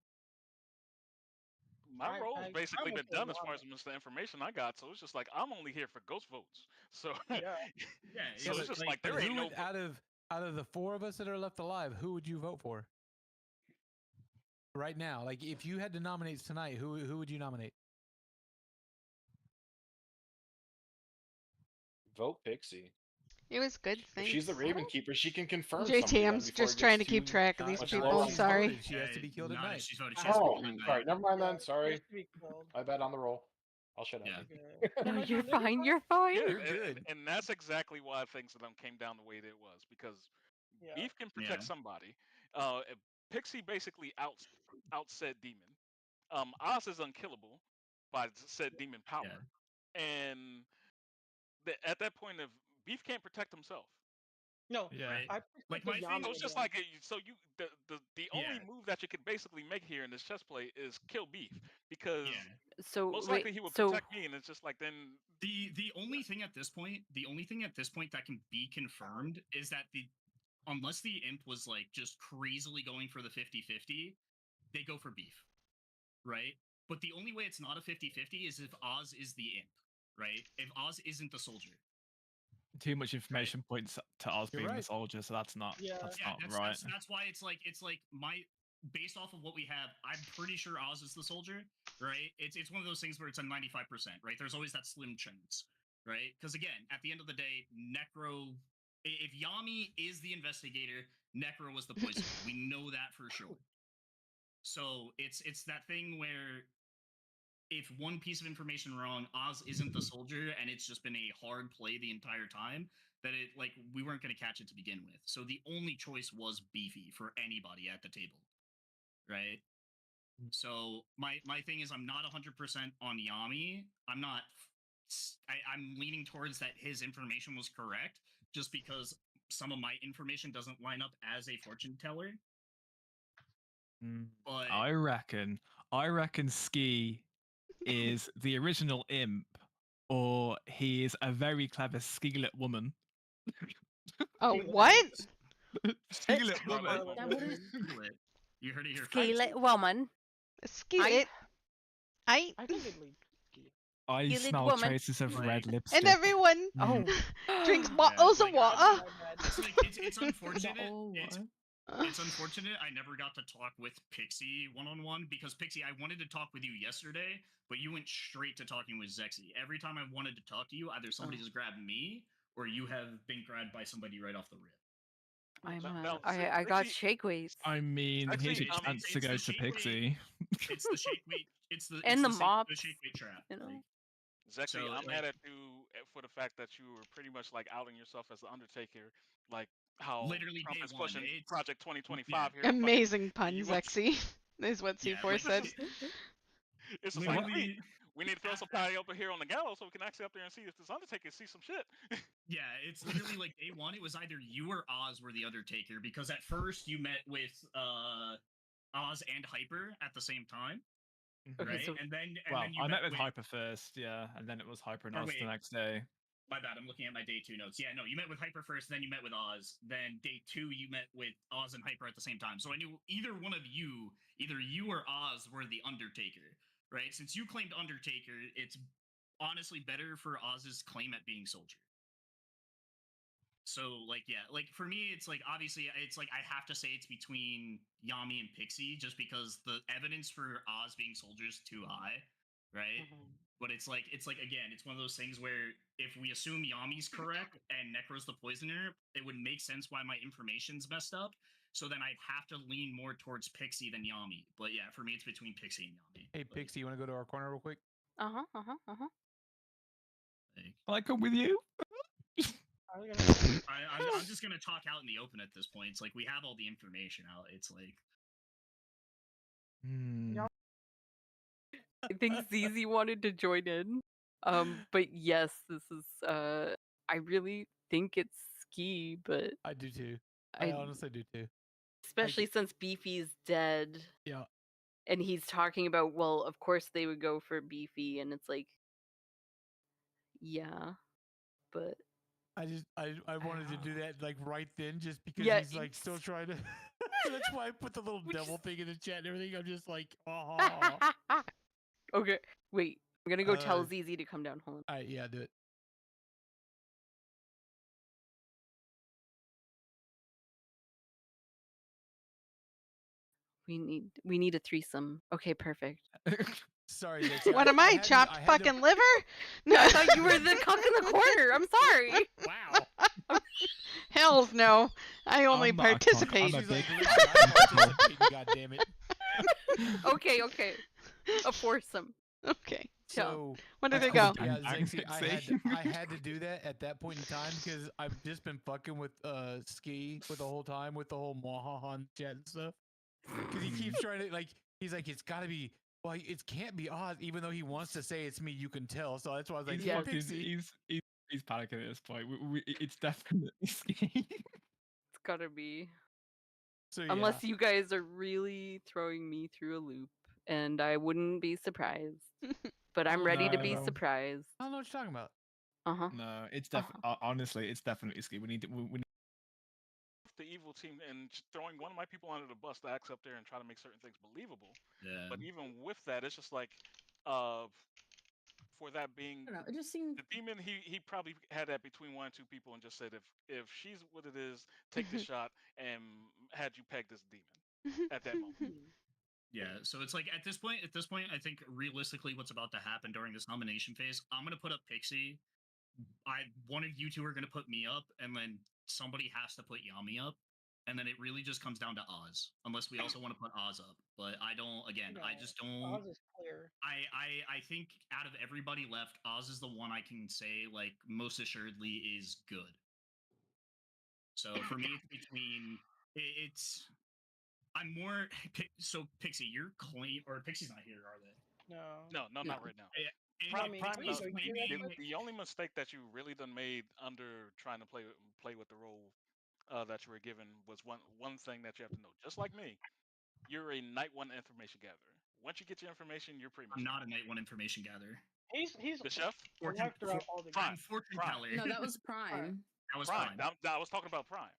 My role's basically I'm been okay done with as far as the information I got, so it's just like I'm only here for ghost votes. So Yeah. so it's just like there But ain't who no would, out of the four of us that are left alive, who would you vote for? Right now, like if you had to nominate tonight, who would you nominate? Vote Pixie. It was good, If thanks. she's the Raven Keeper, she can confirm somebody then JTM's before just it trying gets to keep too track of these much people. lower. Sorry. She has to be killed at Not if night. she's voted. She has to be Oh, killed at night. sorry. Never mind Yeah, then. Sorry. has to be killed. My bad on the roll. I'll shut up. Yeah. No, you're fine. You're fine. Yeah, You're and- good. And that's exactly why things came down the way that it was because Yeah. Beef can protect Yeah. somebody. Pixie basically outsaid Demon. Oz is unkillable by said demon power, and at that point, of Beef can't protect himself. No, Yeah. Right. I Like my thing. So it's just like the only move that you could basically make here in this chess play is kill Beef because So most wait, likely he would so protect me, and it's just like then The only thing at this point, that can be confirmed is that unless the imp was like just crazily going for the 50-50, they go for Beef, right? But the only way it's not a 50-50 is if Oz is the imp, right? If Oz isn't the soldier. Too much information points to us You're being the right. soldier, so that's not right. That's why it's like my based off of what we have, I'm pretty sure Oz is the soldier, right? It's one of those things where it's a 95%, right? There's always that slim chance, right? Because again, at the end of the day, Necro, if Yami is the investigator, Necro was the poison. We know that for sure. So it's that thing where if one piece of information wrong, Oz isn't the soldier, and it's just been a hard play the entire time, that we weren't going to catch it to begin with. So the only choice was Beefy for anybody at the table, right? So my thing is, I'm not 100% on Yami. I'm leaning towards that his information was correct, just because some of my information doesn't line up as a fortune teller. But I reckon Ski is the original imp, or he is a very clever skilet woman. Oh, what? Skilet woman. You heard it here. Scalet woman. Skillet. I think it leads. I You little smell woman. traces of Like- red lipstick. And everyone Mm. drinks Yeah, bottles like, of water. It's like it's unfortunate. It's unfortunate I never got to talk with Pixie one-on-one because Pixie, I wanted to talk with you yesterday, but you went straight to talking with Zexy. Every time I wanted to talk to you, either somebody just grabbed me or you have been grabbed by somebody right off the rip. I got shake weights. I mean, here's Actually, a chance to it's go the to shake weight. Pixie. It's the shake weight. It's the And it's the the mops, shake weight trap. you know? Like, Zexy, so, I'm like- mad at you for the fact that you were pretty much like outing yourself as the Undertaker, like how Literally Trump day is one, pushing it's- Project 2025 yeah. here. in fucking Amazing the pun, US. Zexy, is what Yeah, C4 like, said. It's just like, literally, we need to throw somebody up here on the gallows so we can actually up there and see if this Undertaker see some shit. yeah, it's literally like day one. It was either you or Oz were the Undertaker because at first you met with Oz and Hyper at the same time, Okay, right? so and then Well, you I met with Hyper first, yeah, and then it was Hyper and Or Oz the wait. next day. My bad. I'm looking at my day 2 notes. Yeah, no, you met with Hyper first, then you met with Oz. Then day 2, you met with Oz and Hyper at the same time. So I knew either one of you, either you or Oz, were the Undertaker, right? Since you claimed Undertaker, it's honestly better for Oz's claim at being Soldier. So, like, yeah, like for me, it's like obviously, it's like I have to say it's between Yami and Pixie just because the evidence for Oz being Soldier is too high, right? But it's like again, it's one of those things where if we assume Yami's correct and Necro's the poisoner, it would make sense why my information's messed up. So then I'd have to lean more towards Pixie than Yami. But yeah, for me, it's between Pixie and Yami. Hey, Pixie, you want to go to our corner real quick? I come with you. I'm just gonna talk out in the open at this point. It's like we have all the information out. It's like I think ZZ wanted to join in. But yes, this is I really think it's Ski, but I do too. I honestly do too. especially since Beefy's dead. Yeah. And he's talking about, well, of course they would go for Beefy, and it's like, yeah, but I wanted to do that like right then just because Yeah, he's like still it's- trying to that's why I put the little devil thing in the chat and everything. I'm just like, oh. Okay, wait. I'm gonna go tell Uh, ZZ to come down. Hold on. Yeah, do it. We need a threesome. Okay, perfect. Sorry, Lexi, What am I, had to- chopped I had to- fucking liver? No, I thought you were the cuck in the corner. I'm sorry. Wow. Hells no. I only I'm not a cuck, participate. I'm a She's like, big "Listen, I'm participating, God damn it. Okay. A foursome. Okay. So Where did I- they go? Yeah, Bang, Zexy, I had to do that at that point in time because I've just been fucking with Ski with the whole time with the whole Mohahan chat and stuff. Because he keeps trying to like he's like it's gotta be well it can't be Oz even though he wants to say it's me, you can tell. So that's why I was like, He's, yeah, fucking- Pixie. he's panicking at this point. It's definitely Ski. It's gotta be. So Unless you guys are really throwing me through a loop, and I wouldn't be surprised. But I'm ready to be No. surprised. I don't know what you're talking about. No, it's definitely honestly, it's definitely Ski. We need The evil team and throwing one of my people under the bus to act up there and try to make certain things believable. yeah. But even with that, it's just like, for that being I don't know. It just seemed the demon, he probably had that between 1 and 2 people and just said, if she's what it is, take the shot, and had you peg this demon at that moment. Yeah, so it's like at this point, I think realistically, what's about to happen during this nomination phase, I'm gonna put up Pixie. One of you two are gonna put me up, and then somebody has to put Yami up, and then it really just comes down to Oz, unless we also want to put Oz up. But I don't. Again, I just don't. Oz is clear. I think out of everybody left, Oz is the one I can say like most assuredly is good. So for me, it's between it's. I'm more so Pixie. You're clean, or Pixie's not here, are they? No, not right now. Prime, Prime, so you ready for the only mistake that you really done made under trying to play with the role that you were given was one thing that you have to know. Just like me, you're a night one information gatherer. Once you get your information, you're pretty much. I'm not a night one information gatherer. He's the chef. connector of all the I'm fortune teller. no. That was Prime. That was Prime. Prime. I was talking about Prime.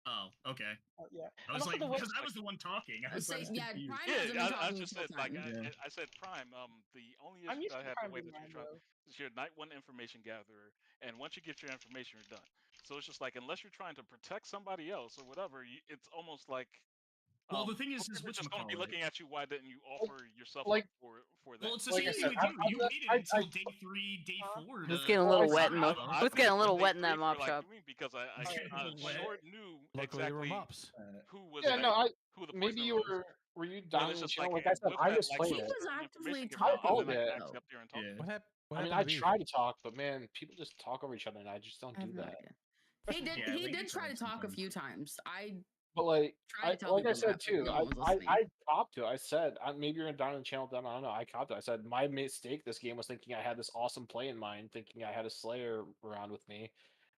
Oh, okay. Yeah. I And was also like, the way because I was the one talking. I was Say, yeah, confused. Prime hasn't been I talking just this whole said like time. I said Prime. The only I'm issue used that I to have the Prime way being that you're mine trying though. is you're a night one information gatherer, and once you get your information, you're done. So it's just like unless you're trying to protect somebody else or whatever, it's almost like Well, the thing is people are just going to be whatchamacallit? looking at you. Why didn't you offer yourself Like- up for that? Well, it's the Like I same thing said, with you. I'm You not- waited I- until I- day 3, day 4 Who's to. getting a little wet in the? I- Who's getting a little day wet in that 3 mop for, like, shop? me because I Getting a little wet. sure knew Luckily, they were exactly mops. who was Yeah, no, who the maybe prisoner you was. were you But down it's in the just channel? like Like I said, with I that, just like played with it. was certain actively information given I out, talking and owned then I it. can actually up there and talk. Yeah. What happened? What I mean, happened I to Beef? try to talk, but man, people just talk over each other, and I just don't I have do no that. idea. He did. Yeah, he like, did it's try to hard talk a sometimes. few times. I But like, tried to tell like I people said that, but too, no one was listening. I copped to it. I said maybe you're down in the channel. Down, I don't know. I copped to it. I said my mistake this game was thinking I had this awesome play in mind, thinking I had a Slayer around with me,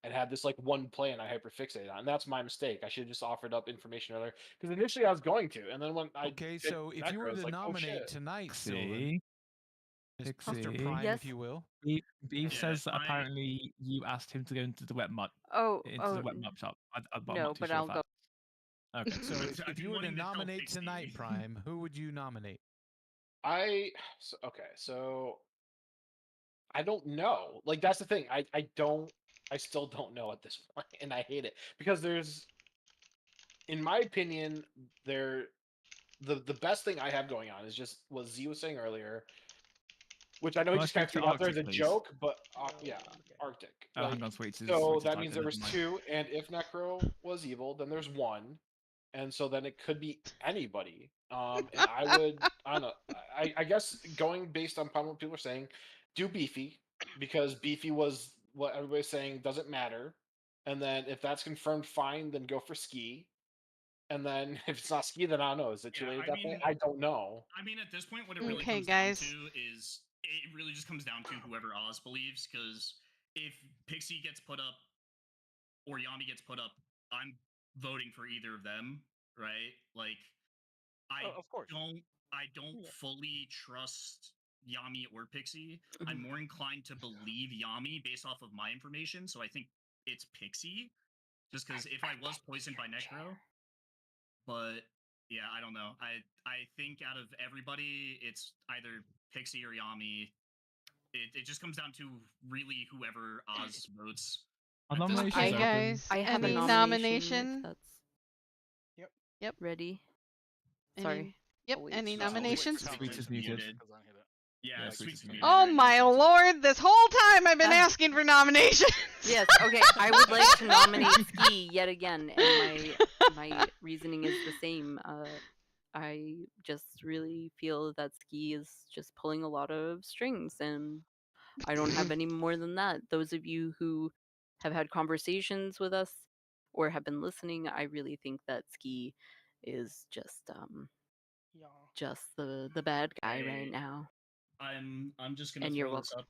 and had this like one play, and I hyperfixated on. And that's my mistake. I should have just offered up information earlier because initially I was going to, and then when I Okay, picked so if you Necro, were it's to like, oh nominate shit. tonight, Sylvan, See? Mr. Pixie? Prime, Yes. if you will. Beef Yeah, says that I- apparently you asked him to go into the wet mop Oh, the wet mop shop. I'm no, not too but sure I'll of go. that. Okay. So I've if been you were to wanting to tell nominate Pixie. tonight, Prime, who would you nominate? So I don't know. Like that's the thing. I still don't know at this point, and I hate it because there's, in my opinion, the best thing I have going on is just what Z was saying earlier, which I know he Can I just kind of speak threw to out there as a Arctic, please? joke, but yeah, Arctic. Oh, Like, hang on, Sweets is- so Sweets is that typing, means there was never mind. 2, and if Necro was evil, then there's 1, and so then it could be anybody. And I don't know. I guess going based on what people are saying, do Beefy because Beefy was what everybody's saying doesn't matter, and then if that's confirmed, fine. Then go for Ski, and then if it's not Ski, then I don't know. Is it too Yeah, late at I that point? mean- I don't know. I mean, at this point, what it really Okay, comes guys. down to is it really just comes down to whoever Oz believes. Because if Pixie gets put up or Yami gets put up, I'm voting for either of them, right? Like, Of course. I don't fully trust Yami or Pixie. I'm more inclined to believe Yami based off of my information, so I think it's Pixie. Just because if I was poisoned by Necro, but yeah, I don't know. I think out of everybody, it's either Pixie or Yami. It just comes down to really whoever Oz votes. Our at this nominations Okay, open. guys. I have any a nomination? if that's Yep. Yep. ready. Any- Sorry. Yep. Oh, wait, any so- nominations? Sweets is muted. Yeah, Yeah, Sweets Sweets is is muted. muted. Oh right my now. lord! This whole time I've been asking for nominations. Yes. Okay. I would like to nominate Ski yet again, and my reasoning is the same. I just really feel that Ski is just pulling a lot of strings, and I don't have any more than that. Those of you who have had conversations with us or have been listening, I really think that Ski is just the bad guy right Hey, now. I'm just gonna And you're throw this welcome.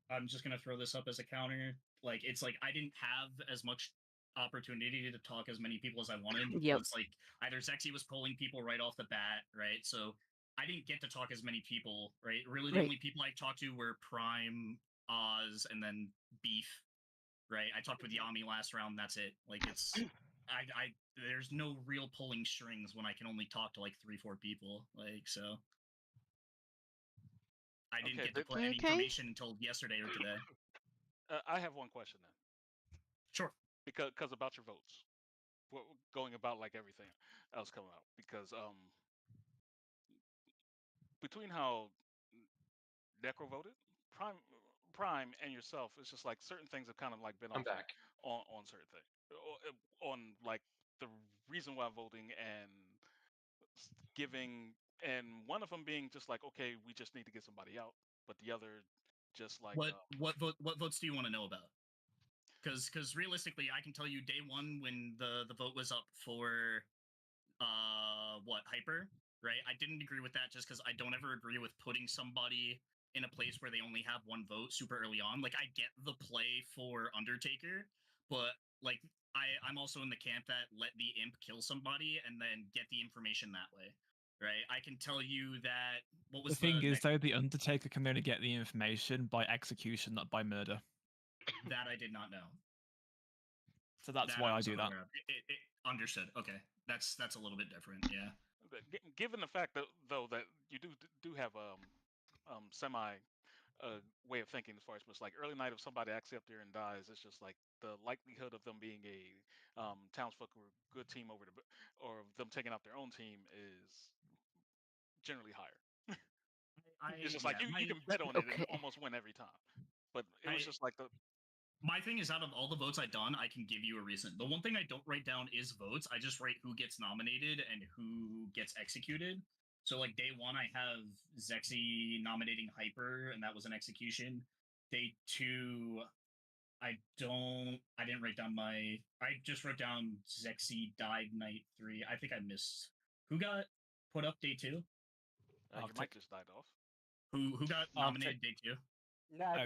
up. I'm just gonna throw this up as a counter. Like, it's like I didn't have as much opportunity to talk as many people as I wanted. Yep. It's like either Zexy was pulling people right off the bat, right? So I didn't get to talk as many people, right? Really, the Right. only people I talked to were Prime, Oz, and then Beef, right? I talked with Yami last round. That's it. Like, it's there's no real pulling strings when I can only talk to like 3-4 people. Like, so I didn't Okay, get to put any information until yesterday or today. I have one question then. Sure. Because about your votes, going about like everything else coming out. Because between how Necro voted, Prime, and yourself, it's just like certain things have kind of like been I'm off back. on certain things, on like the reason why voting and giving, and one of them being just like, okay, we just need to get somebody out, but the other just like what votes do you want to know about? Because realistically, I can tell you day one when the vote was up for Hyper, right? I didn't agree with that just because I don't ever agree with putting somebody in a place where they only have one vote super early on. Like, I get the play for Undertaker, but like I'm also in the camp that let the imp kill somebody and then get the information that way. Right, I can tell you that. What was The thing is, next- though, the Undertaker can only get the information by execution, not by murder. That I did not know. So that's That why I was do that. unaware of. Understood. Okay, that's a little bit different. Yeah. Given the fact that though that you do have semi way of thinking as far as it's like early night, if somebody acts up there and dies, it's just like the likelihood of them being a townsfolk or good team over the or them taking out their own team is generally higher. It's just like you can bet on it and almost win every time. But it was just like the my thing is, out of all the votes I've done, I can give you a reason. The one thing I don't write down is votes. I just write who gets nominated and who gets executed. So like day 1, I have Zexy nominating Hyper, and that was an execution. Day 2, I didn't write down I just wrote down Zexy died night 3. I think I missed. Who got put up day 2? your mic just died off. Who got nominated day 2?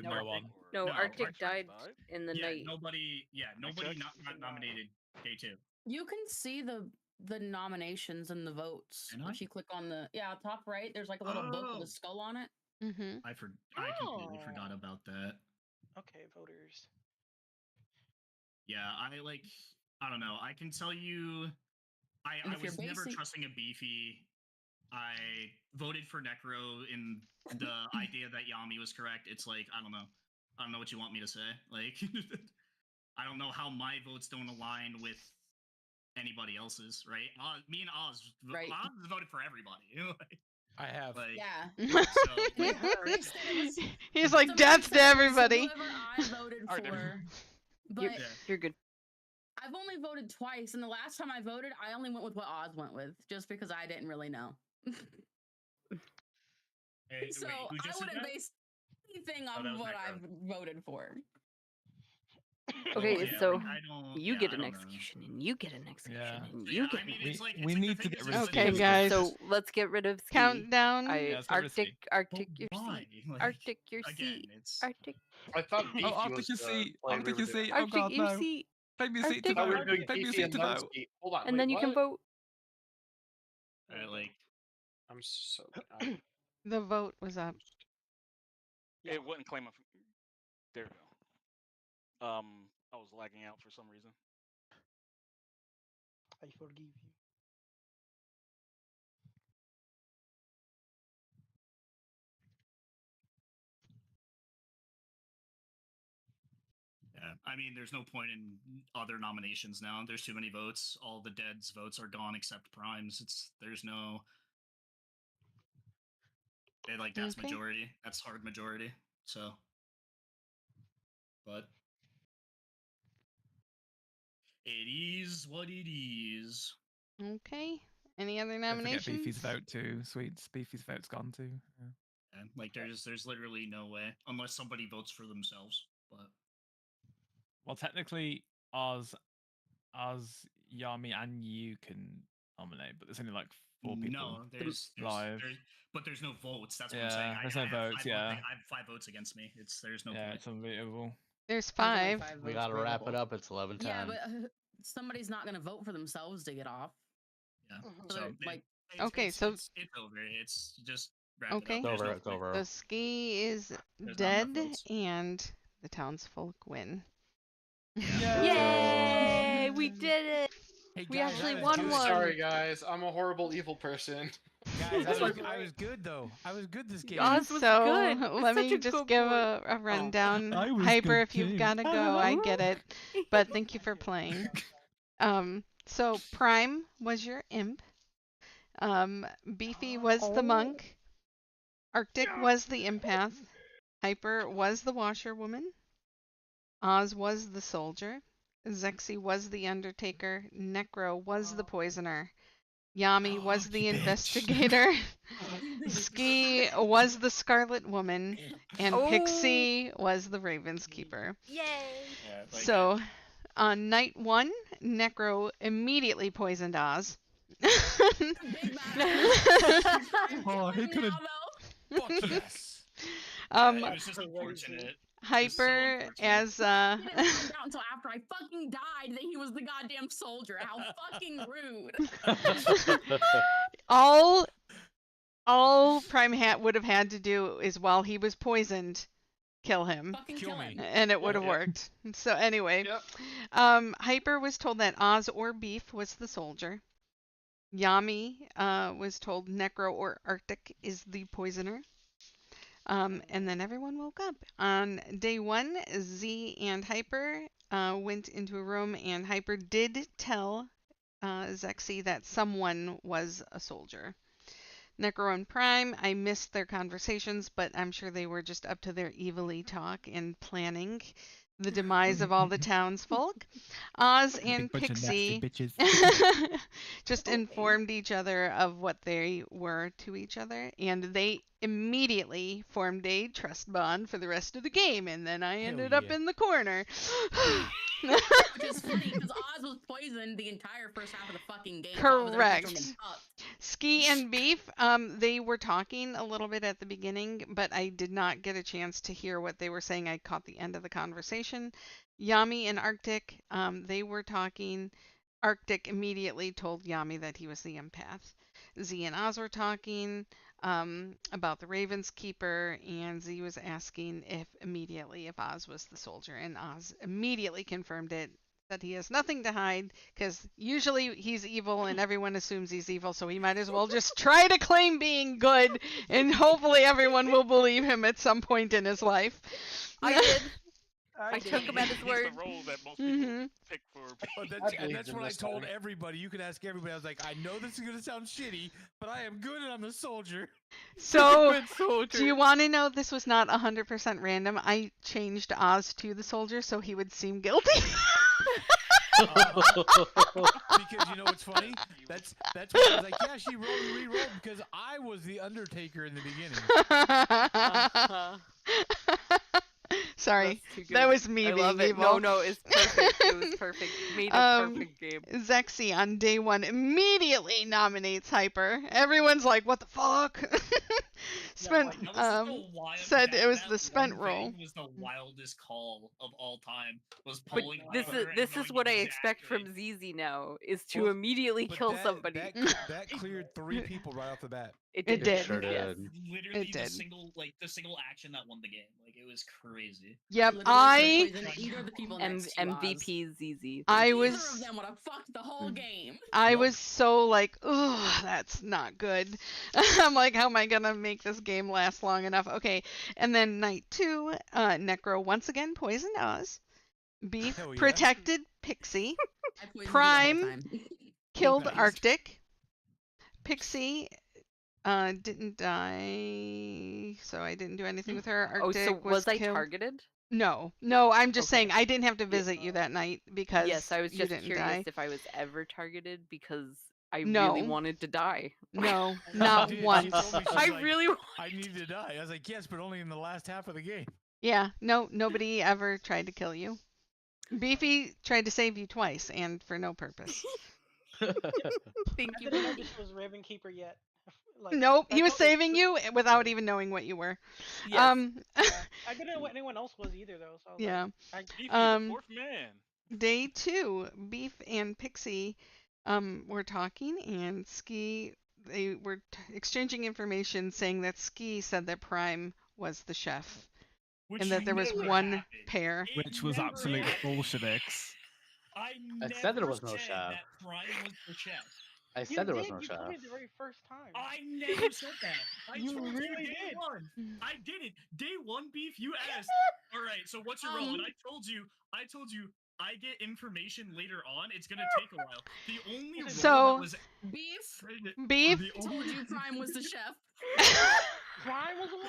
No one. No, Arctic died in the night. Nobody got nominated day 2. You can see the nominations and the votes. If you click on the top right, there's like a little book with a skull on it. Mm-hmm. I completely forgot about that. Okay, voters. Yeah, I don't know. I can tell you, I was never trusting a beefy. I voted for Necro in the idea that Yami was correct. It's like, I don't know what you want me to say. Like, I don't know how my votes don't align with anybody else's, right? Me and Oz voted for everybody. I have. He's like, death to everybody. Whoever I voted for. But you're good. I've only voted twice, and the last time I voted, I only went with what Oz went with, just because I didn't really know. So I wouldn't base anything on what I've voted for. Okay, so you get an execution, and you get an execution, and you get. We need to get rid of. Okay, guys. So let's get rid of countdown. Arctic, your seat. Arctic, your seat. Arctic. I thought Beefy Arctic, your seat. Arctic, your seat. Arctic, your seat. Take me a seat to vote. Take me a seat to vote. Hold on. And then you can vote. I'm so. The vote was up. It wouldn't claim a. There we go. I was lagging out for some reason. I forgive you. Yeah, I mean, there's no point in other nominations now. There's too many votes. All the dead's votes are gone except Prime's. There's no. That's majority. That's hard majority. So, but it is what it is. Okay. Any other Don't nominations? forget Beefy's vote too. Sweets. Beefy's vote's gone too. Yeah. There's literally no way unless somebody votes for themselves. But well, technically, Oz, Yami, and you can nominate, but there's only like 4 people. No, there's live. But there's no votes. That's what I'm saying. There's no votes. I have 5 votes against me. There's no point. It's unbeatable. There's 5. We gotta wrap it up. It's 11:10. Yeah, but somebody's not gonna vote for themselves to get off. Yeah. So it's over. It's just wrap okay. it up. It's over. The ski is dead, and the townsfolk win. Yay! We did it. Hey, we guys, actually I was won good. one. Sorry, guys. I'm a horrible evil person. Guys, I was good though. I was good this game. Oz was so good. let Such me a just good give boy. a rundown. I was Hyper, good if you've too. got to go, I get it. But thank you for playing. So Prime was your imp. Beefy was the monk. Arctic was the empath. Hyper was the washerwoman. Oz was the soldier. Zexy was the undertaker. Necro was the poisoner. Yami was the investigator. Ski was the Scarlet Woman. And Pixie was the Raven's Keeper. Yay! Yeah, So, on night 1, Necro immediately poisoned Oz. Oh, he could have. Fuck yes. It was just unfortunate. Hyper as He didn't find out until after I fucking died that he was the goddamn soldier. How fucking rude. all Prime Hat would have had to do is while he was poisoned, kill him. Fucking Kill kill me. him. And it would have Yep. worked. So anyway, Yep. Hyper was told that Oz or Beef was the soldier. Yami was told Necro or Arctic is the poisoner. And then everyone woke up. On day 1, Z and Hyper went into a room, and Hyper did tell Zexy that someone was a soldier. Necro and Prime, I missed their conversations, but I'm sure they were just up to their evilly talk and planning the demise of all the townsfolk. Oz and Big bunch of nasty Pixie bitches. just informed each other of what they were to each other, and they immediately formed a trust bond for the rest of the game, and then I ended up yeah. in the corner. Which is funny because Oz was poisoned the entire first half of the fucking game. so I was there to picture him Correct. up. Ski and Beef, they were talking a little bit at the beginning, but I did not get a chance to hear what they were saying. I caught the end of the conversation. Yami and Arctic, they were talking. Arctic immediately told Yami that he was the empath. Z and Oz were talking about the Raven's Keeper, and Z was asking if Oz was the soldier, and Oz immediately confirmed it. That he has nothing to hide, because usually he's evil and everyone assumes he's evil, so he might as well just try to claim being good, and hopefully everyone will believe him at some point in his life. I did. I took him at his He's word. the role that most people pick for. And that's in what I this told time. everybody. You could ask everybody. I was like, I know this is gonna sound shitty, but I am good and I'm the soldier. So, Good soldier. do you want to know this was not 100% random? I changed Oz to the soldier so he would seem guilty. Because you know what's funny? That's why I was like, yeah, she rolled and re-rolled because I was the Undertaker in the beginning. Sorry, That's too good. that was me I being love it. evil. No, it's perfect. It was perfect. Made a perfect game. Zexy on day 1 immediately nominates Hyper. Everyone's like, "What the fuck?" Spent That was the wild, said that, it was that the spent one roll. thing was the wildest call of all time. Was But pulling this Hyper is and this is knowing what I expect exactly- from ZZ now is to Well, immediately But kill that, somebody. That cleared 3 people right off the bat. It did. did. Sure Yes. did. Literally It the did. single action that won the game. Like it was crazy. Yep, Literally could've poisoned either of the people next to you, Oz. MVP ZZ. I Either was of them would have fucked the whole game. I was so like, ugh, that's not good. I'm like, how am I gonna make this game last long enough? Okay, and then night 2, Necro once again poisoned Oz. Beef Hell yeah. protected Pixie. I poisoned you the whole Prime time. Killed Nice. Arctic. Pixie didn't die, so I didn't do anything with her. Oh, Arctic so was I killed. targeted? No, I'm just Okay. saying I didn't have to visit you that night because Yes, I was you just didn't curious die. if I was ever targeted because I No. really wanted to die. No, She not did. once. She told me, she's I like, really I need to die. I was like, yes, but only in the last half of the game. Yeah, no, nobody ever tried to kill you. Beefy tried to save you twice, and for no purpose. Thank I you. didn't know this was Raven Keeper yet. Like, Nope, he was that's all- saving you without even knowing what you were. Yes. Yeah. I didn't know what anyone else was either, though. So I was Yeah. like, Beefy, Um, the fourth man. Day 2, Beef and Pixie were talking, and Ski, they were exchanging information saying that Ski said that Prime was the chef, Which and that there was never one happened. pair. It Which was never absolute happened. bullshitix. I said there never was no said chef. that Prime was the chef. I you said there was did. no You chef. told me the very first time. I never said that. I You told really you day did. one. I didn't. Day 1 Beef, you asked. All right, so what's your role? And I told you I get information later on. It's gonna take a while. The only role So- that was Beef Beef, the told only you Prime was the chef. Prime was the one.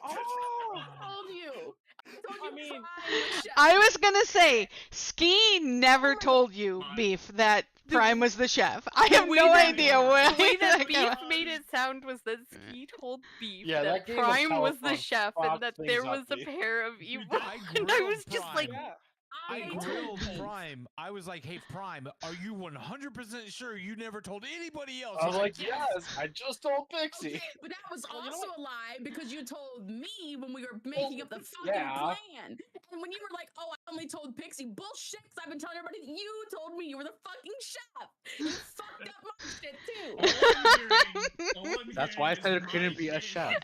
Oh, I told you. I told you I mean- Prime was chef. I was gonna say, Ski never Oh my told you, God. Beef, that Prime was the chef. I The have way no that- idea where The way that that Beef came- made it sound was that Ski told Beef Yeah, that that game of Prime was the telephone chef fucked and that things there up, was a Beef. pair of evil. I And I grilled was just like, Prime. yeah. I told grilled Beef. Prime. I was like, hey, Prime, are you 100% sure you never told anybody else? I was He's like, yes, I just told Pixie. Okay, but that was Well, you know also what? a lie because you told me when we were making up the fucking yeah. plan. And when you were like, "Oh, I only told Pixie," bullshit. 'Cause I've been telling everybody that you told me you were the fucking chef. You fucked up my shit too. That's why I said it couldn't be a chef.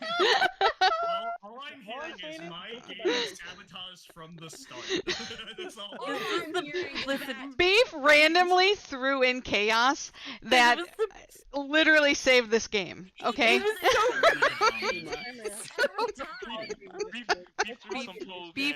All I'm hearing is saying my it? game is sabotaged from the start. That's all. All I'm hearing is Listen, that Beef randomly threw in chaos that literally saved this game. Okay. It was Beef,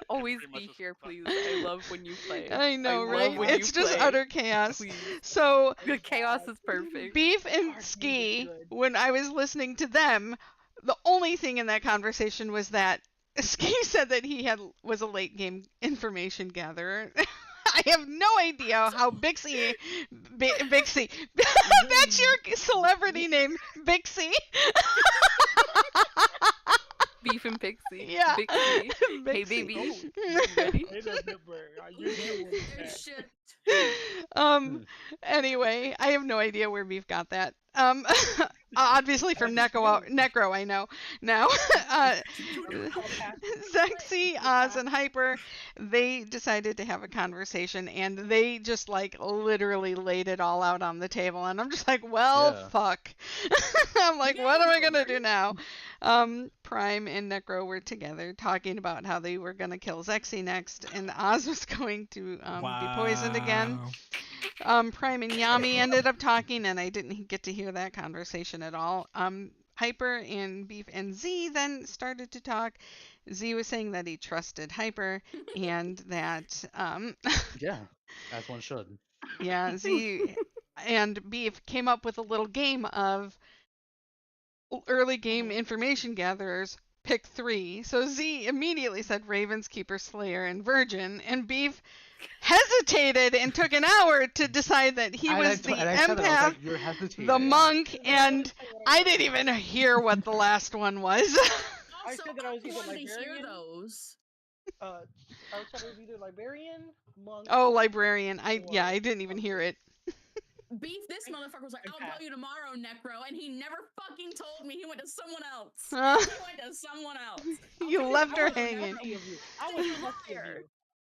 always be here, please. I love when you play. I know, love right? when It's you just play. utter chaos. Please. So The chaos is perfect. Beef and Ski, when I was listening to them, the only thing in that conversation was that Ski said that he was a late game information gatherer. I have no idea how Bixie, Bixie, that's your celebrity name, Bixie. Beef and Pixie. Yeah. Bixie. Hey, Bixie. baby. You ready? Anyway, I have no idea where Beef got that. Obviously from Necro, I know. Now, Zexy, Oz, and Hyper, they decided to have a conversation, and they just like literally laid it all out on the table, and I'm just like, well, fuck. I'm like, what am I gonna do now? Prime and Necro were together talking about how they were gonna kill Zexy next, and Oz was going to be poisoned again. Prime and Yami ended up talking, and I didn't get to hear that conversation at all. Hyper and Beef and Z then started to talk. Z was saying that he trusted Hyper, and that yeah, as one should. Yeah, Z and Beef came up with a little game of early game information gatherers. Pick 3. So Z immediately said Ravens, Keeper, Slayer, and Virgin, and Beef hesitated and took an hour to decide that he was the empath, the monk, and I didn't even hear what the last one was. I said that I was either wanted to hear librarian. those. I said I was either librarian, monk. Oh, librarian. I didn't even hear it. Beef, this motherfucker was like, I'll tell you tomorrow, Necro, and he never fucking told me. He went to someone else. He went to someone else. You left her hanging. I was sussy of you.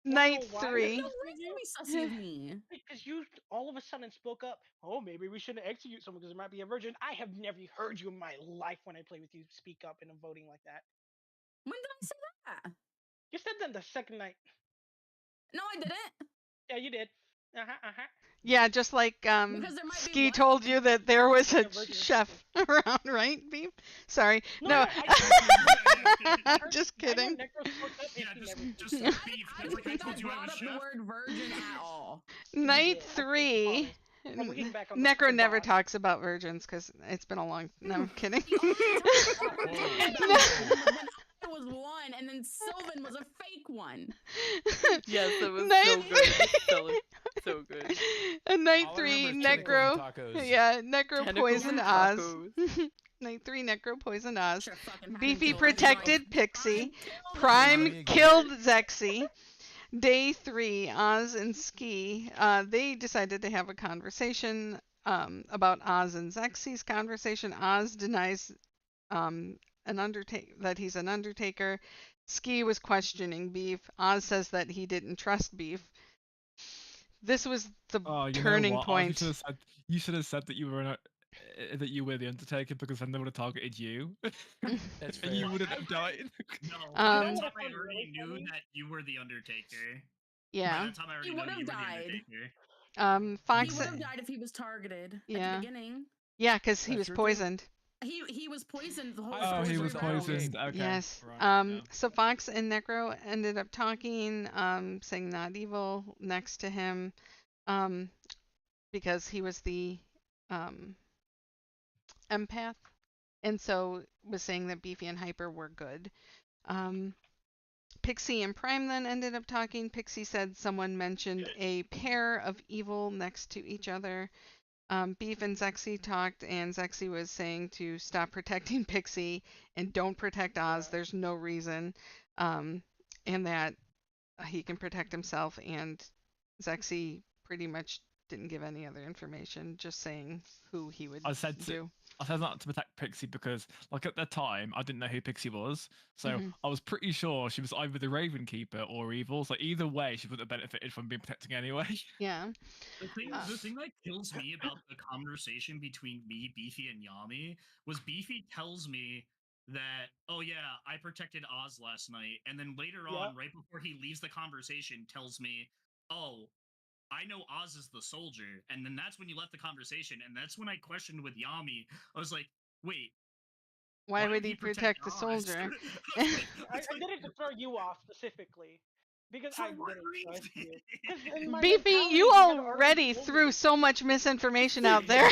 Night 3. No reason to be sussy of me. Because you all of a sudden spoke up. Oh, maybe we shouldn't execute someone because there might be a virgin. I have never heard you in my life when I play with you speak up in a voting like that. When did I say that? You said that the second night. No, I didn't. Yeah, you did. Yeah, just like Ski told you that there was a chef around, right, Beef? Sorry. No. Just kidding. Yeah, just Beef. That's like I told you I was the word virgin at all. Night 3. Necro never talks about virgins because it's been a long. No, I'm kidding. It was one, and then Sylvan was a fake one. Yes, it was so good. So good. And Night 3, Necro. Yeah, Necro Tentacles poisoned and Oz. tacos. Night 3, Necro poisoned Oz. Beefy protected Pixie. Prime killed Zexy. Day 3, Oz and Ski, they decided to have a conversation about Oz and Zexy's conversation. Oz denies that he's an undertaker. Ski was questioning Beef. Oz says that he didn't trust Beef. This was the turning point. You should have said that you were the Undertaker, because then they would have targeted you. That's fair. And you wouldn't have died. No, by that time I already knew that you were the Undertaker. Yeah. By that time I already knew you were the Undertaker. Fox. He would have died if he was targeted at the beginning. Yeah, because he was poisoned. He was poisoned the whole Oh, he was poisoned. Okay. Yes. Right, So Fox and Necro ended up talking, saying not evil next to him, because he was the empath, and so was saying that Beefy and Hyper were good. Pixie and Prime then ended up talking. Pixie said someone mentioned a pair of evil next to each other. Beef and Zexy talked, and Zexy was saying to stop protecting Pixie and don't protect Oz. There's no reason, and that he can protect himself. And Zexy pretty much didn't give any other information, just saying who he would do. I said not to protect Pixie because, like, at the time, I didn't know who Pixie was. So I was pretty sure she was either the Raven Keeper or evil. So either way, she would have benefited from being protecting anyway. Yeah. The thing that kills me about the conversation between me, Beefy, and Yami was Beefy tells me that, oh yeah, I protected Oz last night, and then later on, right before he leaves the conversation, tells me, oh, I know Oz is the soldier, and then that's when you left the conversation, and that's when I questioned with Yami. I was like, wait, Why would he protect the Oz? soldier? I did it to throw you off specifically. Because For I what didn't trust you. 'Cause in my Beefy, mentality, you he had already told threw me. so much misinformation out there.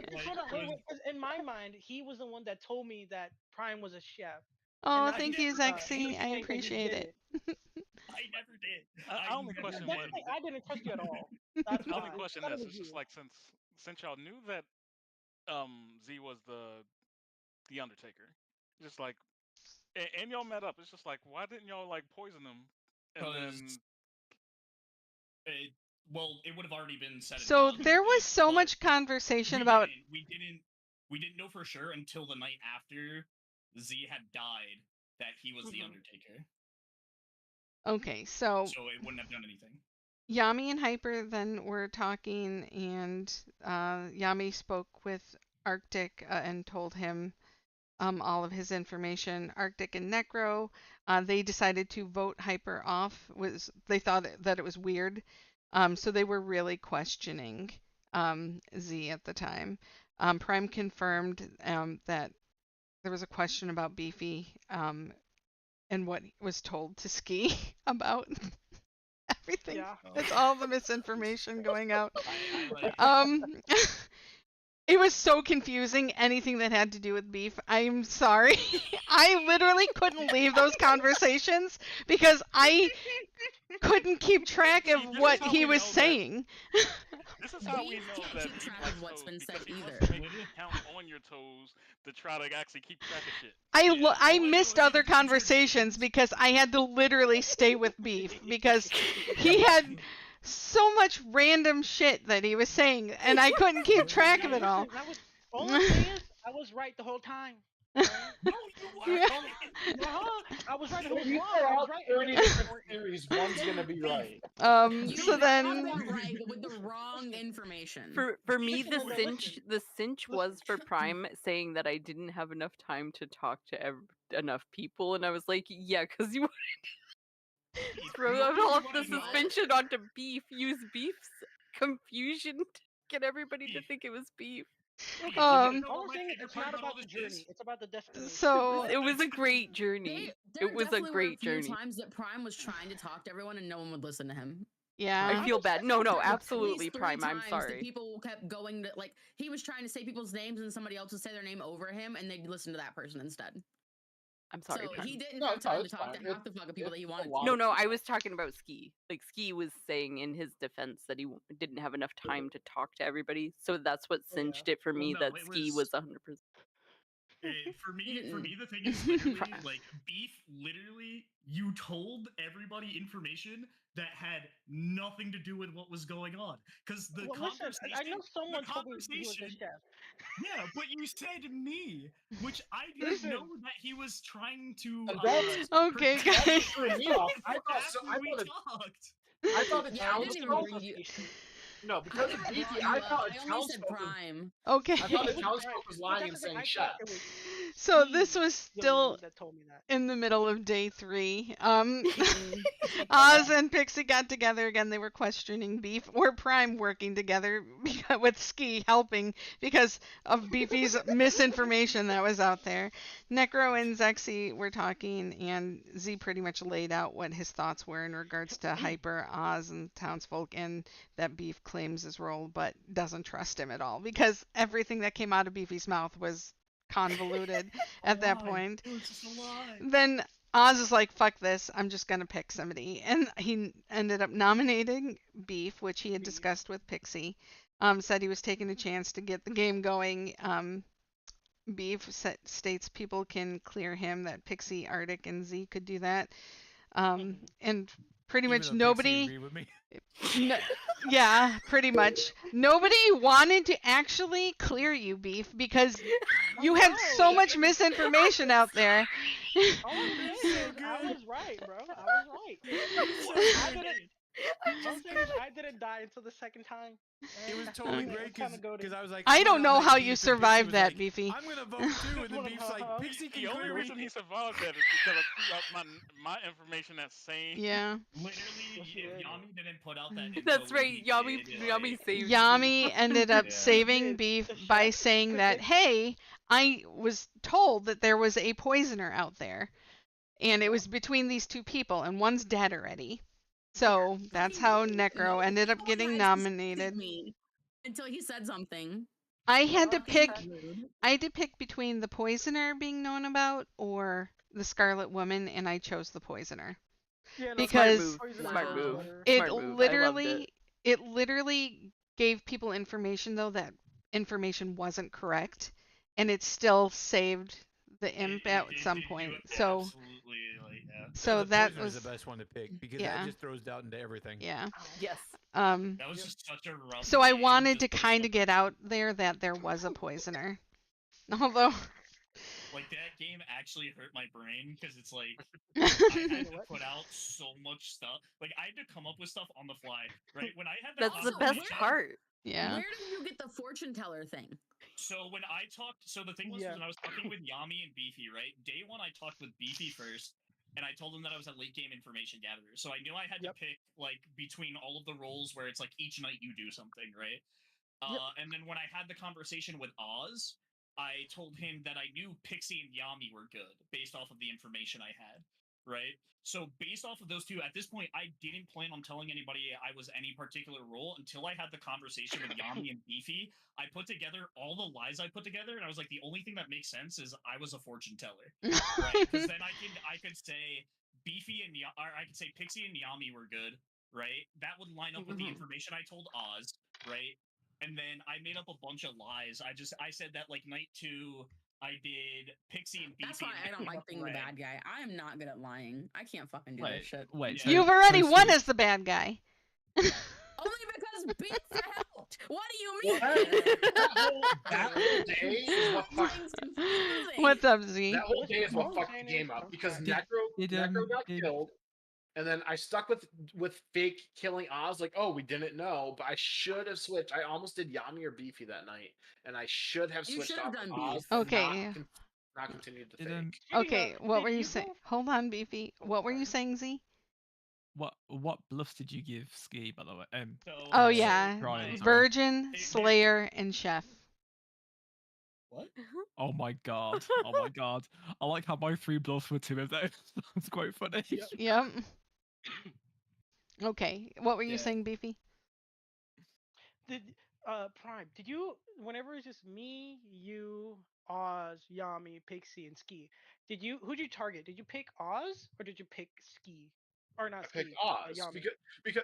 Because in my mind, he was the one that told me that Prime was a chef. Oh, thank you, Zexy. I appreciate it. I never did. I only question That's what. the thing, I didn't trust you at all. That's I why. only question I thought this. it was It's just you. like since y'all knew that Z was the Undertaker, just like and y'all met up. It's just like, why didn't y'all like poison him? And then well, it would have already been said. So there was so much conversation about. We didn't know for sure until the night after Z had died that he was the Undertaker. Okay, so it wouldn't have done anything. Yami and Hyper then were talking, and Yami spoke with Arctic and told him all of his information. Arctic and Necro, they decided to vote Hyper off. They thought that it was weird, so they were really questioning Z at the time. Prime confirmed that there was a question about Beefy and what was told to Ski about everything. Yeah. It's all the misinformation going out. It was so confusing, anything that had to do with beef. I'm sorry. I literally couldn't leave those conversations because I couldn't keep track of what he was saying. This is how we know that keep track of what's been said either. Make you count on your toes to try to actually keep track of shit. I missed other conversations because I had to literally stay with beef because he had so much random shit that he was saying, and I couldn't keep track of it all. All I'm saying is, I was right the whole time. Right? No, you weren't. I was right the whole If you time. throw I out was right. 30 different theories, one's gonna be right. So then right with the wrong information. For me, the cinch was for Prime saying that I didn't have enough time to talk to enough people, and I was like, yeah, because you throw out all of the suspension onto beef, use beef's confusion to get everybody to think it was beef. All I'm saying is it's not about the journey; it's about the destination. So it was a great journey. There It was a definitely great were a few journey. times that Prime was trying to talk to everyone and no one would listen to him. Yeah. I feel bad. No, There were at absolutely, least 3 Prime. I'm times sorry. that people kept going to, like, he was trying to say people's names and somebody else would say their name over him and they'd listen to that person instead. I'm sorry, So Prime. he didn't have time to talk to half the fucking people that he wanted to. No, I was talking about Ski. Like, Ski was saying in his defense that he didn't have enough time to talk to everybody. So that's what cinched it for me that Ski was 100%. For me, the thing is literally like beef. Literally, you told everybody information that had nothing to do with what was going on. Because the conversation, I know someone told me he was a chef. Yeah, but you said me, which I didn't know that he was trying to. Okay, guys. I thought the townsfolk. No, because of Beefy, I thought the townsfolk. Okay. I thought the townsfolk was lying and saying chef. So this was still in the middle of day 3. Oz and Pixie got together again. They were questioning Beef, or Prime working together with Ski helping because of Beefy's misinformation that was out there. Necro and Zexy were talking, and Z pretty much laid out what his thoughts were in regards to Hyper, Oz, and townsfolk, and that Beef claims his role but doesn't trust him at all because everything that came out of Beefy's mouth was convoluted at that point. It was just a lie. Then Oz is like, fuck this, I'm just gonna pick somebody. And he ended up nominating Beef, which he had discussed with Pixie. Said he was taking a chance to get the game going. Beef states people can clear him, that Pixie, Arctic, and Z could do that. And pretty much nobody... yeah, pretty much. Nobody wanted to actually clear you, Beef, because you had so much misinformation out there. I was right, bro. I was right. didn't die until the second time. It was and totally I'm great kinda goated. because I was like, I I'm gonna don't know how nominate you Beef, and Pixie survived was that, like, Beefy. I'm gonna vote too, and then Beef's like, Pixie can The only clearly. reason he survived that is because I threw out my information that's sane. Yeah. Literally, if Yami didn't put out that info That's when right. he Yami did, Yami like, saved Yami Beef. ended up Yeah. saving did, Beef the by chef, saying 'cause that, they- hey, I was told that there was a poisoner out there, and it was between these two people, and one's dead already. So that's how Necro ended up getting nominated. Me until he said something. I had to Fucking pick. rude. I had to pick between the poisoner being known about or the Scarlet Woman, and I chose the poisoner. Yeah, no, Because Smart move. it Smart move. I loved literally it. it literally gave people information though that information wasn't correct, and it still saved the imp at some point. So absolutely, like, yeah. so the that poisoner's was the best one to pick because yeah. that just throws doubt into everything. Yeah. Yes. That was just such a rough. So I game, wanted just to kind of get out there that there was a poisoner. Although like that game actually hurt my brain because it's like I had to put out so much stuff. Like I had to come up with stuff on the fly, right? When I had the That's the best conversation- part. Yeah. Where did you get the fortune teller thing? So when I talked, so the thing was when I was talking with Yami and Beefy, right? Day one, I talked with Beefy first, and I told him that I was a late game information gatherer. So I knew I had to pick like between all of the roles where it's like each night you do something, right? And then when I had the conversation with Oz, I told him that I knew Pixie and Yami were good based off of the information I had, right? So based off of those two, at this point, I didn't plan on telling anybody I was any particular role until I had the conversation with Yami and Beefy. I put together all the lies I put together, and I was like, the only thing that makes sense is I was a fortune teller, right? Because then I could say Beefy and or I could say Pixie and Yami were good, right? That would line up with the information I told Oz, right? And then I made up a bunch of lies. I said that like night 2 I did Pixie and Beefy. That's why I don't like being the bad guy. I am not good at lying. I can't fucking do this shit. Wait, You've already won as the bad guy. Only because Beef helped. What do you mean? That whole day is what fucked. What's up, Z? That whole day is what fucked the game up because Necro got killed, and then I stuck with fake killing Oz. Like, oh, we didn't know, but I should have switched. I almost did Yami or Beefy that night, and I should have switched off done Oz. Beef. Okay. Not continued the fake. Okay, what were you saying? Hold on, Beefy. What were you saying, Z? What bluffs did you give Ski, by the way? Oh yeah, Brian, sorry. Virgin, Slayer, and Chef. What? Oh my god! Oh my god! I like how my 3 bluffs were 2 of those. That's quite funny. Yep. Okay, what were you saying, Beefy? Did Prime? Did you? Whenever it's just me, you, Oz, Yami, Pixie, and Ski. Who'd you target? Did you pick Oz or did you pick Ski? Or not I Ski? picked Oz Yami. because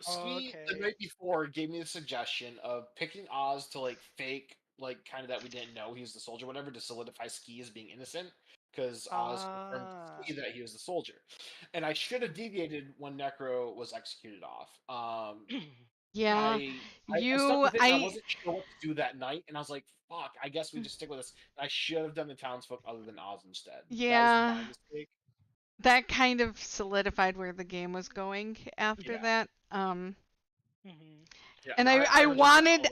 Ski the night before gave me the suggestion of picking Oz to like fake like kind of that we didn't know he was the soldier, whatever, to solidify Ski as being innocent because Oz confirmed to Ski that he was the soldier, and I should have deviated when Necro was executed off. Yeah, I stuck with it. I wasn't sure what to do that night, and I was like, "Fuck! I guess we just stick with this." I should have done the townsfolk other than Oz instead. Yeah. That was my mistake. That kind of solidified where the game was going after that. Yeah, and no,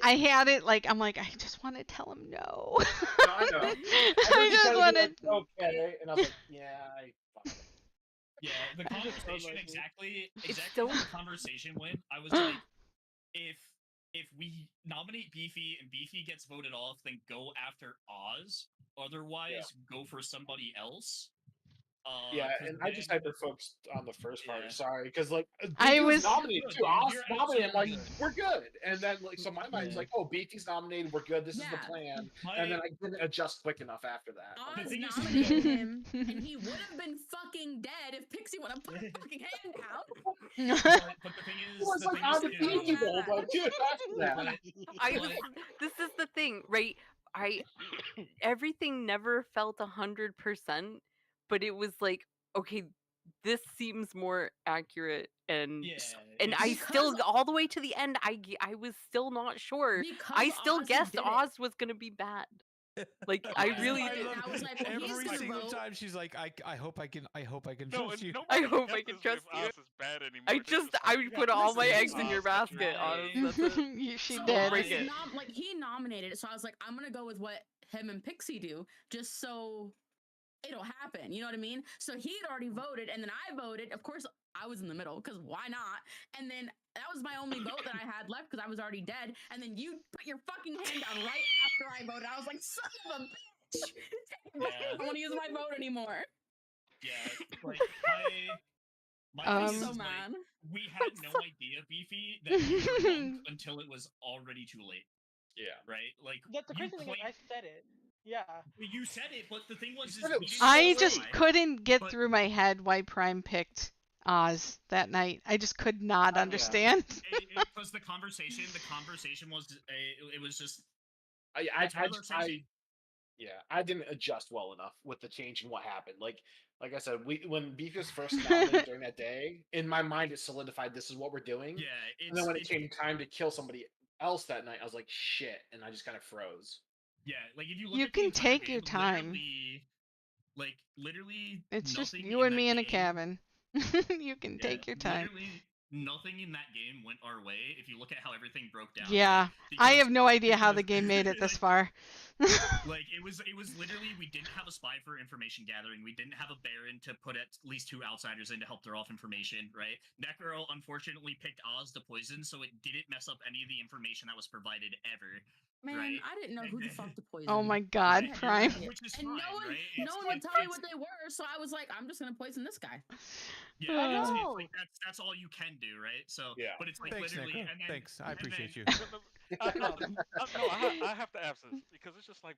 I had it like I'm like I just want to tell him no. No, I know. I just wanted. Okay, and I was like, yeah, Yeah, the conversation exactly so- how the conversation went. I was like, if we nominate Beefy and Beefy gets voted off, then go after Oz. Otherwise, go for somebody else. Yeah, and I just hyper focused on the first part. Sorry, because like I Beefy was nominated too. Oz You're nominated. I'm like, absolutely we're good. And then like, so my mind's like, oh, Beefy's nominated. We're good. This is the plan. And then I didn't adjust quick enough after that. Oz nominated him, and he would have been fucking dead if Pixie would have put a fucking hand down. But the thing It was like on the Beefy bowl, but dude, after that. This is the thing, right? Everything never felt 100%, but it was like, okay, this seems more accurate, and I still all the way to the end, I was still not sure. I still guessed Oz was gonna be bad. Like I I really voted, did. and I was like, well, he's Every gonna single vote. time she's like, I hope I can No, trust and you. nobody I hope I cares can if trust you. Oz is bad anymore. I They're just like, I "You put got all this my is eggs in Oz your that you're basket, voting." Oz. That's it. She So did. Oz Yeah. like he nominated it, so I was like, I'm gonna go with what him and Pixie do, just so it'll happen. You know what I mean? So he had already voted, and then I voted. Of course, I was in the middle because why not? And then that was my only vote that I had left because I was already dead. And then you put your fucking hand down right after I voted. I was like, son of a bitch! Take it back. I don't want to use my vote anymore. Yeah, like my I thing was is, so is, mad. like, we had no idea, Beefy, that you were monk until it was already too late. Yeah. Right? Like The you crazy thing is, claimed I said it. Yeah. you said it, but the thing was, is said it we was didn't I know just why. couldn't get but- through my head why Prime picked Oz that night. I just could not understand. Because the conversation was, it was just. I didn't adjust well enough with the change and what happened. Like I said, when Beef was first nominated during that day, in my mind it solidified this is what we're doing. Yeah, and then when it came time to kill somebody else that night, I was like, shit, and I just kind of froze. Yeah, like if you look You at the can entire take game, your time. Literally, It's just nothing you and that me in a game- cabin. You can take your time. Literally, nothing in that game went our way. If you look at how everything broke down. Yeah, I have no idea how the game made it this far. Like it was literally, we didn't have a spy for information gathering. We didn't have a Baron to put at least 2 outsiders in to help throw off information, right? Necro unfortunately picked Oz to poison, so it didn't mess up any of the information that was provided ever. Man, right? I didn't know who the fuck to poison. Oh my God, I had no Prime. idea. Which is and fine, no one, right? no It's- one would it's- tell me it's- what they were, so I was like, I'm just gonna poison this guy. Yeah, I it's know. like that's all you can do, right? So, Yeah. but it's like Thanks, literally, Nick. and then, Thanks. I and appreciate then- you. I have to ask this because it's just like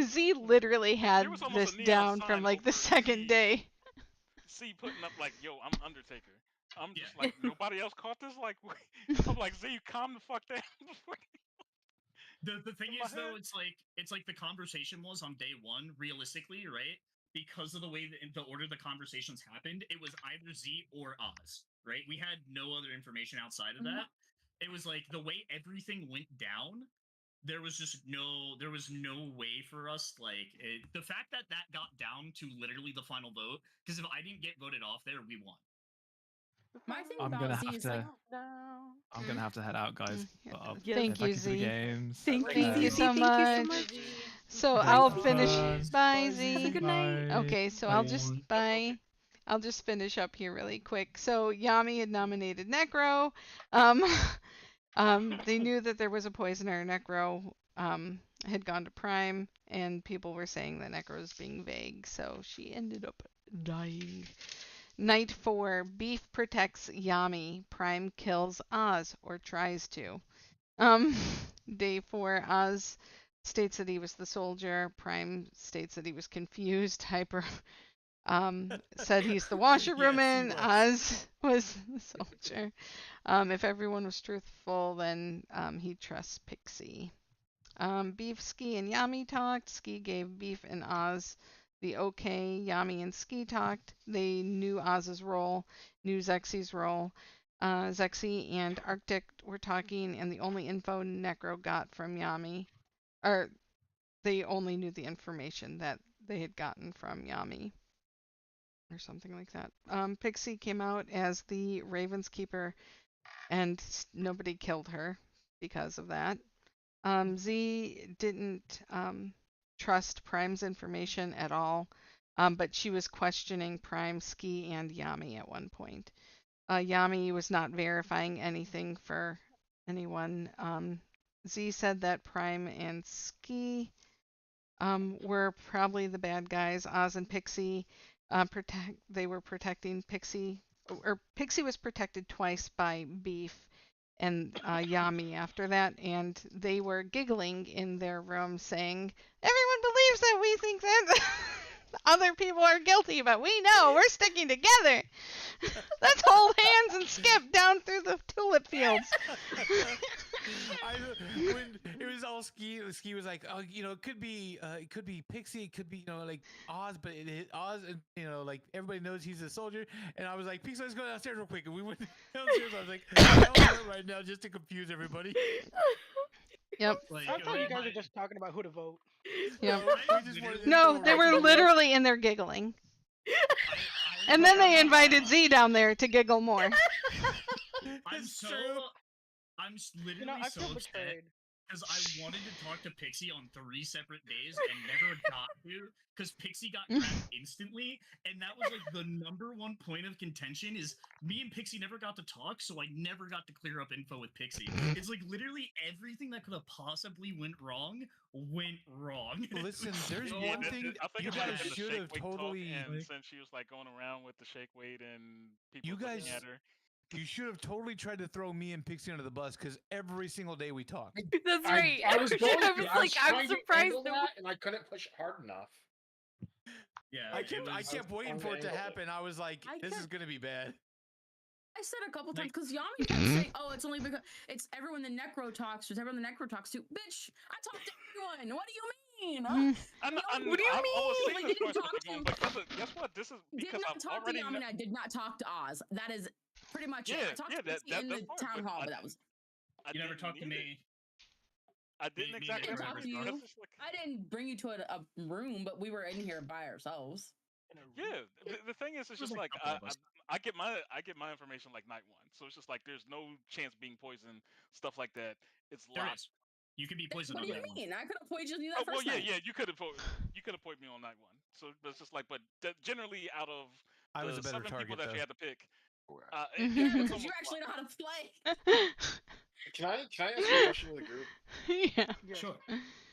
Z literally had was almost this a neon down sign from like the over second Z. day. see putting up like, yo, I'm Undertaker. I'm just Yeah. like nobody else caught this. Like I'm like, Z, calm the fuck down. the thing in my is though, head. it's like the conversation was on day one, realistically, right? Because of the way that the order the conversations happened, it was either Z or Oz, right? We had no other information outside of that. It was like the way everything went down. There was no way for us, like the fact that got down to literally the final vote, because if I didn't get voted off there, we won. My thing I'm about gonna Z have is to. like, I'm gonna have to head out, guys. But I'll Thank get back you, into the Z. games. Thank Uh, you so much. So Thanks I'll for finish. fun. Bye, Z. Have a good night. Okay, so I'll just bye. I'll just finish up here really quick. So Yami had nominated Necro. They knew that there was a poisoner. Necro had gone to Prime, and people were saying that Necro was being vague, so she ended up dying. Night 4, Beef protects Yami. Prime kills Oz, or tries to. Day 4, Oz states that he was the soldier. Prime states that he was confused. Hyper said he's the washerwoman. Oz was the soldier. If everyone was truthful, then he trusts Pixie. Beef, Ski, and Yami talked. Ski gave Beef and Oz the okay. Yami and Ski talked. They knew Oz's role, knew Zexy's role. Zexy and Arctic were talking, and the only info Necro got from Yami, or they only knew the information that they had gotten from Yami, or something like that. Pixie came out as the Raven's Keeper, and nobody killed her because of that. Z didn't trust Prime's information at all, but she was questioning Prime, Ski, and Yami at one point. Yami was not verifying anything for anyone. Z said that Prime and Ski were probably the bad guys. Oz and Pixie they were protecting Pixie, or Pixie was protected twice by Beef and Yami after that, and they were giggling in their room saying, everyone believes that we think that other people are guilty, but we know we're sticking together. Let's hold hands and skip down through the tulip fields. When it was all Ski was like, oh, it could be Pixie, it could be, like Oz, but Oz, and like everybody knows he's a soldier. And I was like, Pixie, let's go downstairs real quick. And we went downstairs. I was like, I'm right now just to confuse everybody. Yep. Like, I thought you guys my- were just talking about who to vote. Yep. literally- No, they were literally in there giggling. And then they invited Z down there to giggle more. I'm literally I so feel upset betrayed. because I wanted to talk to Pixie on 3 separate days and never got to because Pixie got grabbed instantly, and that was like the #1 point of contention is me and Pixie never got to talk, so I never got to clear up info with Pixie. It's like literally everything that could have possibly went wrong. Listen, there's Yeah, one thing I think you it might guys have been the should shake have weight talk, totally. and since she was like going around with the shake weight and people You looking guys, at her. you should have totally tried to throw me and Pixie under the bus because every single day we talk. That's right. I was going I to. was I like, was I'm trying to surprised angle that that, and I couldn't push hard enough. Yeah, I kept waiting for it to happen. I was like, I this is kept- gonna be bad. I said a couple times because Yami kept saying, "Oh, it's only because it's everyone the Necro talks to. It's everyone the Necro talks to." Bitch, I talk to everyone. What do you mean? What do you I was mean? seeing Like, this didn't question talk going, to- but guess what? This is Did because not I've talk already. to Yami and I did not talk to Oz. That is pretty much it. I talked to Pixie in the fine, town but hall, I but that was. You never talked to me. I didn't Me exactly neither. I remember. talked to you. That's just like, I didn't bring you to a room, but we were in here by ourselves. yeah, the thing is, it's There's just a like couple of us. I get my information like night one, so it's just like there's no chance being poisoned, stuff like that. It's There locked. is. You can be poisoned What on do you night 1. mean? I could have poisoned you Oh, that well, first yeah, night. yeah, you could have poisoned me on night one. So but it's just like, but generally out of I was the a better 7 people target, that though. you had to pick, Yeah, it's because you almost actually know how to play. Can I ask a question to the group? Yeah. Sure.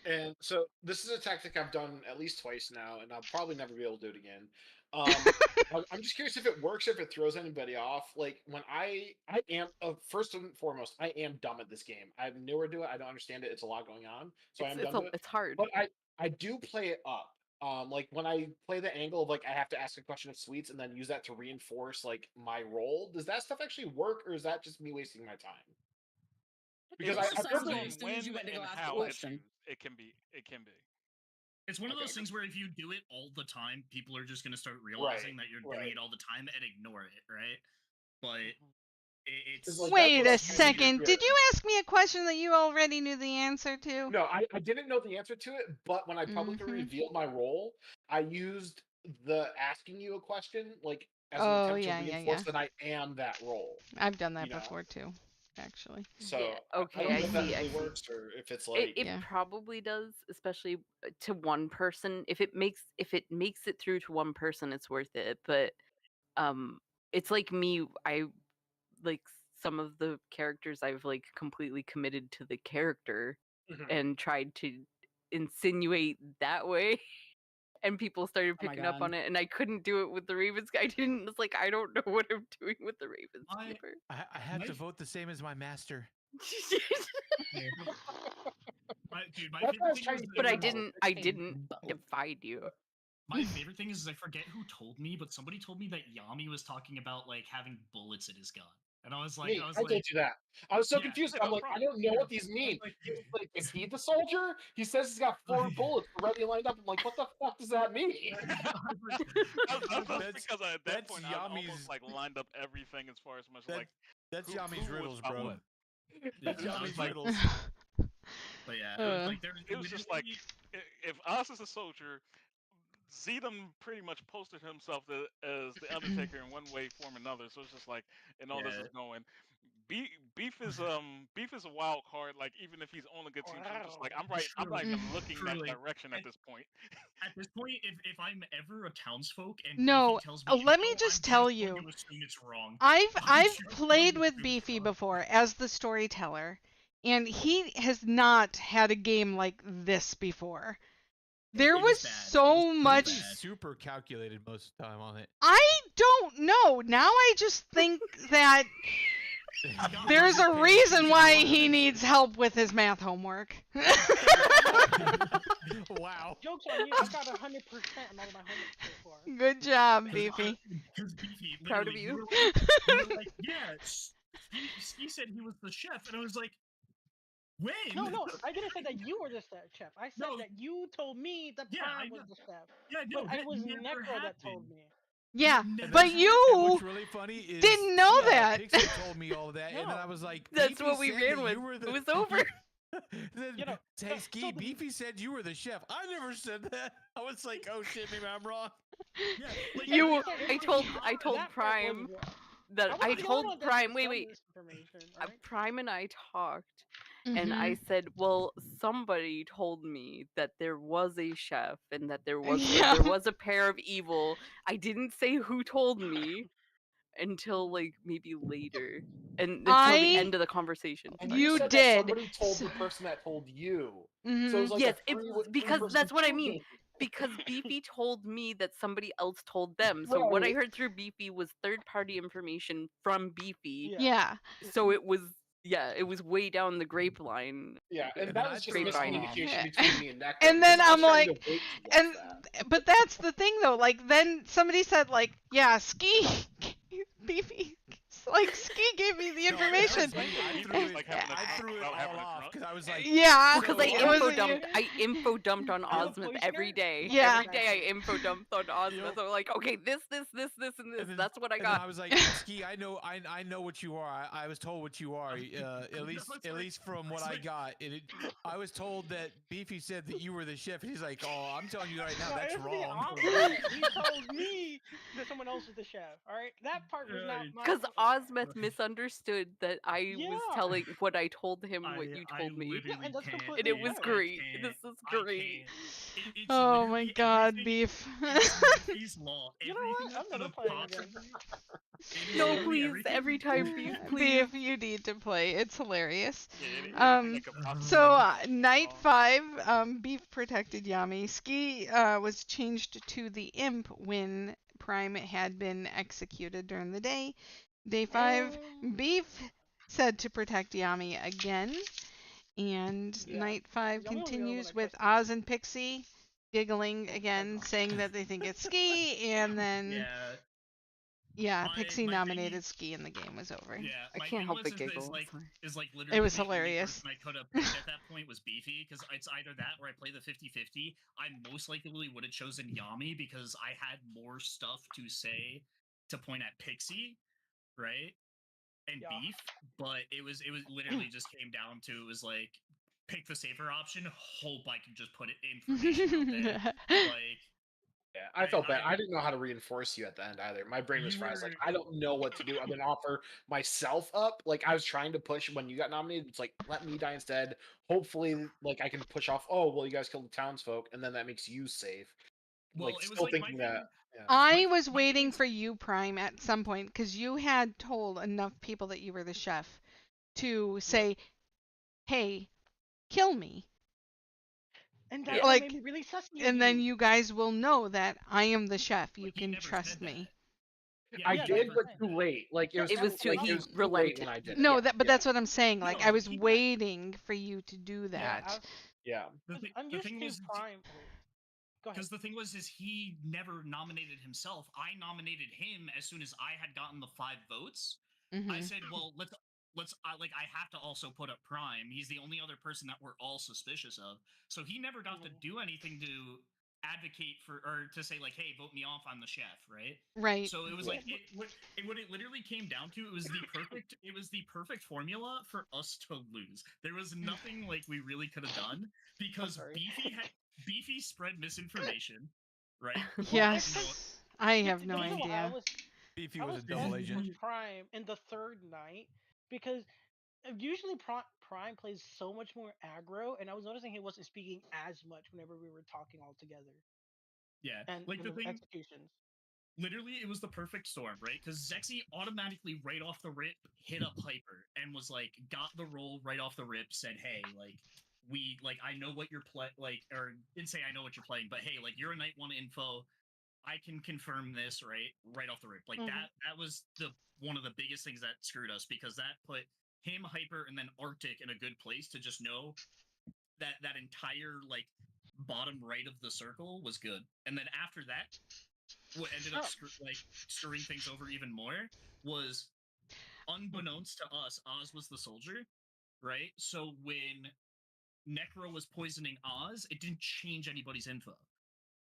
And so this is a tactic I've done at least twice now, and I'll probably never be able to do it again. I'm just curious if it works, if it throws anybody off. Like when I am first and foremost, I am dumb at this game. I'm newer to it. I don't understand it. It's a lot going on, so I am dumb to it. It's hard. But I do play it up. Like when I play the angle of like I have to ask a question of sweets and then use that to reinforce like my role. Does that stuff actually work, or is that just me wasting my time? Because it I depends feel on like as soon as you when went to go and ask the how it's question. used. It can be. It's one of those things where if you do it all the time, people are just going to start realizing that you're doing it all the time and ignore it, right? But it's like, Wait a that's what I was second. Did you ask me a question that you already knew the answer to? No, I didn't know the answer to it, but when I publicly revealed my role, I used the asking you a question like as an Oh, attempt yeah, to yeah, reinforce yeah. that I am that role. I've done that you know? before too, actually. So Yeah, okay, I don't know if that see, really I see. works or if it's like It probably does, especially to one person. If it makes it through to one person, it's worth it. But it's like me. I like some of the characters I've like completely committed to the character and tried to insinuate that way. And people started Oh my picking up God. on it, and I couldn't do it with the Ravens. I didn't. It's like I don't know what I'm doing with the Ravens keeper. I have to vote the same as my master. Dude, my That's what I favorite was thing trying is to that- figure But I out. didn't. I didn't divide you. My favorite thing is I forget who told me, but somebody told me that Yami was talking about like having bullets in his gun, and I was like, me. I told you that. I was so confused. I'm like, I don't know what these mean. He was like, is he the soldier? He says he's got 4 bullets already lined up. I'm like, what the fuck does that mean? That's because at that point I almost Yami's- like lined up everything as far as much like That's who Yami's was riddles, about bro. what. That's Yeah, I was Yami's like- riddles. But yeah, it was like there It was just like if Oz is a soldier, Zedam pretty much posted himself as the Undertaker in one way, form, another. So it's just like, and all this is going. Beef is a wild card. Like even if he's on a good team, so it's just like I'm not even looking Truly. that direction at this point. At this point, if I'm ever a townsfolk and No, Beefy tells me let me info, just I'm tell going you. to assume it's wrong. I've just played going to with assume it's Beefy wrong. before as the storyteller, and he has not had a game like this before. There was so much. He's super calculated most of the time on it. I don't know. Now I just think that there's a reason why he needs help with his math homework. Wow. Joke's on you. I got 100% on all of my homework so far. Good job, Beefy. Because Beefy, Proud of literally, you. you were like, yeah, he said he was the chef, and I was like, when? No, I didn't say that you were the chef. I said No. that you told me that Prime was the chef. Yeah, no, but that it was never Necro that told happened. me. Yeah, Never but happened. you What's really funny is didn't know that. Pixie told me all that, and then I was like, That's Beefy what we said ran that with. you were the- It was over. Then, You know, hey, so Ski, the Beefy said you were the chef. I never said that. I was like, oh shit, maybe I'm wrong. Yeah, like You, like, I told that part was Prime wrong. that I I wasn't the only told one that Prime. had Wait, some wait. misinformation, right? Prime and I talked, and I Mhm. said, "Well, somebody told me that there was a chef and that there was Yeah. a pair of evil." I didn't say who told me until like maybe later, and until the end of the conversation. And Sorry, you go You ahead. said that did. somebody told the person that told you. So it Mhm. was like Yes, a three because person that's what I team mean. game. Because Beefy told me that somebody else told them. So what I Right. heard through Beefy was third party information from Beefy. Yeah. So it was way down the grapevine. Yeah, and And that then I was just threw it grapevine. miscommunication between me and Necro. And because then I was I'm trying like, to wait to guess and that. but that's the thing though. Like then somebody said like, yeah, Ski, Beefy, like Ski gave me the No, that information. was me. I Beefy threw was it. like having a I drunk threw it without having all a off drunk. because I was like, Yeah. Well, because so, It was I info dumped on You're the Osmith every poisoner? day. Yeah. Every day I info dumped on Osmith. I'm like, okay, this, and this. That's what I And then got. I was like, Ski, I know what you are. I was told what you are. At least from what I got. I was told that Beefy said that you were the chef. And he's like, oh, I'm telling you right now, No, that's it's the wrong. opposite. He told me that someone else was the chef. All right, that part was not my Because fault. Osmith misunderstood that I was Yeah. telling what I told him, what you I told me. literally and that's can't. completely And it was fair. great. I This can't. is I great. can't. It's Oh my literally God, everything. Beef. It's Murphy's law. You know Everything what? that I'm could never have playing possibly. again. It is No, literally please, everything. every time, Beef, Beef, please. you need to play. It's hilarious. Yeah, anything that could possibly Night 5, Beef protected Yami. Ski was changed to the imp when Prime had been executed during the day. Day 5, Beef said to protect Yami again. And Yeah. Night 5 Yami was the only one continues I with trusted. Oz and Pixie giggling again, saying that they think it's Ski, and then Yeah. Pixie my nominated thing, Ski and the game was over. Yeah, I my can't thing help was but giggle. is like literally It was the only hilarious. person I could have picked at that point was Beefy because it's either that or I play the 50-50. I most likely would have chosen Yami because I had more stuff to say to point at Pixie, right? And Yeah. Beef, but it was literally just came down to it was like pick the safer option, hope I can just put it information out there. Like Yeah, I felt bad. I didn't know how to reinforce you at the end either. My brain was You fried. I was like, were- I don't know what to do. I'm gonna offer myself up. Like I was trying to push when you got nominated. It's like let me die instead. Hopefully, like I can push off. Oh well, you guys killed the townsfolk, and then that makes you safe. well, Like it was still like my thinking thing. that. Yeah. I was my thing waiting is- for you, Prime, at some point because you had told enough people that you were the chef to say, "Hey, kill me." And that's what Like, made me really sussy of and then you. you guys will know that I am the chef. You But he can never trust said me. Yeah, I Yeah, did, that's but fine. too late. Like it was. It was too. Like, He it was too late relented. when I did it. No, Yeah, but yeah. that's what I'm saying. Like, No, I was he got- waiting for you to do Yeah, that. Yeah. I'm the used thing to was Prime. Wait, go ahead. because the thing was is he never nominated himself. I nominated him as soon as I had gotten the 5 votes. I Mhm. said, well, let's like I have to also put up Prime. He's the only other person that we're all suspicious of. So he never got to do anything to advocate for or to say like, hey, vote me off. I'm the chef, right? Right. So it was Yeah, like what it literally came down to. It was the perfect formula for us to lose. There was nothing like we really could have done because sorry. Beefy spread misinformation, right? Well, Yes. I have no you know what, idea. Beefy I was was a double testing agent. with Prime in the third night because usually Prime plays so much more aggro, and I was noticing he wasn't speaking as much whenever we were talking all together. Yeah, And like the thing. executions. Literally, it was the perfect storm, right? Because Zexy automatically, right off the rip, hit up Hyper and was like, got the role right off the rip. Said, "Hey, like, I know what you're or didn't say I know what you're playing, but hey, like, you're a night 1 info. I can confirm this, right off the rip. Like that was one of the biggest things that screwed us because that put him, Hyper, and then Arctic in a good place to just know that entire like bottom right of the circle was good, and then after that what ended up screwing things over even more was unbeknownst to us, Oz was the soldier, right? So when Necro was poisoning Oz, it didn't change anybody's info,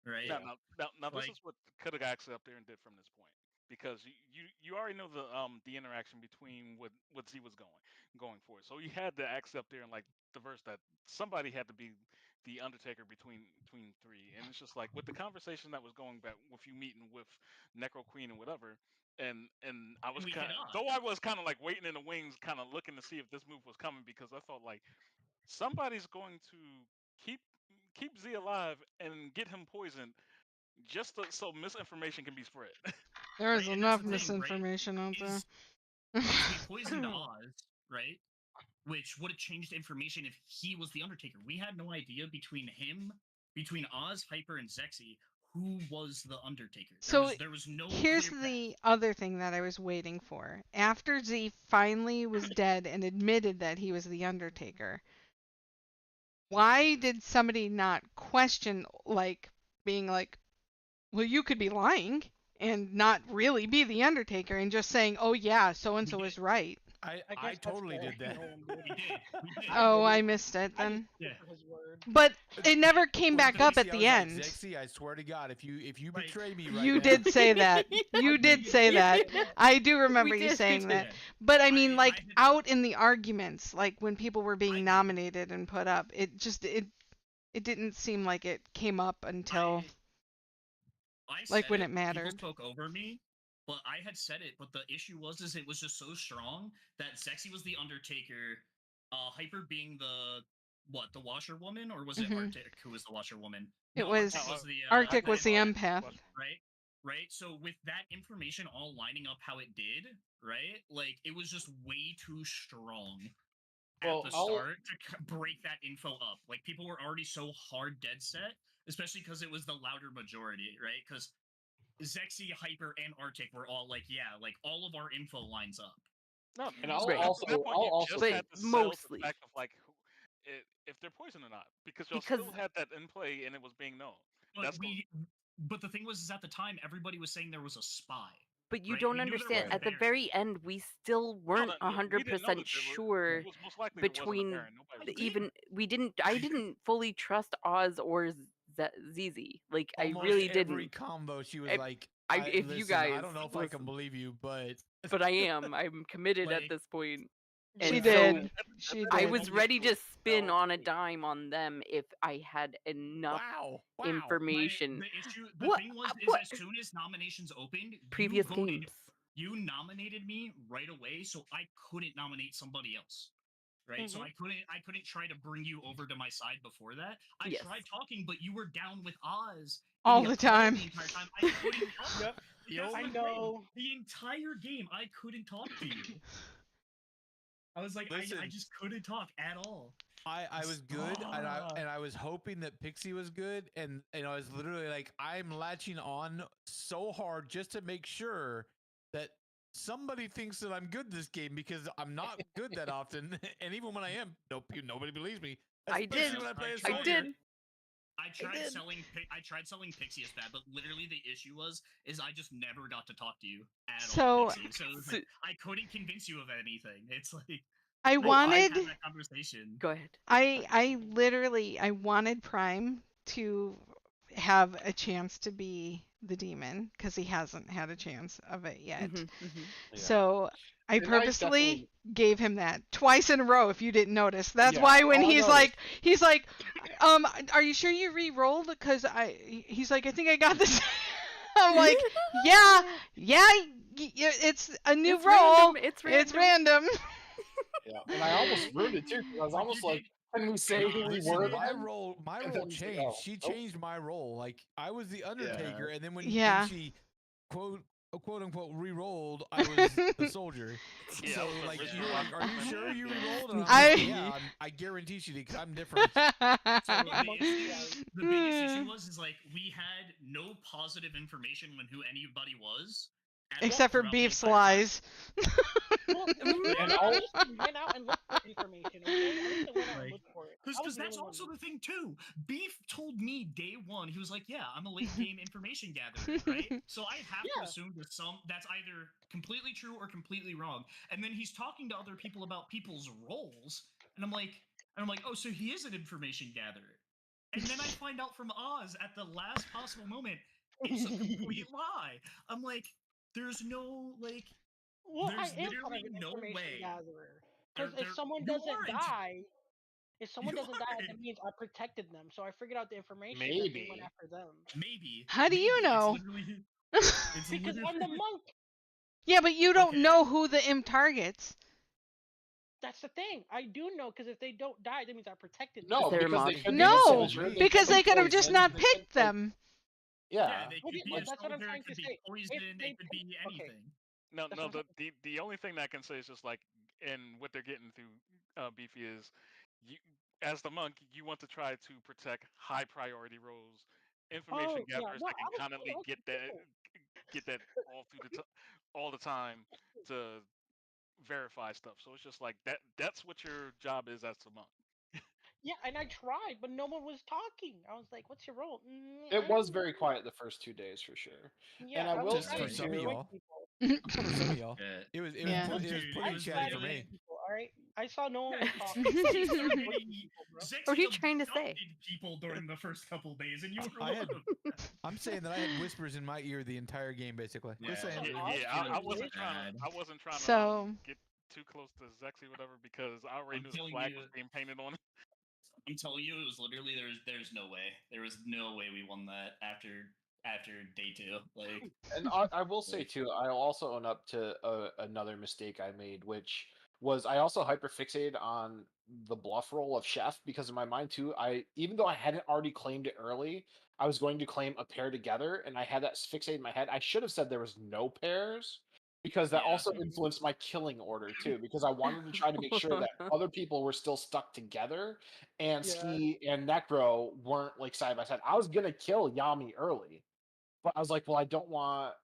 right? Now, this is what could have actually up there and did from this point. because you already know the interaction between what Z was going for. So you had to accept there in like the verse that somebody had to be the Undertaker between three, and it's just like with the conversation that was going back with you meeting with Necro Queen and whatever. And I was we kind hit of, off. though I was kind of like waiting in the wings, kind of looking to see if this move was coming, because I felt like somebody's going to keep keep Z alive and get him poisoned just so misinformation can be spread. There is Right, and that's enough the thing, right? misinformation out there. Is we poisoned Oz, right? Which would have changed information if he was the Undertaker. We had no idea between Oz, Hyper, and Zexy, who was the Undertaker. So There was no here's clear path. the other thing that I was waiting for. After Z finally was dead and admitted that he was the Undertaker, why did somebody not question, like, being like, well, you could be lying and not really be the Undertaker and just saying, oh yeah, so and so is right. I totally did that. We did. Oh, I missed it I then. just took his word. But it never came Well, back up Zexy, at I the was like, end. Zexy, I swear to God, if you betray me right You now, did say that. You did say that. I do remember you saying that. But I mean, like, out in the arguments, like when people were being nominated and put up, it didn't seem like it came up until like when it mattered. People spoke over me, but I had said it. But the issue was, it was just so strong that Zexy was the Undertaker, Hyper being the washerwoman, or was it Mhm. Arctic who was the washerwoman? It No, was Arctic Arctic was the empath. Right. So with that information all lining up how it did, right? Like it was just way too strong at the start to break that info up. Like people were already so hard dead set, especially because it was the louder majority, right? Because Zexy, Hyper, and Arctic were all like, yeah, like all of our info lines up. No, And at that point, you just had to sell the fact of like if they're poison or not, because y'all still had that in play and it was being known. But the thing was, is at the time everybody was saying there was a spy. But you right? don't We knew there understand. was a At the Baron. very end, we still weren't we didn't know that 100% sure it was most likely there wasn't a between Baron. Nobody was even we didn't. I didn't fully trust Oz or ZZ. Like almost I really every didn't. combo, she was like, if listen, you guys, I don't know if I can believe you, but I am. I'm committed at this point. She And did. so She I did. was ready to spin on a dime on them if I had enough information. The thing was, is as soon as nominations opened, Previous you voted. games. You nominated me right away, so I couldn't nominate somebody else. Right, so I couldn't try to bring you over to my side before that. I tried talking, but you were down with Oz all the time. The entire time. I couldn't talk. Yep. I know. The entire game, I couldn't talk to you. I was like, I just couldn't talk at all. I was good, and I was hoping that Pixie was good, and I was literally like, I'm latching on so hard just to make sure that somebody thinks that I'm good this game, because I'm not good that often, and even when I am, nobody believes me. Especially when I play as Soldier. I tried selling Pixie as bad, but literally the issue is I just never got to talk to you at all. Pixie. So it was like, I couldn't convince you of anything. It's like I wanted had that conversation. Go ahead. I literally wanted Prime to have a chance to be the demon because he hasn't had a chance of it yet. So I purposely gave him that twice in a row. If you didn't notice, that's why when he's like, are you sure you re-rolled? Because he's like, I think I got this. I'm like, yeah, it's a new roll. Random. It's random. Yeah, and I almost ruined it too. I was almost like, can we say who we were? My role changed. She changed my role. Like I was the Undertaker, and then when she quote unquote re-rolled, I was the Soldier. Yeah, so like, you're like, are you sure you re-rolled? And I guarantee she did, because I'm different. So the biggest issue was like we had no positive information on who anybody was. Except for Beef's lies. And all went out and looked for information. Okay, I went out and looked for it. Because that's also the thing too. Beef told me day one, he was like, "Yeah, I'm a late game information gatherer, right?" So I have to assume that's either completely true or completely wrong. And then he's talking to other people about people's roles, and I'm like, oh, so he is an information gatherer. And then I find out from Oz at the last possible moment, it's a complete lie. I'm like, There's no like. Well, I There's am kind literally of an no information way. gatherer. Because if There, someone you doesn't aren't. die, if someone You doesn't die, that aren't. means I protected them. So I figured out the information that they went Maybe. after them. Maybe. How do you maybe. know? It's literally. It's Because I'm the literally. monk. Yeah, but you don't Okay. know who the imp targets. That's the thing. I do know because if they don't die, that means I protected them. No, Is there a because they mod? could be a No, soldier. They because could they be could have just poisoned, not they could, picked them. Yeah, Yeah. they could be But a that's what I'm soldier. trying It could to be say. poison. If they It could be okay, anything. No, that's no. what I'm The only thing that I can say is just like, and what they're getting through Beefy is, you as the monk, you want to try to protect high priority roles, information Oh yeah, gatherers no, that I can was constantly okay, cool. get that all through all the time to verify stuff. So it's just like that. That's what your job is as a monk. Yeah, and I tried, but no one was talking. I was like, "What's your role?" I It was don't very know. quiet the first 2 days for sure. Yeah, And I I was will Just trying for say to some of too. persuade y'all. people. For some of y'all. Yeah. It was Yeah. Well, it was dude, pretty it was chatty for Glad me. people, all right. I saw no one was Yeah, talking. you started Persuade getting people, bro. What are you Zexy trying to say? abducted people during the first couple days, and you were I one had of them. I'm saying that I had whispers in my ear the entire game basically. Just Yeah, saying. it Oz was Yeah, really I really wasn't did. trying to. bad. I wasn't trying to So, get too close to Zexy, whatever, because I already I'm knew the telling flag you, was being painted on it. I'm telling you, it was literally there's no way. There was no way we won that after day two. Like, And I will say too, I'll also own up to another mistake I made, which was I also hyperfixated on the bluff roll of chef because in my mind too, I even though I hadn't already claimed it early, I was going to claim a pair together, and I had that fixated in my head. I should have said there was no pairs because that yeah. also influenced my killing order too, because I wanted to try to make sure that other people were still stuck together, and Yeah. Ski and Necro weren't like side by side. I was gonna kill Yami early. But I was like, well, I don't want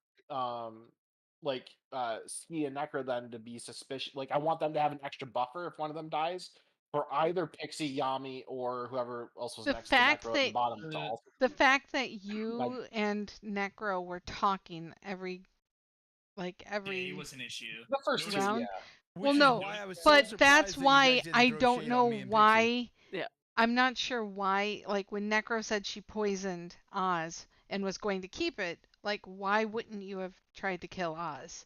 Ski and Necro then to be suspicious. Like, I want them to have an extra buffer if one of them dies for either Pixie, Yami, or whoever else was the next to fact Necro at the that bottom to also. the fact that Like, you and Necro were talking every Day was an issue. the first No two, round. yeah. Well, Which is no, why I was so but surprised that's that you why guys didn't I throw don't shade know on me and Pixie. why. Yeah. I'm not sure why. Like when Necro said she poisoned Oz and was going to keep it, like why wouldn't you have tried to kill Oz,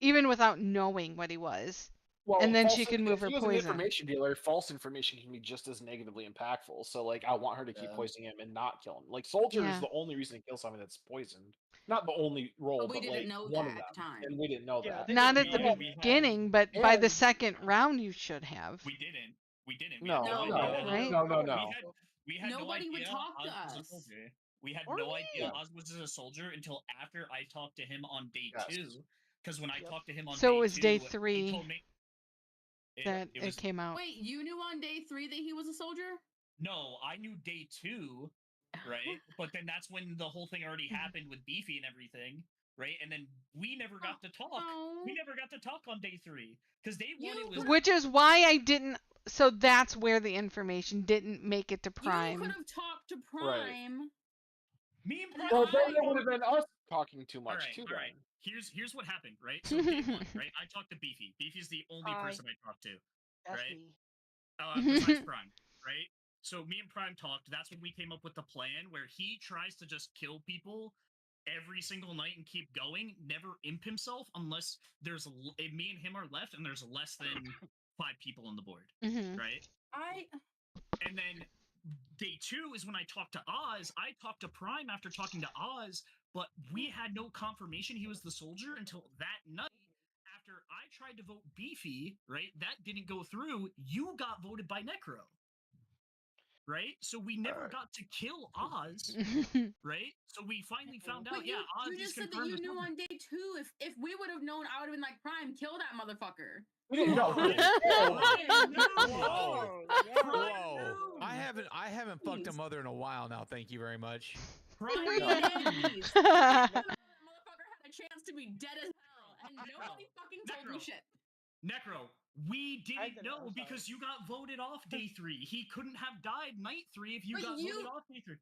even without knowing what he was? Well, And then false. she could move If her he was an poison. information dealer, false information can be just as negatively impactful. So, like, I want her to keep Yeah. poisoning him and not kill him. Like, Soldier is Yeah. the only reason to kill something that's poisoned. Not the only role, But we but didn't like know one of that at the them, time. and we didn't know Yeah, that. they Not didn't at the know we that. beginning, but by the And second round you should have. We didn't. We didn't. We no, had no, No, idea. no, Right? no, no, We no. had we had Nobody no would idea talk to Oz was a us. soldier. We had Or no me. idea Oz was a soldier until after I talked to him on day Yes. two. Because when I Yep. talked to him on So day it was two, day he 3 told me that it it was came out. Wait, you knew on day 3 that he was a soldier? no. I knew day two, right? But then that's when the whole thing already Mm-hmm. happened with Beefy and everything, right? And then we never got to talk. Oh, We never got to talk on day three because day one it You was Which is why I didn't. So that's where the information didn't make it to you could Prime. have talked to Right. Prime. me and And then Prime. Well, then I it would have been us talking too All much right, too. all right. Then Here's what happened, right? So day one, right? I talked to Beefy. Beefy's the only Hi. person I talked to, That's right? me. Besides Prime, right? So me and Prime talked. That's when we came up with the plan where he tries to just kill people every single night and keep going, never imp himself unless there's me and him are left and there's less than 5 people on the board, Mhm. right? And then day two is when I talked to Oz. I talked to Prime after talking to Oz, but we had no confirmation he was the soldier until that night. After I tried to vote Beefy, right? That didn't go through. You got voted by Necro, right? So we never got to kill Oz, right? So we finally found out, But yeah, Oz you is just said that confirmed you the knew soldier. on day 2. If we would have known, I would have been like, Prime, kill that motherfucker. we didn't know. Whoa. Whoa. I haven't fucked a mother in a while now. Thank you very much. Prime 3 knew. days. That motherfucker had a chance to be dead as hell, and nobody fucking told me Necro. shit. Necro, we didn't didn't, know I'm because you got voted off day 3. He couldn't have died night 3 if you But got you- voted off day 3.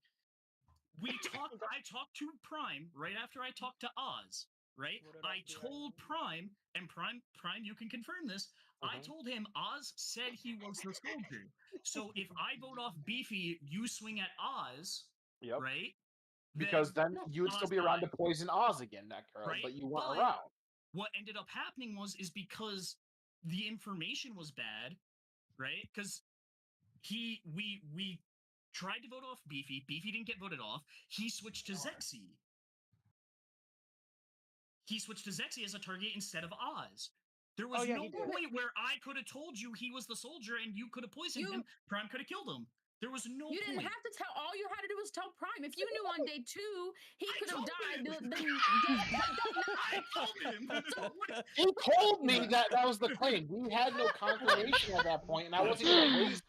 I talked to Prime right after I talked to Oz, right? Voted off I the told Prime, and Prime, you can confirm this. I told him Oz said he was the soldier. So if I vote off Beefy, you swing at Oz, Yep. right? because then you would still Oz be around to died, poison Oz again, Necro, right? but you weren't But around. what ended up happening is because the information was bad, right? Because we tried to vote off Beefy. Beefy didn't get voted off. He switched to Zexy. He switched to Zexy as a target instead of Oz. There was no point where I could have told you he was the soldier and you could have poisoned him. Prime could have killed him. There was no You point. didn't have to tell. All you had to do was tell Prime. If you knew on day 2 he could have died, then I told him. He told me that was the claim. We had no confirmation at that point, and I wasn't going to waste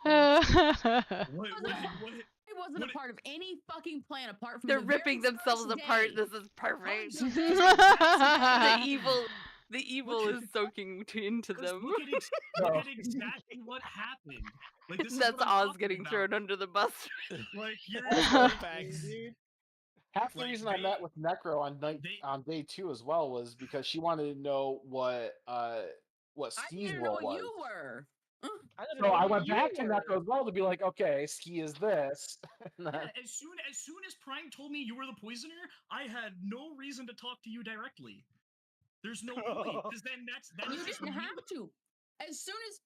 It wasn't a part of any fucking plan apart from They're the very ripping themselves first apart. day. This is perfect. The the evil is soaking into them. Look at exactly what happened. Like, this is That's what I'm Oz getting talking thrown about. under the bus. Like, you're Half the reason I met with Necro on day 2 as well was because she wanted to know what Ski's didn't know role what was. you were. So I went back to Necro as well to be like, okay, Ski is this. Yeah, as soon as Prime told me you were the poisoner, I had no reason to talk to you directly. There's no point, because then that's You just didn't me. have to. As soon as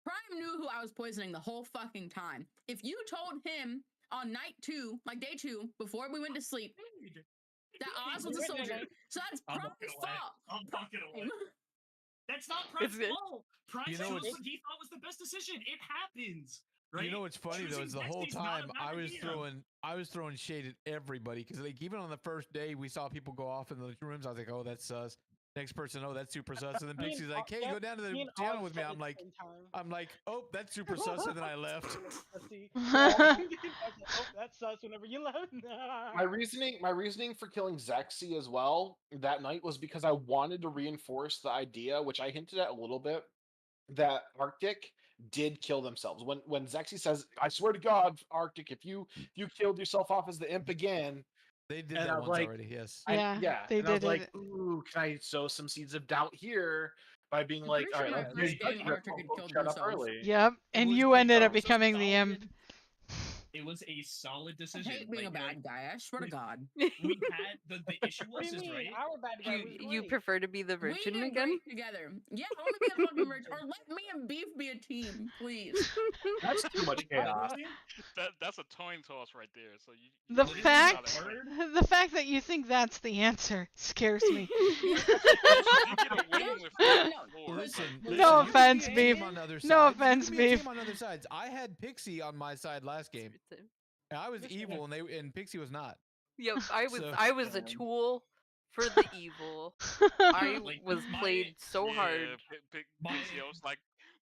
Prime knew who I was poisoning the whole fucking time. If you told him on night 2, like day 2, before we went to sleep, that Oz was a soldier, so that's Prime's fault. I'm fucking away. That's not Prime's fault. Prime chose what he thought was the best decision. It happens. Right? You know what's funny though is the whole Zexy's not a time bad idea. I was throwing shade at everybody because like even on the first day we saw people go off in the rooms. I was like, oh, that's sus. Next person, oh, that's super sus. And then Pixie's like, hey, go down to the channel with me. I'm like, oh, that's super sus. And then I left. That's sus whenever you left. My reasoning for killing Zexy as well that night was because I wanted to reinforce the idea, which I hinted at a little bit, that Arctic did kill themselves. When Zexy says, "I swear to God, Arctic, if you killed yourself off as the imp again," they did that once already. Yes. Yeah. they and I was did like, it. ooh, can I sow some seeds of doubt here by being like, all right, let's first game Arctic had killed shut up herself. early. Yep, and you ended up becoming the imp. It was a solid I decision. hate being a bad guy. I swear to God. We had the issue was What do you mean? right. Our bad guy was You great. prefer to be the We virgin did again? great together. Yeah, let me be a fucking virgin, or let me and Beef be a team, please. That's too much chaos. That's a coin toss right there. So you The really fact, gotta pick. the fact that you think that's the answer scares me. Listen, No offense, you Beef. came on other No sides. offense, You came Beef. on other sides. I had Pixie on my side last game. And I was evil, and Pixie was not. Yep, I was So- I was a tool for the evil. I Like, was played so hard. Pixie, I was like,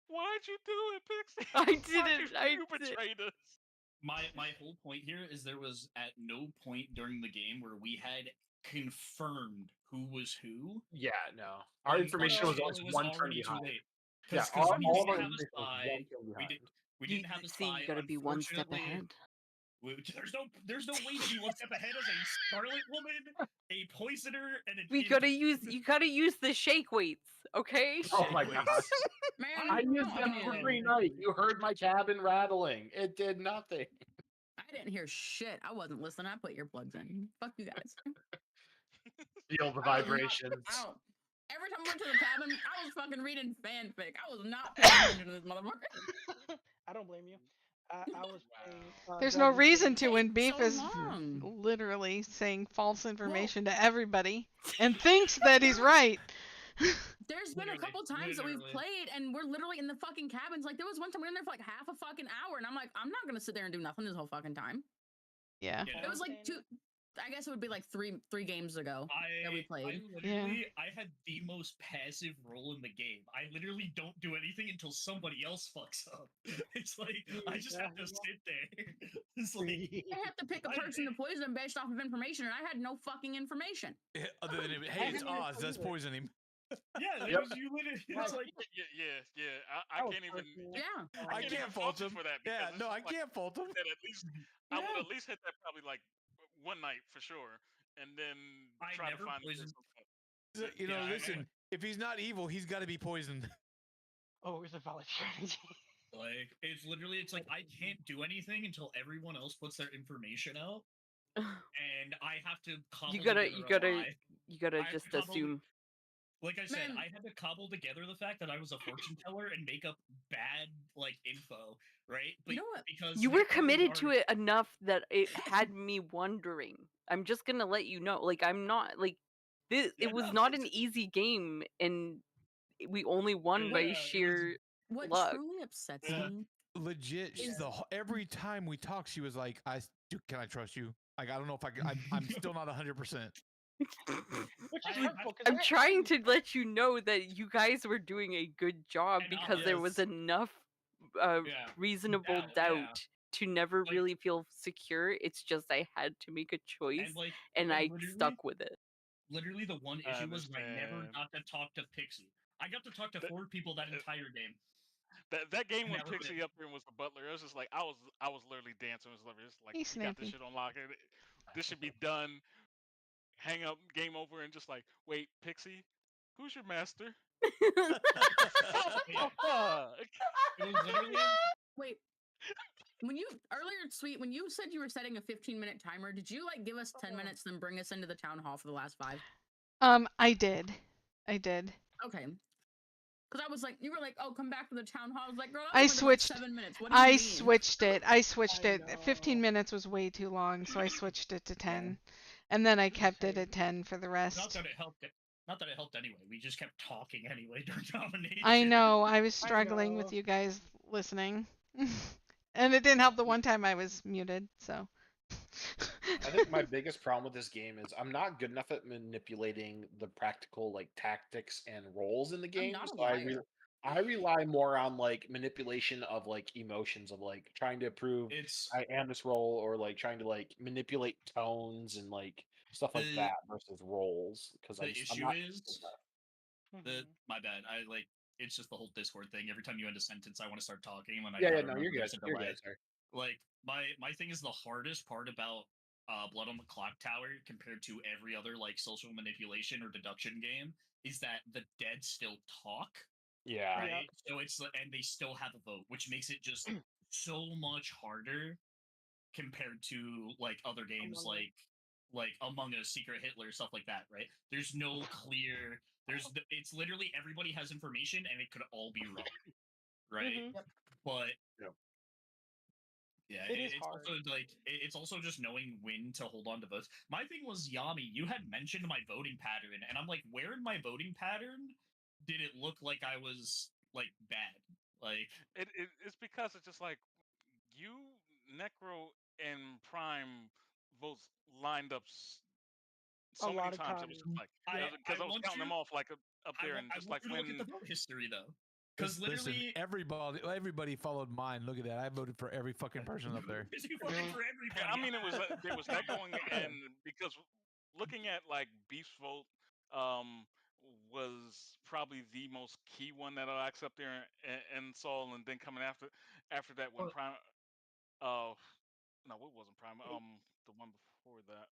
why'd you do it, Pixie? I Why'd didn't. You betrayed us. My whole point here is there was at no point during the game where we had confirmed who was who. Yeah, no. Our information was always one turn already behind. too late. Yeah, Because all we of didn't our have a information was spy. one turn behind. We didn't have a spy. You gotta be one step unfortunately. ahead. There's no way to be one step ahead as a Scarlet Woman, a Poisoner, and an You gotta use the shake weights, okay? Oh my gosh. Man, I come used them on. every night. You heard my cabin rattling. It did nothing. I didn't hear shit. I wasn't listening. I put earplugs in. Fuck you guys. Feel the I was not- vibrations. Every time I went to the cabin, I was fucking reading fanfic. I was not paying attention to this motherfucker. I don't blame you. I was playing. There's no Dungeons reason and to when Beef so is long. literally saying false information to everybody and thinks that he's right. There's been a couple times that we've played and we're literally in the fucking cabins. Like there was one time we were in there for like half a fucking hour, and I'm like, I'm not gonna sit there and do nothing this whole fucking time. Yeah. It was like I guess it would be like three games ago that we played. I had the most passive role in the game. I literally don't do anything until somebody else fucks up. It's like I just have to sit there. It's like I have to pick a person to poison based off of information, and I had no fucking information. Other than, hey, it's Oz. Let's poison him. Yeah, it was you literally. It's like Yeah. I can't even. Yeah. I even can't fault him for that. Yeah, because no, I it's like can't fault him. that at least I would at least hit that probably like one night for sure, and then try to find You know, listen. If he's not evil, he's got to be poisoned. Oh, it's a valid strategy. Like it's like I can't do anything until everyone else puts their information out. and I have to cobble You gotta, together a lie. you gotta I have just to cobble- assume. Like I said, Man. I had to cobble together the fact that I was a fortune teller and make up bad info, right? But You know what? because You were Necro committed was to it enough that it had me wondering. I'm just gonna let you know. Like, I'm not like this. Yeah, It was no, not an easy game, and we only won by sheer What luck. truly upsets Yeah. me. Legit, Is- every time we talk, she was like, can I trust you? Like, I don't know if I can. I'm still not 100%. Which is hurtful. I'm trying to let you know that you guys were doing a good job And, because there was yes. enough Yeah, reasonable doubt to never really feel secure. It's just I had to make a choice, and I stuck with it. Literally, the one I issue was I never understand. got to talk to Pixie. I got to talk to 4 people that entire game. That game And when that was Pixie it. up there was the butler. It was just like I was literally dancing. It was like He's you got this snappy. shit on lock. This should be done. Hang up, game over, and just like wait, Pixie, who's your master? It was literally Wait. When you earlier, Sweet, when you said you were setting a 15-minute timer, did you like give us 10 minutes, then bring us into the town hall for the last 5? I did. Okay. Because I was like, you were like, oh, come back to the town hall. I was like, girl, I only been, like, switched. 7 minutes. What do you I mean? switched it. 15 minutes was way too long, so I switched it to 10, and then I kept it at 10 for the not rest. that it helped. Not that it helped anyway. We just kept talking anyway during domination. I know. I was struggling with you guys listening, and it didn't help the one time I was muted. So. I think my biggest problem with this game is I'm not good enough at manipulating the practical tactics and roles in the game. not a So liar. I rely more on manipulation of emotions of trying to prove I am this role or trying to manipulate tones and stuff like that versus roles because I'm issue not is my bad. It's just the whole Discord thing. Every time you end a sentence, I want to start talking when I Yeah, gotta no, remember you're good. there's a You're delay. good, sir. My thing is the hardest part about Blood on the Clock Tower compared to every other social manipulation or deduction game is that the dead still talk. Yeah. Right. So it's and they still have a vote, which makes it just so much harder compared to other games like Among Us, Secret Hitler, stuff like that. Right. There's no clear. It's literally everybody has information and it could all be wrong. Right. But yeah, It is it's hard. also it's also just knowing when to hold on to votes. My thing was Yami. You had mentioned my voting pattern, and I'm like, where in my voting pattern did it look like I was bad? It's because it's just like you, Necro, and Prime votes lined up so many times. It was just like because I was counting them off up there and just I want you to when look at the vote history though. Because Listen, literally, everybody followed mine. Look at that. I voted for every fucking person up there. you voted for everybody. I mean, there was that going, and because looking at Beef's vote, was probably the most key one that I accept there and Saul, and then coming after that when Prime, no, what wasn't Prime, the one before that.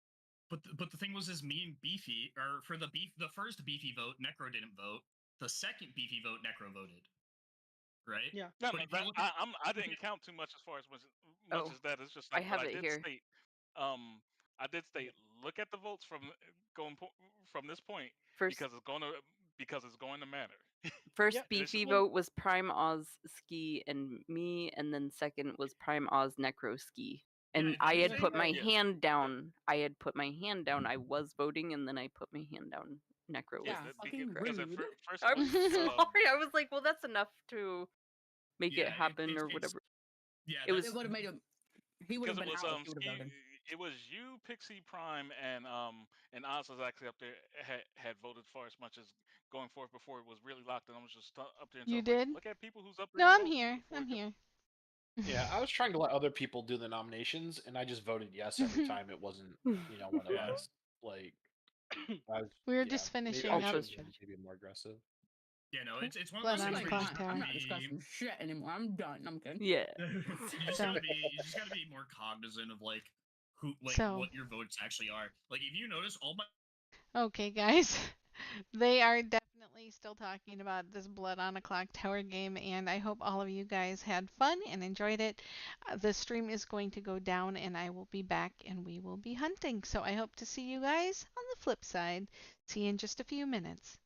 But the thing was, is me and Beefy, or for the first Beefy vote, Necro didn't vote. The second Beefy vote, Necro voted. Right? Yeah. No, But no, if you that, look at- I didn't count too much as far as much Oh, as that. It's just I like, but have I it did here. state, I did state, look at the votes from from this point First, because it's going to matter. first Yep. beefy vote was Prime Oz Ski and me, and then second was Prime Oz Necro Ski. And I had put my hand down. I had put my hand down. I was voting, and then I put my hand down. Necro was fucking because rude. first I'm was, sorry. I was like, well, that's enough to make it happen or whatever. Yeah, it was. It would have made him. He would have been was out. If he would have voted. it was you, Pixie, Prime, and Oz was actually up there had voted for as much as going forth before it was really locked, and I was just up there. And You so I was did? like, look at people who's up there. No, and I'm voting here. before I'm it goes- here. Yeah, I was trying to let other people do the nominations, and I just voted yes every time it wasn't, one of us. We were just finishing I up. should maybe more aggressive. Yeah, no, it's one Blood of those on things the where you Clock just Tower. I'm not discussing shit anymore. I'm done. I'm kidding. Yeah. you just So- gotta be more cognizant of who So- what your votes actually are. If you notice, all my Okay, guys. They are definitely definitely still talking about this Blood on a Clock Tower game, and I hope all of you guys had fun and enjoyed it. The stream is going to go down, and I will be back, and we will be hunting. So I hope to see you guys on the flip side. See you in just a few minutes.